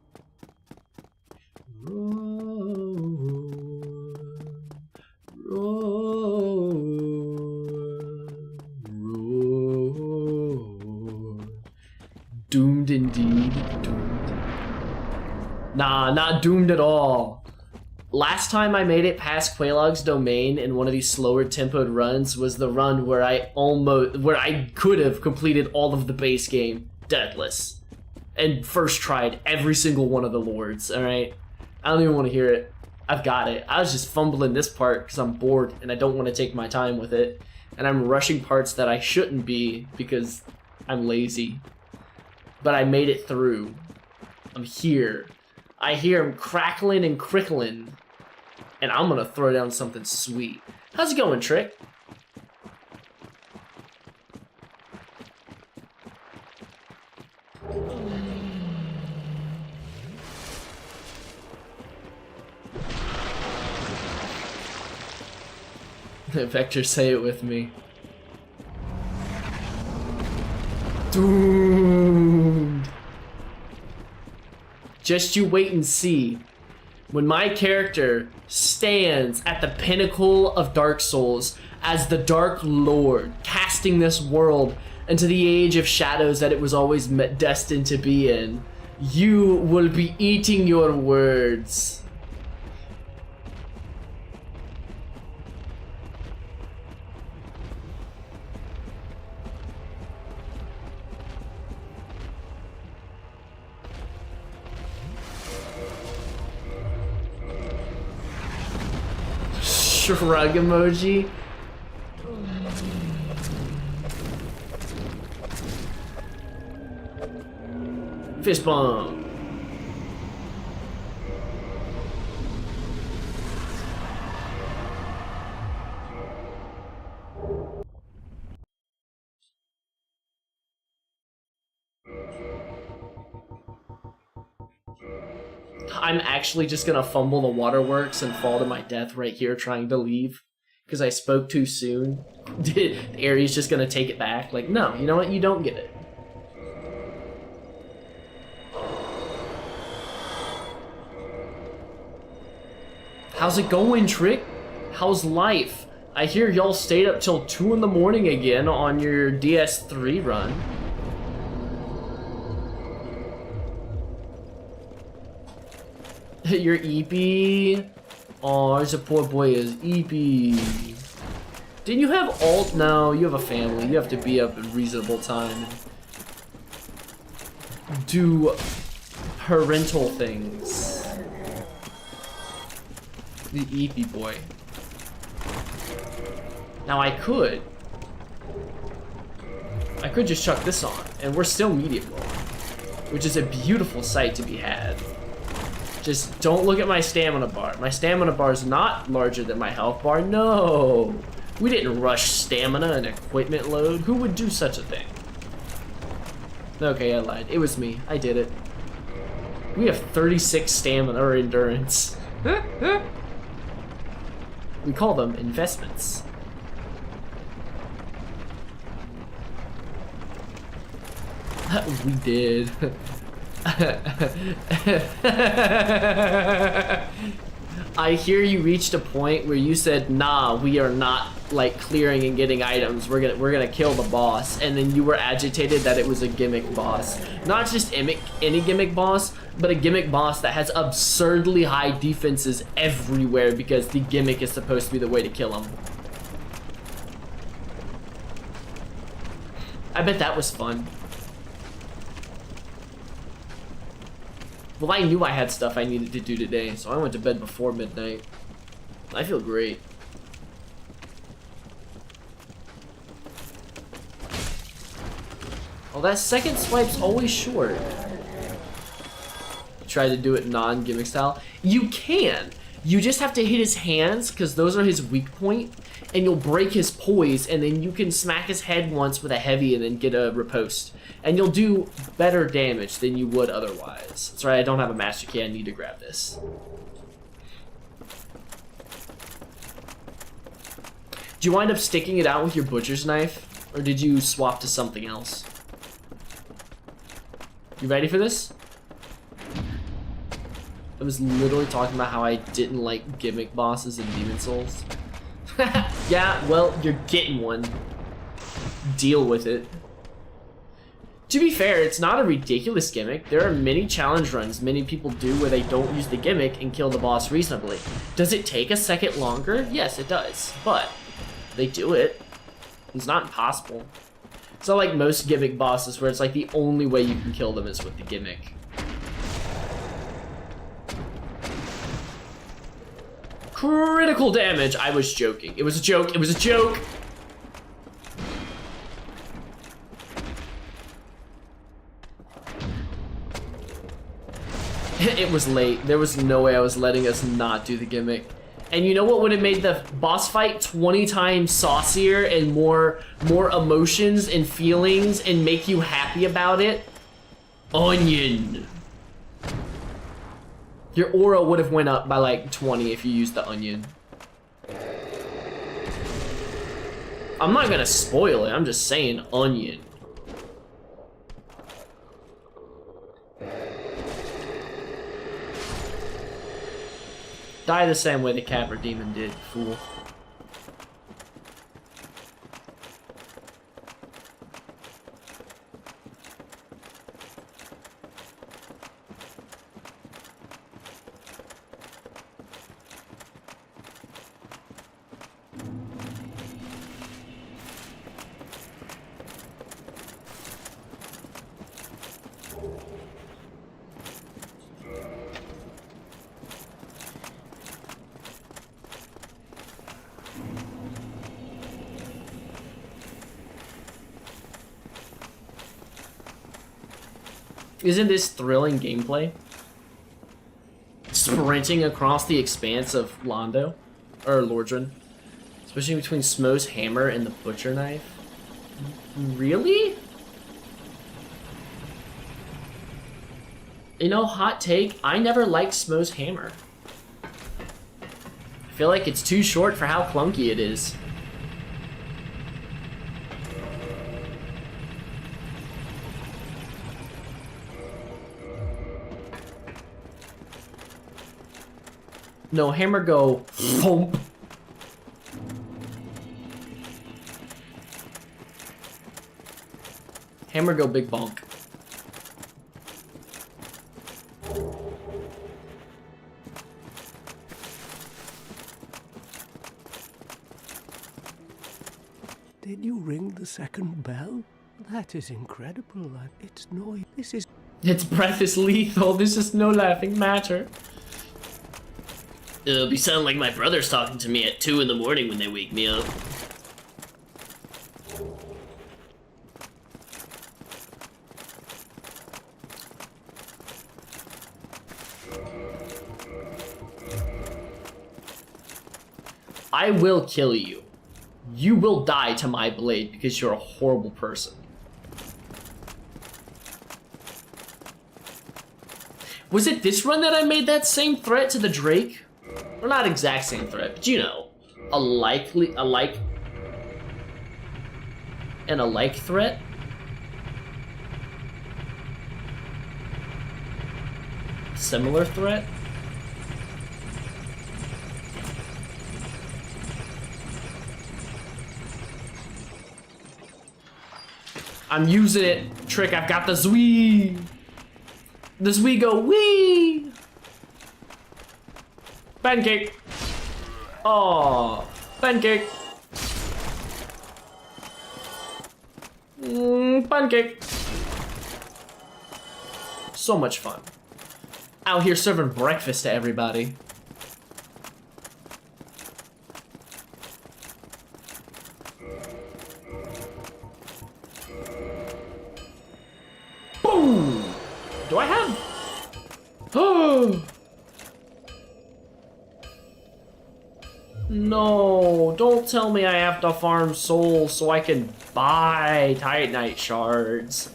Doomed indeed. Doomed. Nah, not doomed at all. Last time I made it past Quelaag's domain in one of these slower tempoed runs was the run where I could have completed all of the base game, Deathless, and first tried every single one of the lords, alright? I don't even want to hear it. I've got it. I was just fumbling this part because I'm bored and I don't want to take my time with it. And I'm rushing parts that I shouldn't be because I'm lazy. But I made it through. I'm here. I hear him crackling and crickling. And I'm gonna throw down something sweet. How's it going, Trick? Vector, say it with me. Doomed. Just you wait and see. When my character stands at the pinnacle of Dark Souls as the Dark Lord, casting casting this world into the age of shadows that it was always destined to be in. You will be eating your words. Shrug emoji. Fist bump. I'm actually just gonna fumble the waterworks and fall to my death right here trying to leave because I spoke too soon. Ares just gonna take it back. Like, no, you know what? You don't get it. How's it going, Trick? How's life? I hear y'all stayed up till 2 in the morning again on your DS3 run. Your EP. Oh, there's a poor boy is EP. Didn't you have alt? No, you have a family. You have to be up at a reasonable time. Do parental things. The EP boy. Now I could just chuck this on, and we're still medium low, which is a beautiful sight to be had. Just don't look at my stamina bar. My stamina bar is not larger than my health bar. No, we didn't rush stamina and equipment load. Who would do such a thing? Okay, I lied. It was me. I did it. We have 36 stamina or endurance. We call them investments. We did. I hear you reached a point where you said, nah, we are not like clearing and getting items. We're gonna kill the boss. And then you were agitated that it was a gimmick boss. Not just any gimmick boss, but a gimmick boss that has absurdly high defenses everywhere because the gimmick is supposed to be the way to kill him. I bet that was fun. Well, I knew I had stuff I needed to do today, so I went to bed before midnight. I feel great. Well, that second swipe's always short. Try to do it non-gimmick style. You can. You just have to hit his hands, because those are his weak point, and you'll break his poise, and then you can smack his head once with a heavy and then get a riposte. And you'll do better damage than you would otherwise. That's right, I don't have a master key, I need to grab this. Did you wind up sticking it out with your butcher's knife? Or did you swap to something else? You ready for this? I was literally talking about how I didn't like gimmick bosses in Demon Souls. Yeah, well, you're getting one. Deal with it. To be fair, it's not a ridiculous gimmick. There are many challenge runs many people do where they don't use the gimmick and kill the boss reasonably. Does it take a second longer? Yes, it does. But they do it. It's not impossible. It's not like most gimmick bosses where it's like the only way you can kill them is with the gimmick. Critical damage. I was joking. It was a joke. It was a joke. It was late. There was no way I was letting us not do the gimmick. And you know what would have made the boss fight 20 times saucier and more emotions and feelings and make you happy about it? Onion. Your aura would have went up by like 20 if you used the onion. I'm not gonna spoil it, I'm just saying onion. Die the same way the Capra Demon did, fool. Isn't this thrilling gameplay? Sprinting across the expanse of Londo, or Lordran, especially between Smo's hammer and the butcher knife. Really? You know, hot take, I never liked Smo's hammer. I feel like it's too short for how clunky it is. No, hammer go thump. Hammer go big bonk. Did you ring the second bell? That is incredible. It's noise. This is... Its breath is lethal. This is no laughing matter. It'll be sounding like my brother's talking to me at 2 in the morning when they wake me up. I will kill you. You will die to my blade because you're a horrible person. Was it this run that I made that same threat to the Drake? Or not exact same threat, but you know, a like threat? Similar threat? I'm using it. Trick, I've got the Zwee. The Zwee go wee. Pancake. Oh, pancake. Pancake. So much fun. Out here serving breakfast to everybody. Boom! Do I have? Oh! No, don't tell me I have to farm souls so I can buy Titanite shards.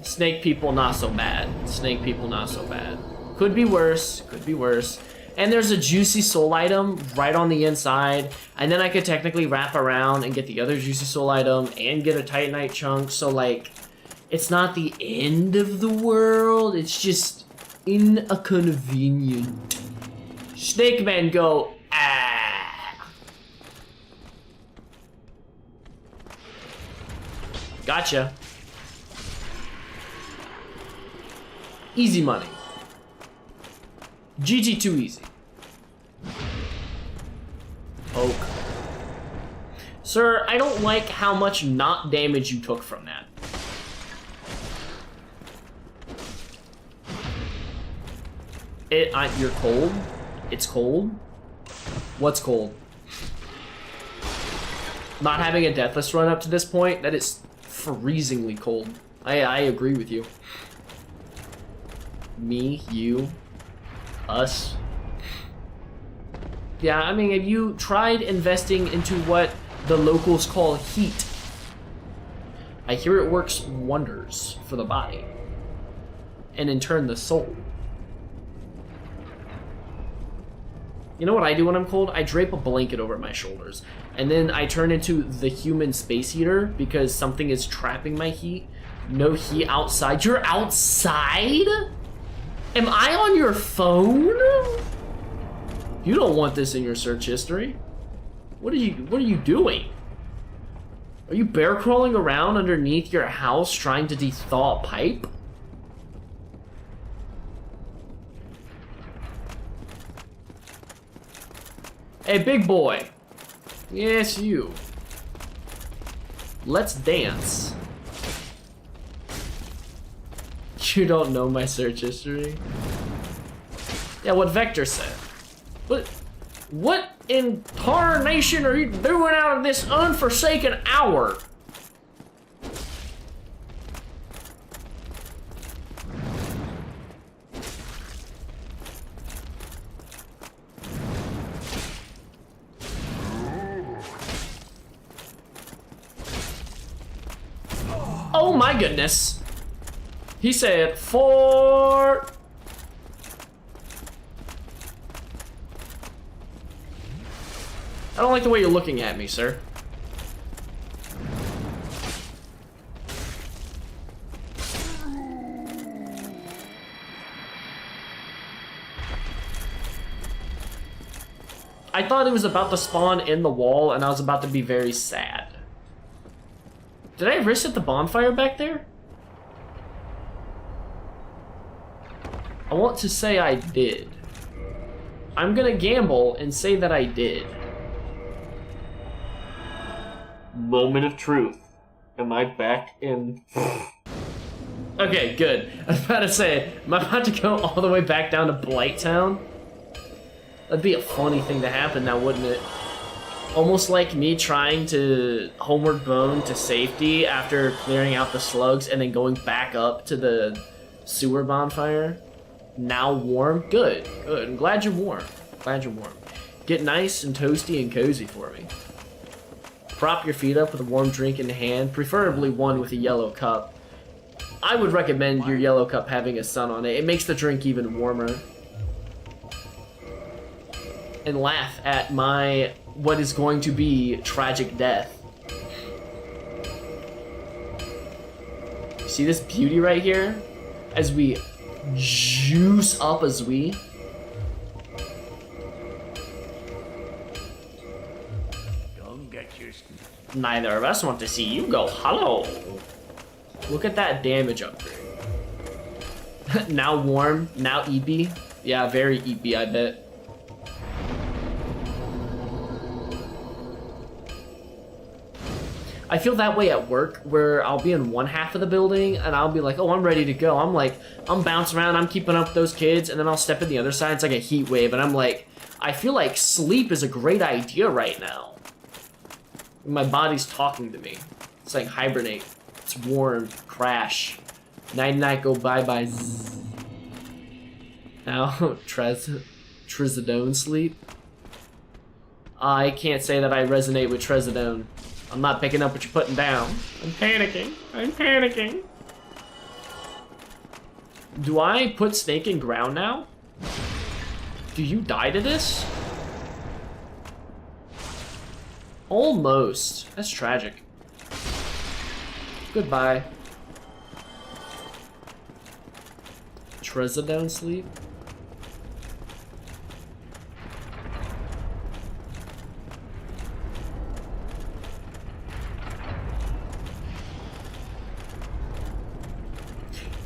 Snake people not so bad. Snake people not so bad. Could be worse, could be worse. And there's a juicy soul item right on the inside, and then I could technically wrap around and get the other juicy soul item and get a Titanite chunk, so like, it's not the end of the world, it's just inconvenient. Snake men go, ah. Gotcha. Easy money. GG too easy. Oak. Sir, I don't like how much not damage you took from that. You're cold? It's cold? What's cold? Not having a Deathless run up to this point, that is freezingly cold. I agree with you. Me, you, us. Yeah, I mean, have you tried investing into what the locals call heat? I hear it works wonders for the body. And in turn, the soul. You know what I do when I'm cold? I drape a blanket over my shoulders. And then I turn into the human space heater because something is trapping my heat. No heat outside. You're outside? Am I on your phone? You don't want this in your search history. What are you doing? Are you bear crawling around underneath your house trying to thaw a pipe? Hey, big boy. Yes, you. Let's dance. You don't know my search history? Yeah, what Vector said. What in tarnation are you doing out of this unforsaken hour? Oh my goodness. He said four. I don't like the way you're looking at me, sir. I thought it was about to spawn in the wall and I was about to be very sad. Did I reset the bonfire back there? I want to say I did. I'm gonna gamble and say that I did. Moment of truth. Am I back in? Okay, good. I was about to say, am I about to go all the way back down to Blighttown? That'd be a funny thing to happen now, wouldn't it? Almost like me trying to homeward bone to safety after clearing out the slugs and then going back up to the sewer bonfire. Now warm? Good, good. I'm glad you're warm. Glad you're warm. Get nice and toasty and cozy for me. Prop your feet up with a warm drink in hand, preferably one with a yellow cup. I would recommend your yellow cup having a sun on it. It makes the drink even warmer. And laugh at my, what is going to be, tragic death. See this beauty right here? As we juice up as we. Don't get your... Neither of us want to see you go hollow. Look at that damage upgrade. Now warm, now EP. Yeah, very EP, I bet. I feel that way at work, where I'll be in one half of the building and I'll be like, oh, I'm ready to go. I'm bouncing around, I'm keeping up with those kids, and then I'll step in the other side, it's like a heat wave, and I'm like, I feel like sleep is a great idea right now. My body's talking to me. It's like hibernate. It's warm, crash. Night night, go bye-bye. Now, Trizodone sleep. I can't say that I resonate with Trizodone. I'm not picking up what you're putting down. I'm panicking. I'm panicking. Do I put Snake in ground now? Do you die to this? Almost. That's tragic. Goodbye. Trizodone sleep?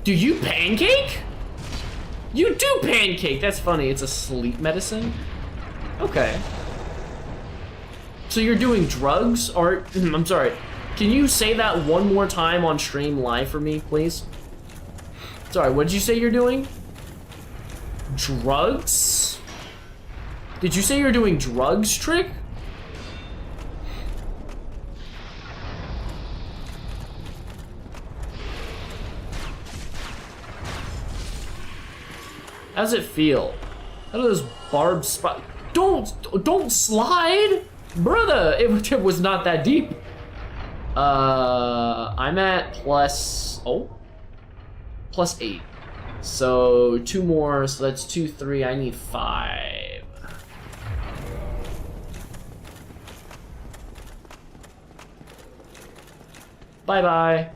Do you pancake? You do pancake! That's funny. It's a sleep medicine? Okay. So you're doing drugs? Or, I'm sorry. Can you say that one more time on stream live for me, please? Sorry, what did you say you're doing? Drugs? Did you say you're doing drugs, Trick? How does it feel? How do those barbed spots? Don't slide, brother. It was not that deep. I'm at +8. So 2 more. So that's 2, 3. I need 5. Bye bye.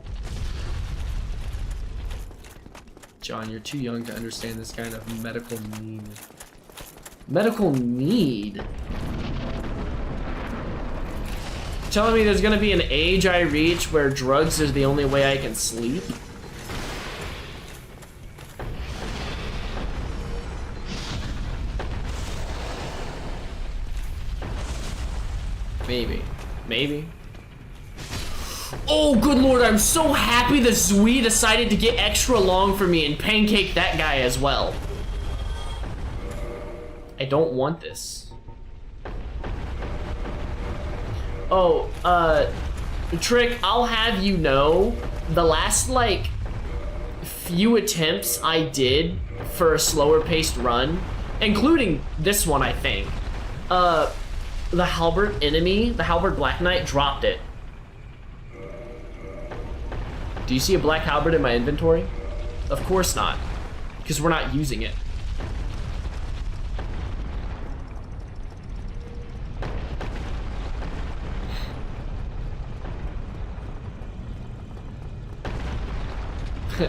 John, you're too young to understand this kind of medical need. Medical need? Telling me there's gonna be an age I reach where drugs is the only way I can sleep? Maybe. Maybe. Oh, good lord, I'm so happy the Zui decided to get extra long for me and pancake that guy as well. I don't want this. Oh, Trick, I'll have you know, the last, like, few attempts I did for a slower paced run, including this one, I think, the Halberd enemy, the Halberd Black Knight, dropped it. Do you see a Black Halberd in my inventory? Of course not, because we're not using it.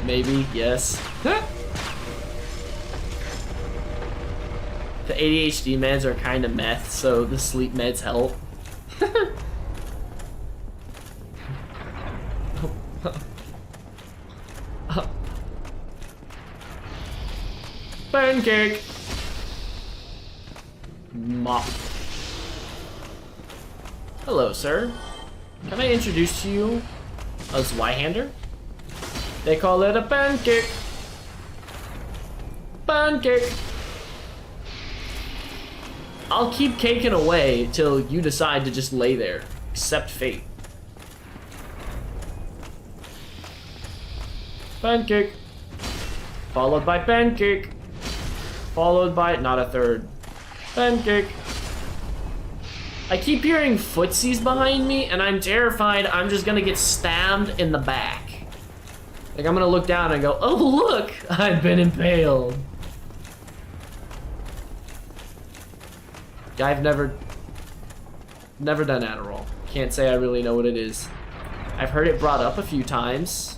Maybe, yes. The ADHD meds are kind of meth, so the sleep meds help. Pancake! Mop. Hello, sir. Can I introduce to you a Zweihander? They call it a pancake. Pancake. I'll keep caking away till you decide to just lay there. Accept fate. Pancake. Followed by pancake. Followed by, not a third. Pancake. I keep hearing footsies behind me and I'm terrified I'm just gonna get stabbed in the back. Like I'm gonna look down and go, oh look, I've been impaled. Yeah, I've never done Adderall. Can't say I really know what it is. I've heard it brought up a few times.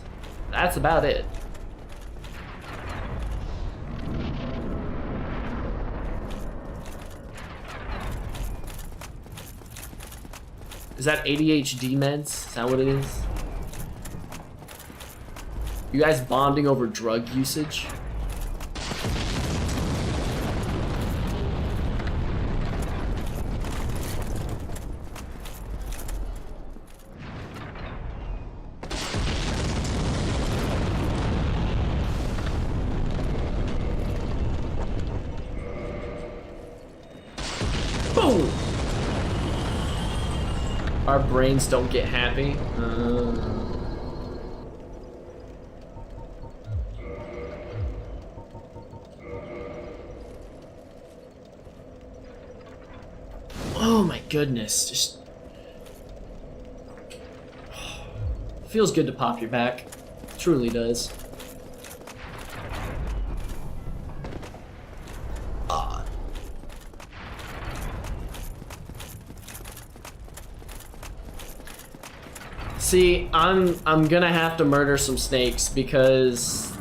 That's about it. Is that ADHD meds? Is that what it is? You guys bonding over drug usage? Boom! Our brains don't get happy. Oh my goodness, just feels good to pop your back. It truly does. See, I'm gonna have to murder some snakes because,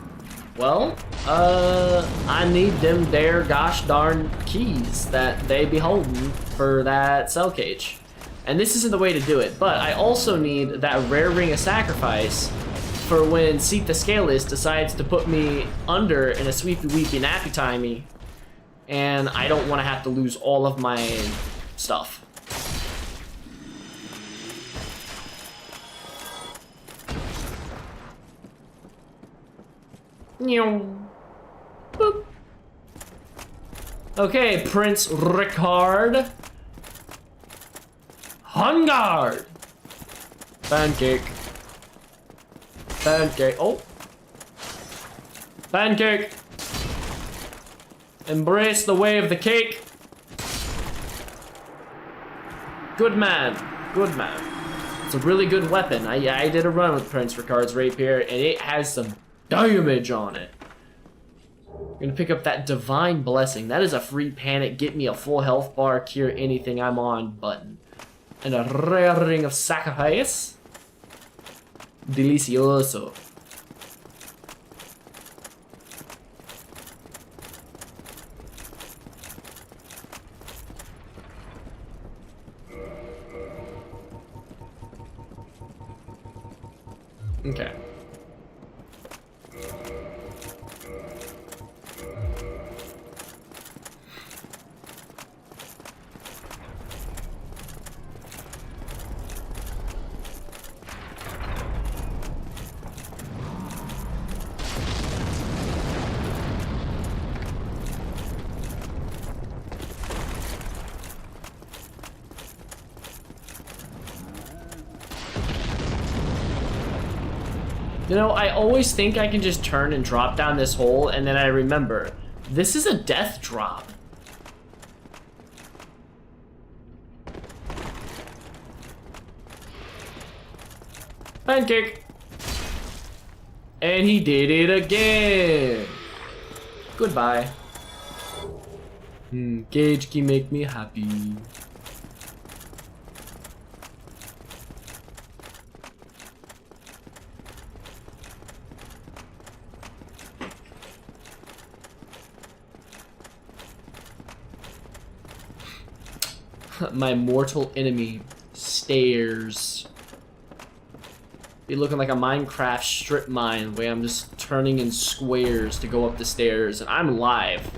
well, I need them there gosh darn keys that they be holding for that cell cage. And this isn't the way to do it, but I also need that rare ring of sacrifice for when Seat the Scaleless decides to put me under in a sweepy weepy nappy timey, and I don't want to have to lose all of my stuff. Boop. Okay, Prince Ricard. Hungard. Pancake. Pancake. Oh. Pancake. Embrace the way of the cake. Good man. Good man. It's a really good weapon. I did a run with Prince Ricard's rapier, and it has some damage on it. I'm gonna pick up that Divine Blessing. That is a free panic, get me a full health bar, cure anything I'm on button. And a rare ring of sacrifice. Delicioso. Okay. You know, I always think I can just turn and drop down this hole, and then I remember, this is a death drop. Pancake. And he did it again. Goodbye. Gage can make me happy. My mortal enemy, stairs. Be looking like a Minecraft strip mine where I'm just turning in squares to go up the stairs, and I'm live.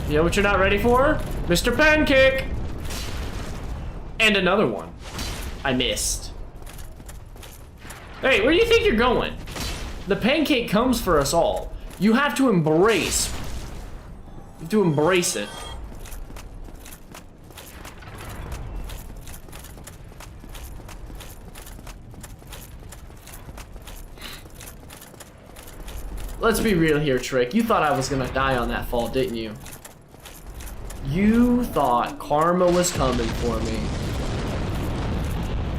You know what you're not ready for? Mr. Pancake! And another one. I missed. Hey, where do you think you're going? The pancake comes for us all. You have to embrace. You have to embrace it. Let's be real here, Trick. You thought I was gonna die on that fall, didn't you? You thought karma was coming for me.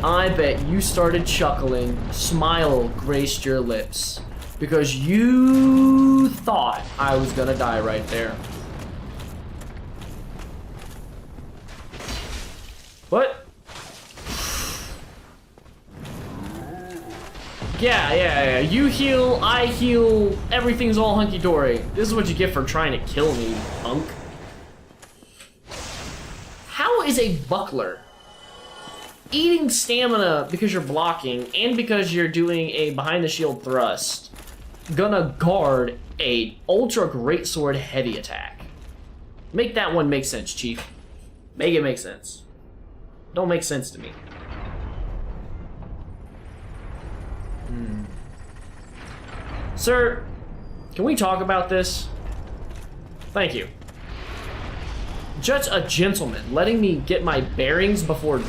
I bet you started chuckling, smile graced your lips, because you thought I was gonna die right there. What? Yeah. You heal, I heal, everything's all hunky-dory. This is what you get for trying to kill me, punk. How is a buckler eating stamina because you're blocking and because you're doing a behind the shield thrust gonna guard a ultra greatsword heavy attack? Make that one make sense, Chief. Make it make sense. Don't make sense to me. Sir, can we talk about this? Thank you. Just a gentleman letting me get my bearings before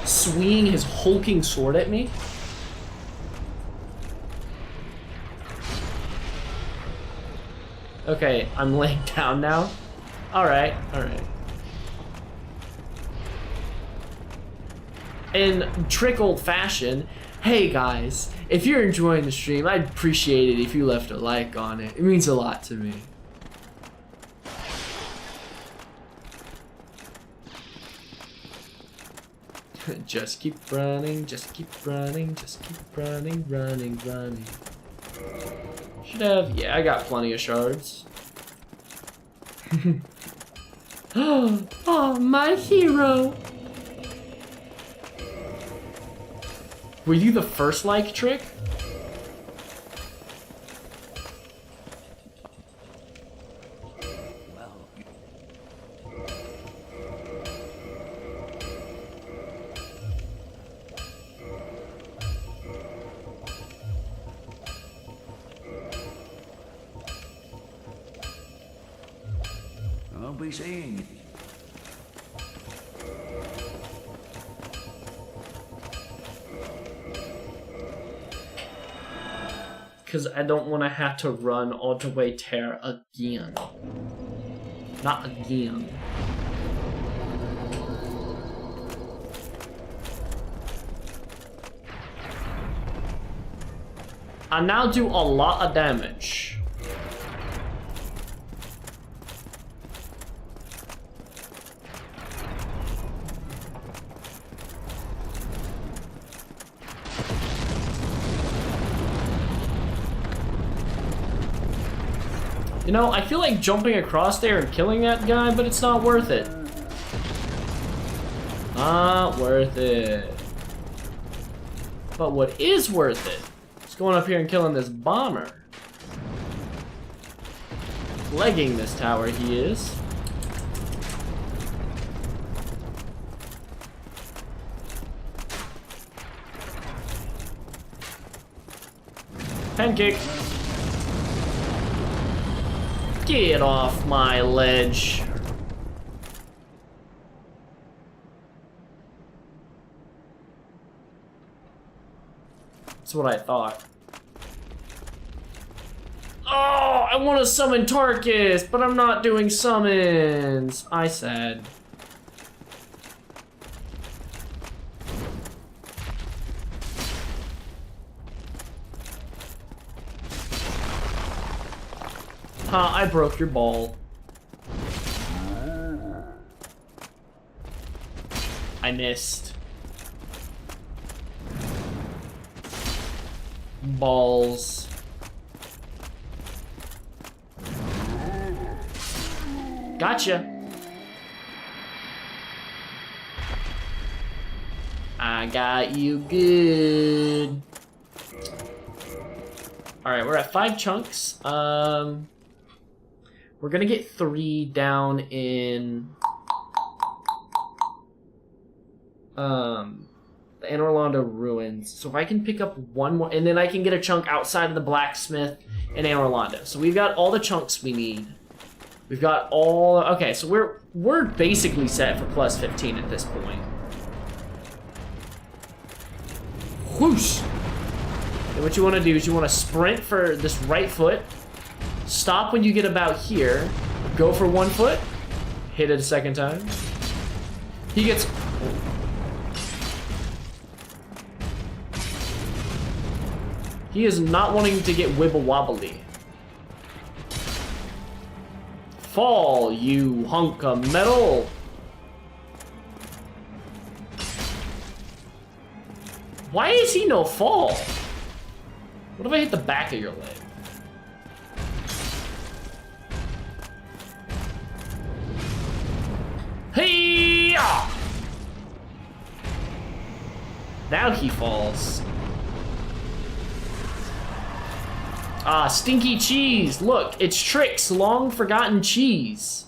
swinging his hulking sword at me? Okay, I'm laying down now. Alright. In Trick old fashion, hey guys, if you're enjoying the stream, I'd appreciate it if you left a like on it. It means a lot to me. Just keep running, just keep running, just keep running. Should have, yeah, I got plenty of shards. Oh, my hero. Were you the first like Trick? I'll be seeing you. Because I don't want to have to run all the way there again. Not again. I now do a lot of damage. You know, I feel like jumping across there and killing that guy, but it's not worth it. Not worth it. But what is worth it is going up here and killing this bomber. Legging this tower, he is. Pancake. Get off my ledge. That's what I thought. Oh, I want to summon Tarkus, but I'm not doing summons. I said. Huh, I broke your ball. I missed. Balls. Gotcha. I got you good. Alright, we're at 5 chunks. We're gonna get 3 down in the Anne Orlando ruins. So if I can pick up 1 more, and then I can get a chunk outside of the blacksmith in Anne Orlando. So we've got all the chunks we need. We've got all, okay, so we're basically set for plus 15 at this point. Whoosh! And what you want to do is you want to sprint for this right foot, stop when you get about here, go for 1 foot, hit it a second time. He gets... He is not wanting to get wibble wobbly. Fall, you hunk of metal! Why is he no fall? What if I hit the back of your leg? Hey-ya! Now he falls. Ah, stinky cheese. Look, it's Trick's long forgotten cheese.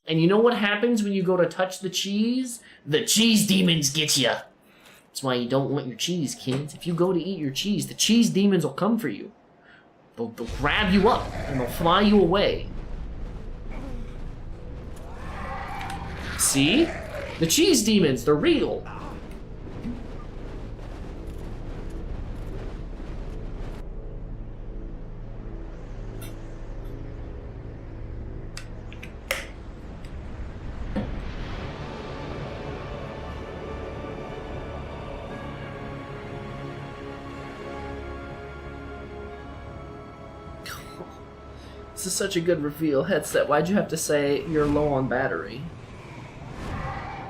And you know what happens when you go to touch the cheese? The cheese demons get you. That's why you don't want your cheese, kids. If you go to eat your cheese, the cheese demons will come for you. They'll grab you up and they'll fly you away. See? The cheese demons, they're real. This is such a good reveal. Headset, why'd you have to say you're low on battery?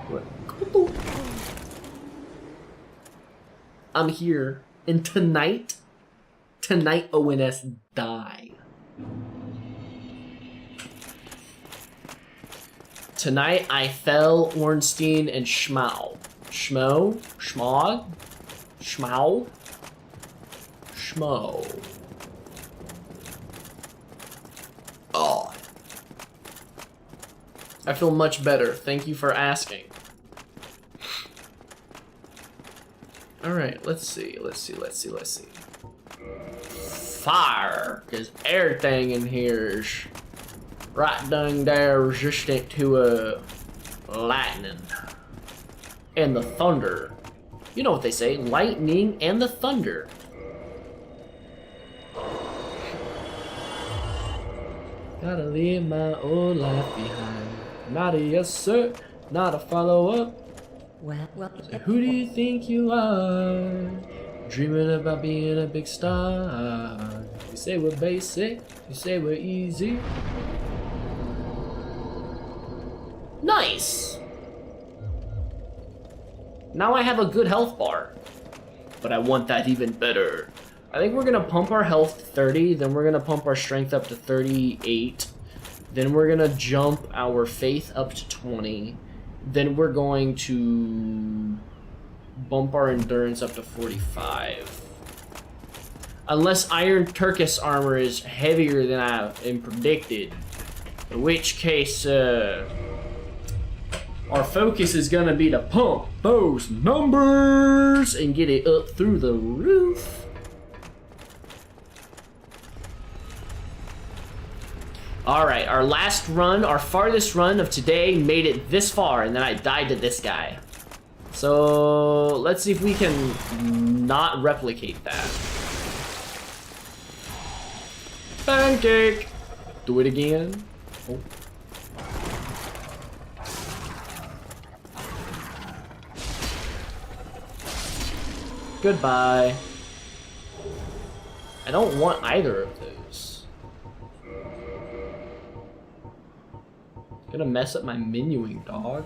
What? I'm here. And tonight ONS die. Tonight I fell Ornstein and Schmau. Schmo? Schmog? Schmau? Schmo. Oh. I feel much better. Thank you for asking. Alright, let's see. Fire! Because everything in here is right dang there resistant to lightning. And the thunder. You know what they say, lightning and the thunder. Gotta leave my old life behind. Not a yes sir, not a follow-up. Well, So who do you think you are? Dreaming about being a big star. You say we're basic, you say we're easy. Nice! Now I have a good health bar. But I want that even better. I think we're gonna pump our health to 30, then we're gonna pump our strength up to 38, then we're gonna jump our faith up to 20, then we're going to bump our endurance up to 45. Unless Iron Turkus armor is heavier than I am predicted, in which case our focus is gonna be to pump those numbers and get it up through the roof. All right, our last run, our farthest run of today made it this far, and then I died to this guy. So let's see if we can not replicate that. Pancake! Do it again. Oh. Goodbye. I don't want either of those. Gonna mess up my menuing, dog.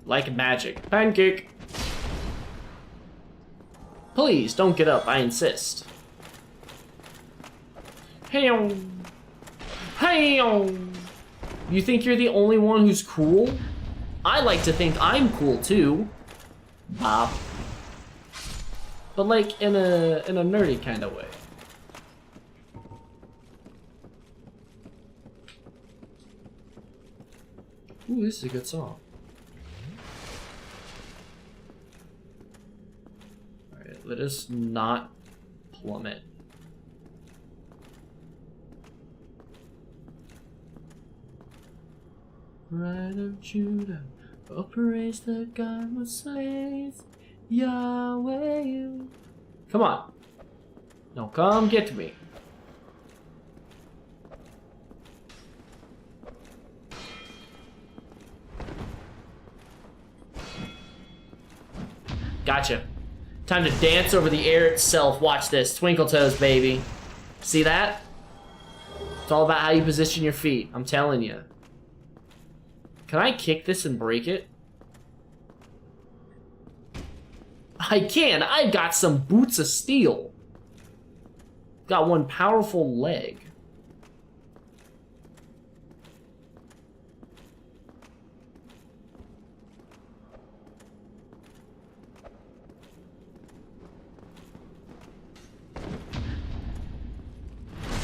Like magic. Pancake! Please, don't get up, I insist. Hey-o! Hey-o! You think you're the only one who's cool? I like to think I'm cool too. Bob. But like in a nerdy kind of way. Ooh, this is a good song. Let us not plummet. Pride of Judah, oh praise the God who slays Yahweh. Come on. No, come get to me. Gotcha. Time to dance over the air itself. Watch this. Twinkle toes, baby. See that? It's all about how you position your feet. I'm telling you. Can I kick this and break it? I can. I've got some boots of steel. Got one powerful leg.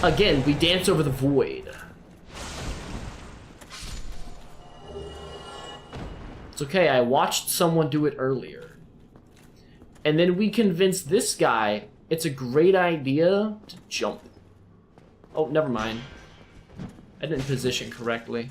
Again, we dance over the void. It's okay, I watched someone do it earlier. And then we convinced this guy it's a great idea to jump. Oh, never mind. I didn't position correctly.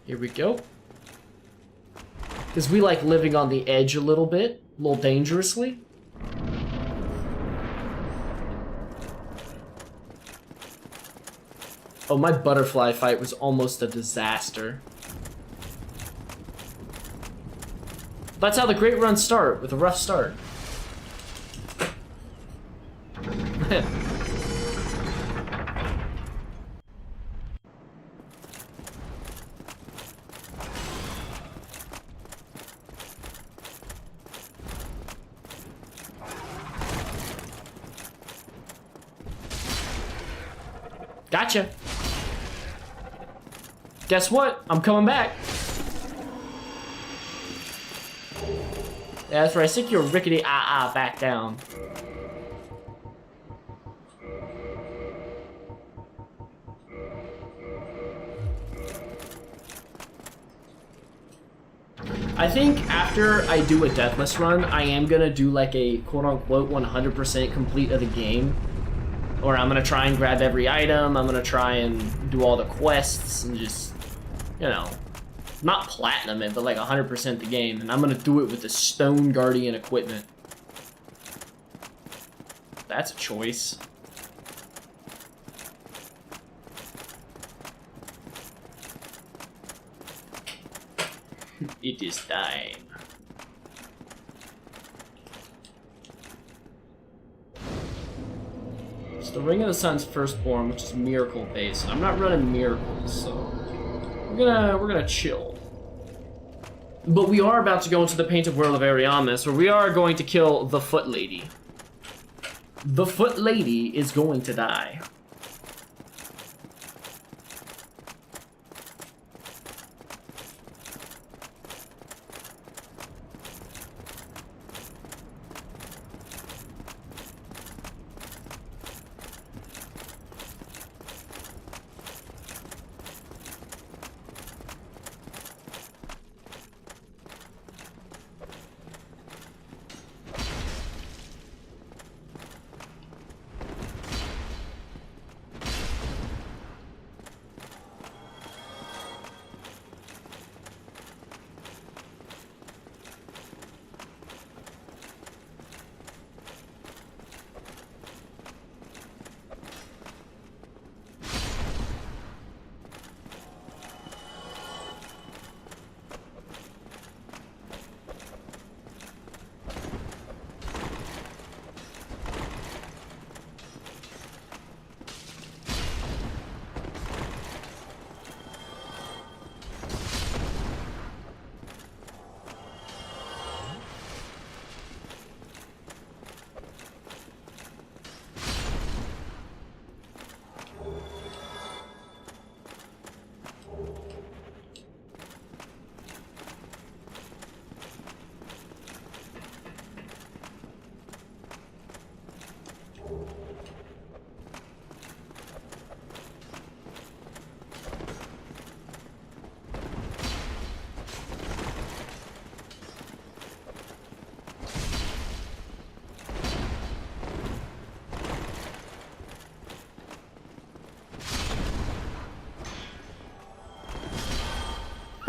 Here we go. Because we like living on the edge a little bit, a little dangerously. Oh, my butterfly fight was almost a disaster. That's how the great runs start, with a rough start. Gotcha. Guess what? I'm coming back. Yeah, that's right. Stick your rickety back down. I think after I do a Deathless run, I am gonna do like a quote-unquote 100% complete of the game. Or I'm gonna try and grab every item, I'm gonna try and do all the quests and just, you know, not platinum it, but like 100% the game. And I'm gonna do it with the Stone Guardian equipment. That's a choice. It is time. It's the Ring of the Sun's Firstborn, which is miracle based. I'm not running miracles, so we're gonna chill. But we are about to go into the painted world of Ariamis, where we are going to kill the Foot Lady. The Foot Lady is going to die.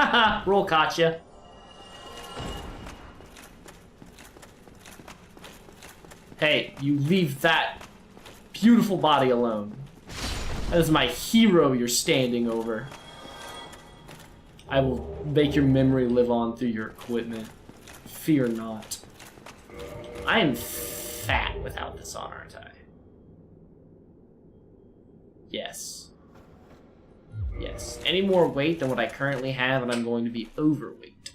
Haha, roll gotcha. Hey, you leave that beautiful body alone. That is my hero you're standing over. I will make your memory live on through your equipment. Fear not. I am fat without this on, aren't I? Yes. Yes. Any more weight than what I currently have, and I'm going to be overweight.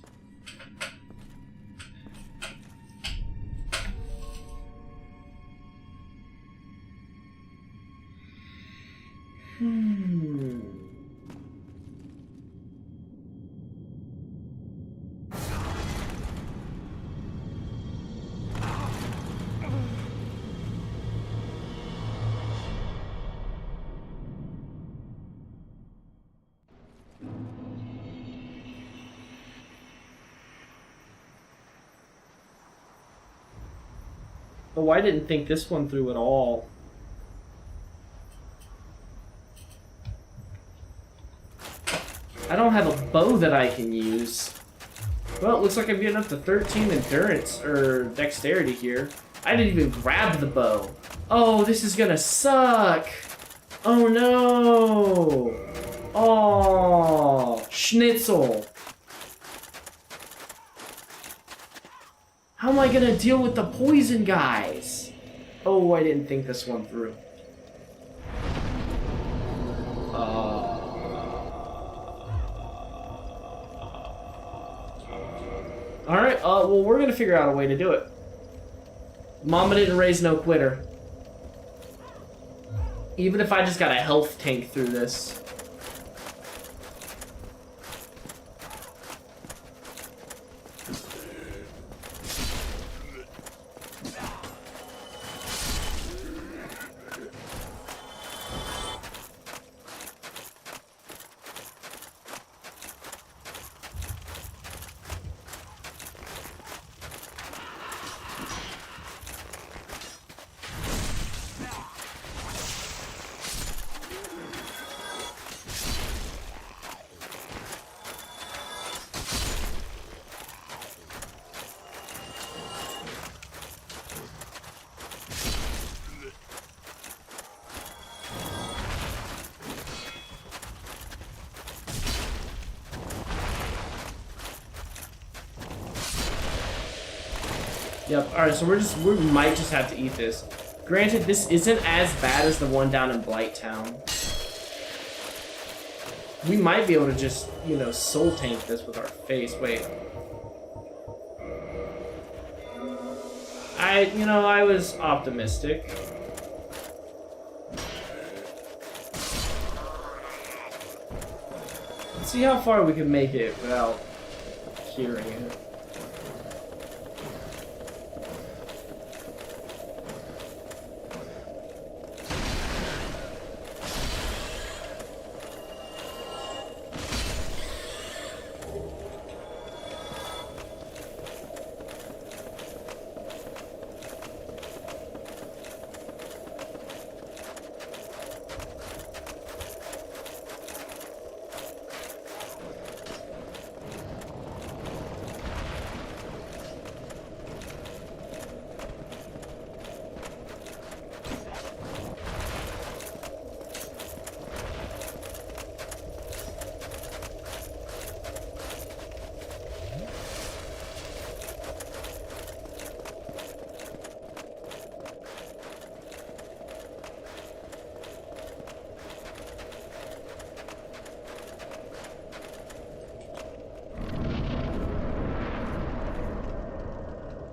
Oh, I didn't think this one through at all. I don't have a bow that I can use. Well, it looks like I'm getting up to 13 endurance, or dexterity here. I didn't even grab the bow. Oh, this is gonna suck. Oh no. Oh, schnitzel. How am I gonna deal with the poison guys? Oh, I didn't think this one through. Alright, well, we're gonna figure out a way to do it. Mama didn't raise no quitter. Even if I just got a health tank through this. Yep. All right, so we might just have to eat this. Granted, this isn't as bad as the one down in Blight Town. We might be able to just, you know, soul tank this with our face. Wait. I was optimistic. Let's see how far we can make it without hearing it.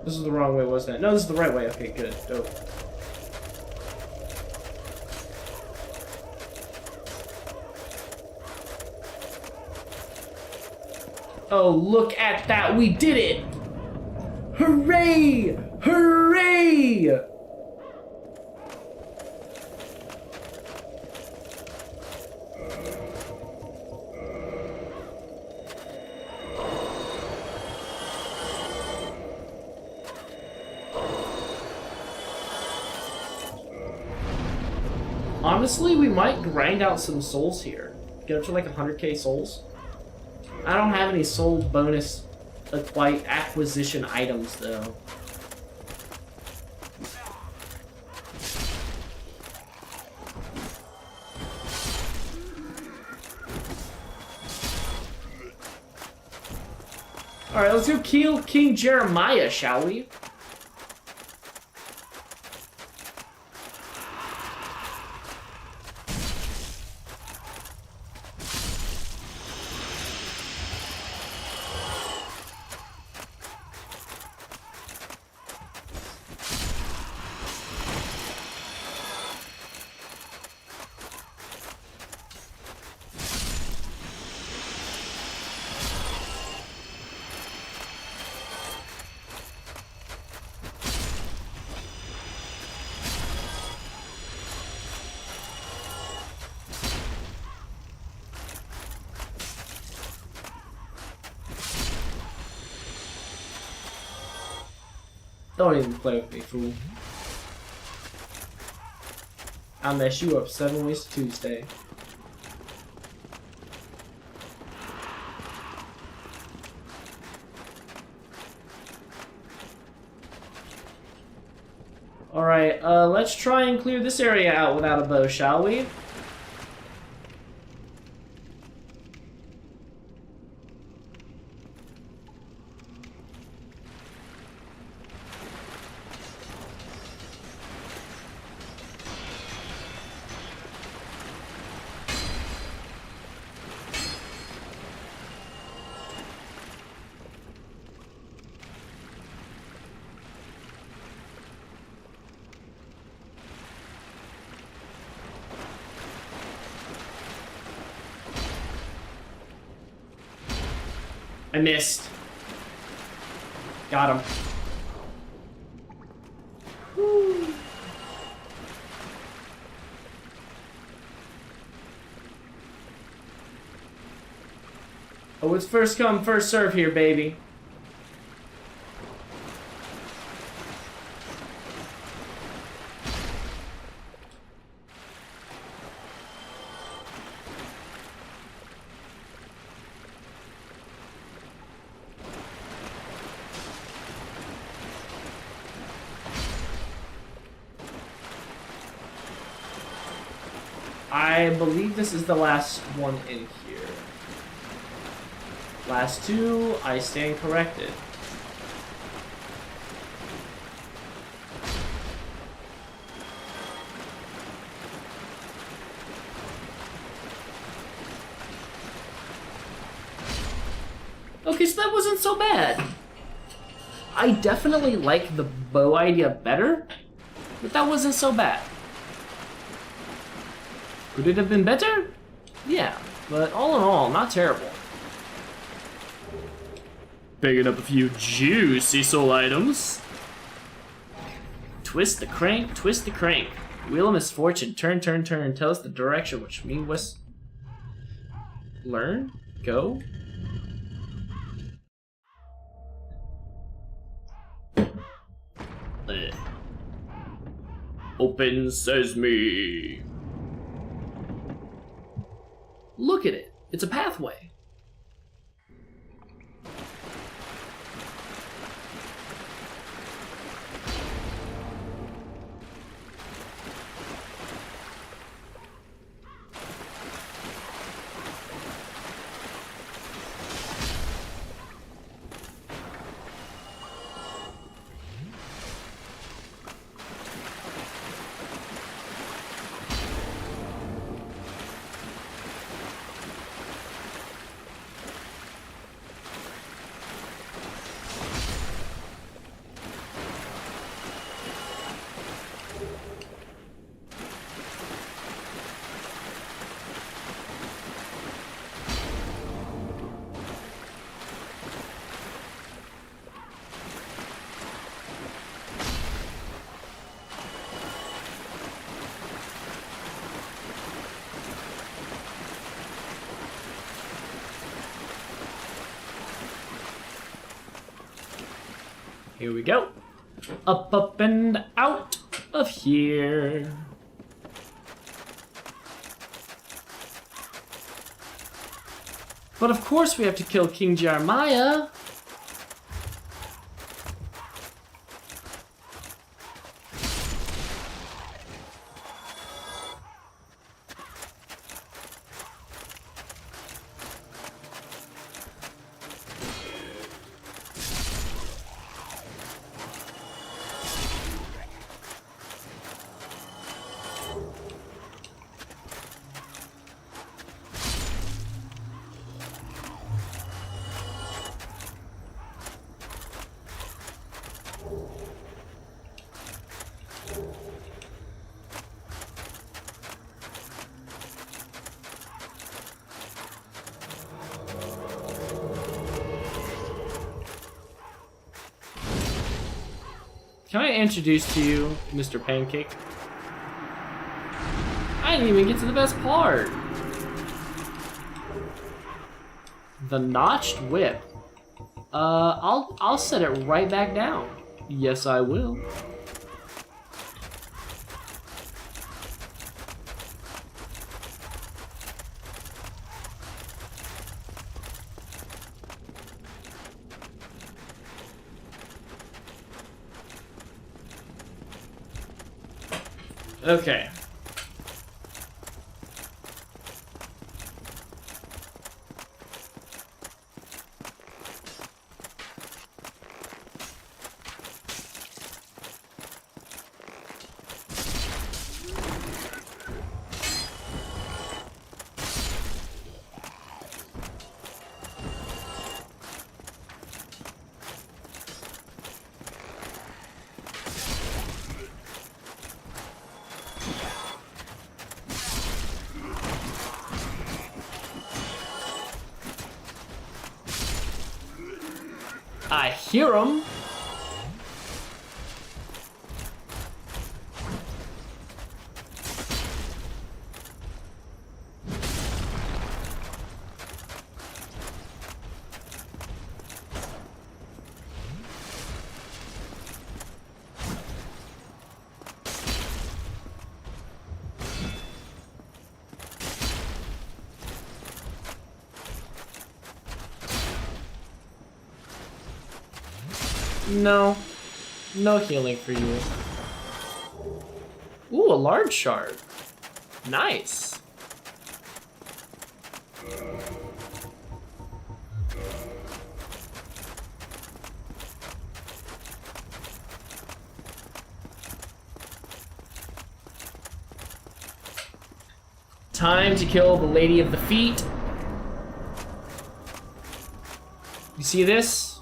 This is the wrong way, wasn't it? No, this is the right way. Okay, good. Dope. Oh, look at that. We did it! Hooray! Hooray! Honestly, we might grind out some souls here. Get up to like 100k souls. I don't have any soul bonus acquisition items though. Alright, let's go kill King Jeremiah, shall we? Don't even play with me, fool. I'll mess you up 7 ways to Tuesday. Alright, let's try and clear this area out without a bow, shall we? I missed. Got him. Woo. Oh, it's first come, first serve here, baby. I believe this is the last one in here. Last two, I stand corrected. Okay, so that wasn't so bad. I definitely like the bow idea better, but that wasn't so bad. Could it have been better? Yeah, but all in all, not terrible. Picking up a few juicy soul items. Twist the crank, twist the crank. Wheel of misfortune, turn, turn, turn. Tell us the direction, which means was learn, go. Open sesame. Look at it. It's a pathway. Here we go. Up, up, and out of here. But of course we have to kill King Jeremiah. Can I introduce to you Mr. Pancake? I didn't even get to the best part. The notched whip. I'll set it right back down. Yes, I will. Okay. I hear him. No. No healing for you. Ooh, a large shard. Nice. Time to kill the Lady of the Feet. You see this?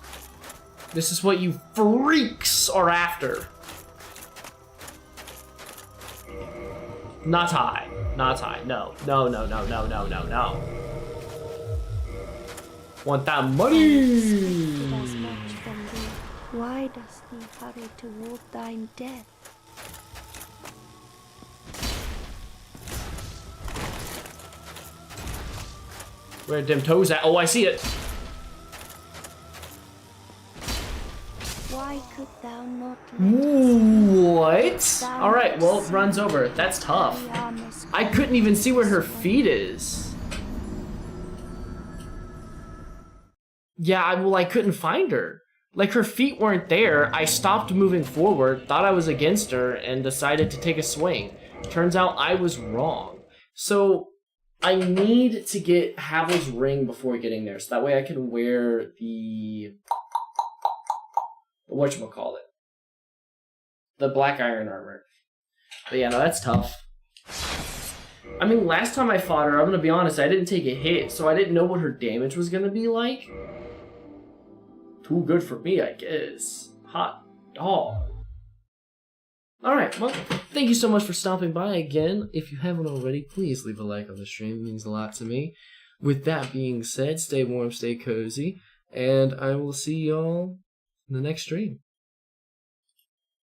This is what you freaks are after. Not high. Not high. No. No, no, no, no, no, no, no. Want that money? As much from thee. Why dost thee hurry toward thine death? Where are them toes at? Oh, I see it. Why could thou not let us What? Alright, well, it runs over. That's tough. I couldn't even see where her feet is. Yeah, well, I couldn't find her. Like, her feet weren't there. I stopped moving forward, thought I was against her, and decided to take a swing. Turns out I was wrong. So, I need to get Havel's ring before getting there, so that way I can wear the... whatchamacallit? The black iron armor. But yeah, no, that's tough. I mean, last time I fought her, I'm gonna be honest, I didn't take a hit, so I didn't know what her damage was gonna be like. Too good for me, I guess. Hot dog. Alright, well, thank you so much for stopping by again. If you haven't already, please leave a like on the stream. It means a lot to me. With that being said, stay warm, stay cozy, and I will see y'all in the next stream.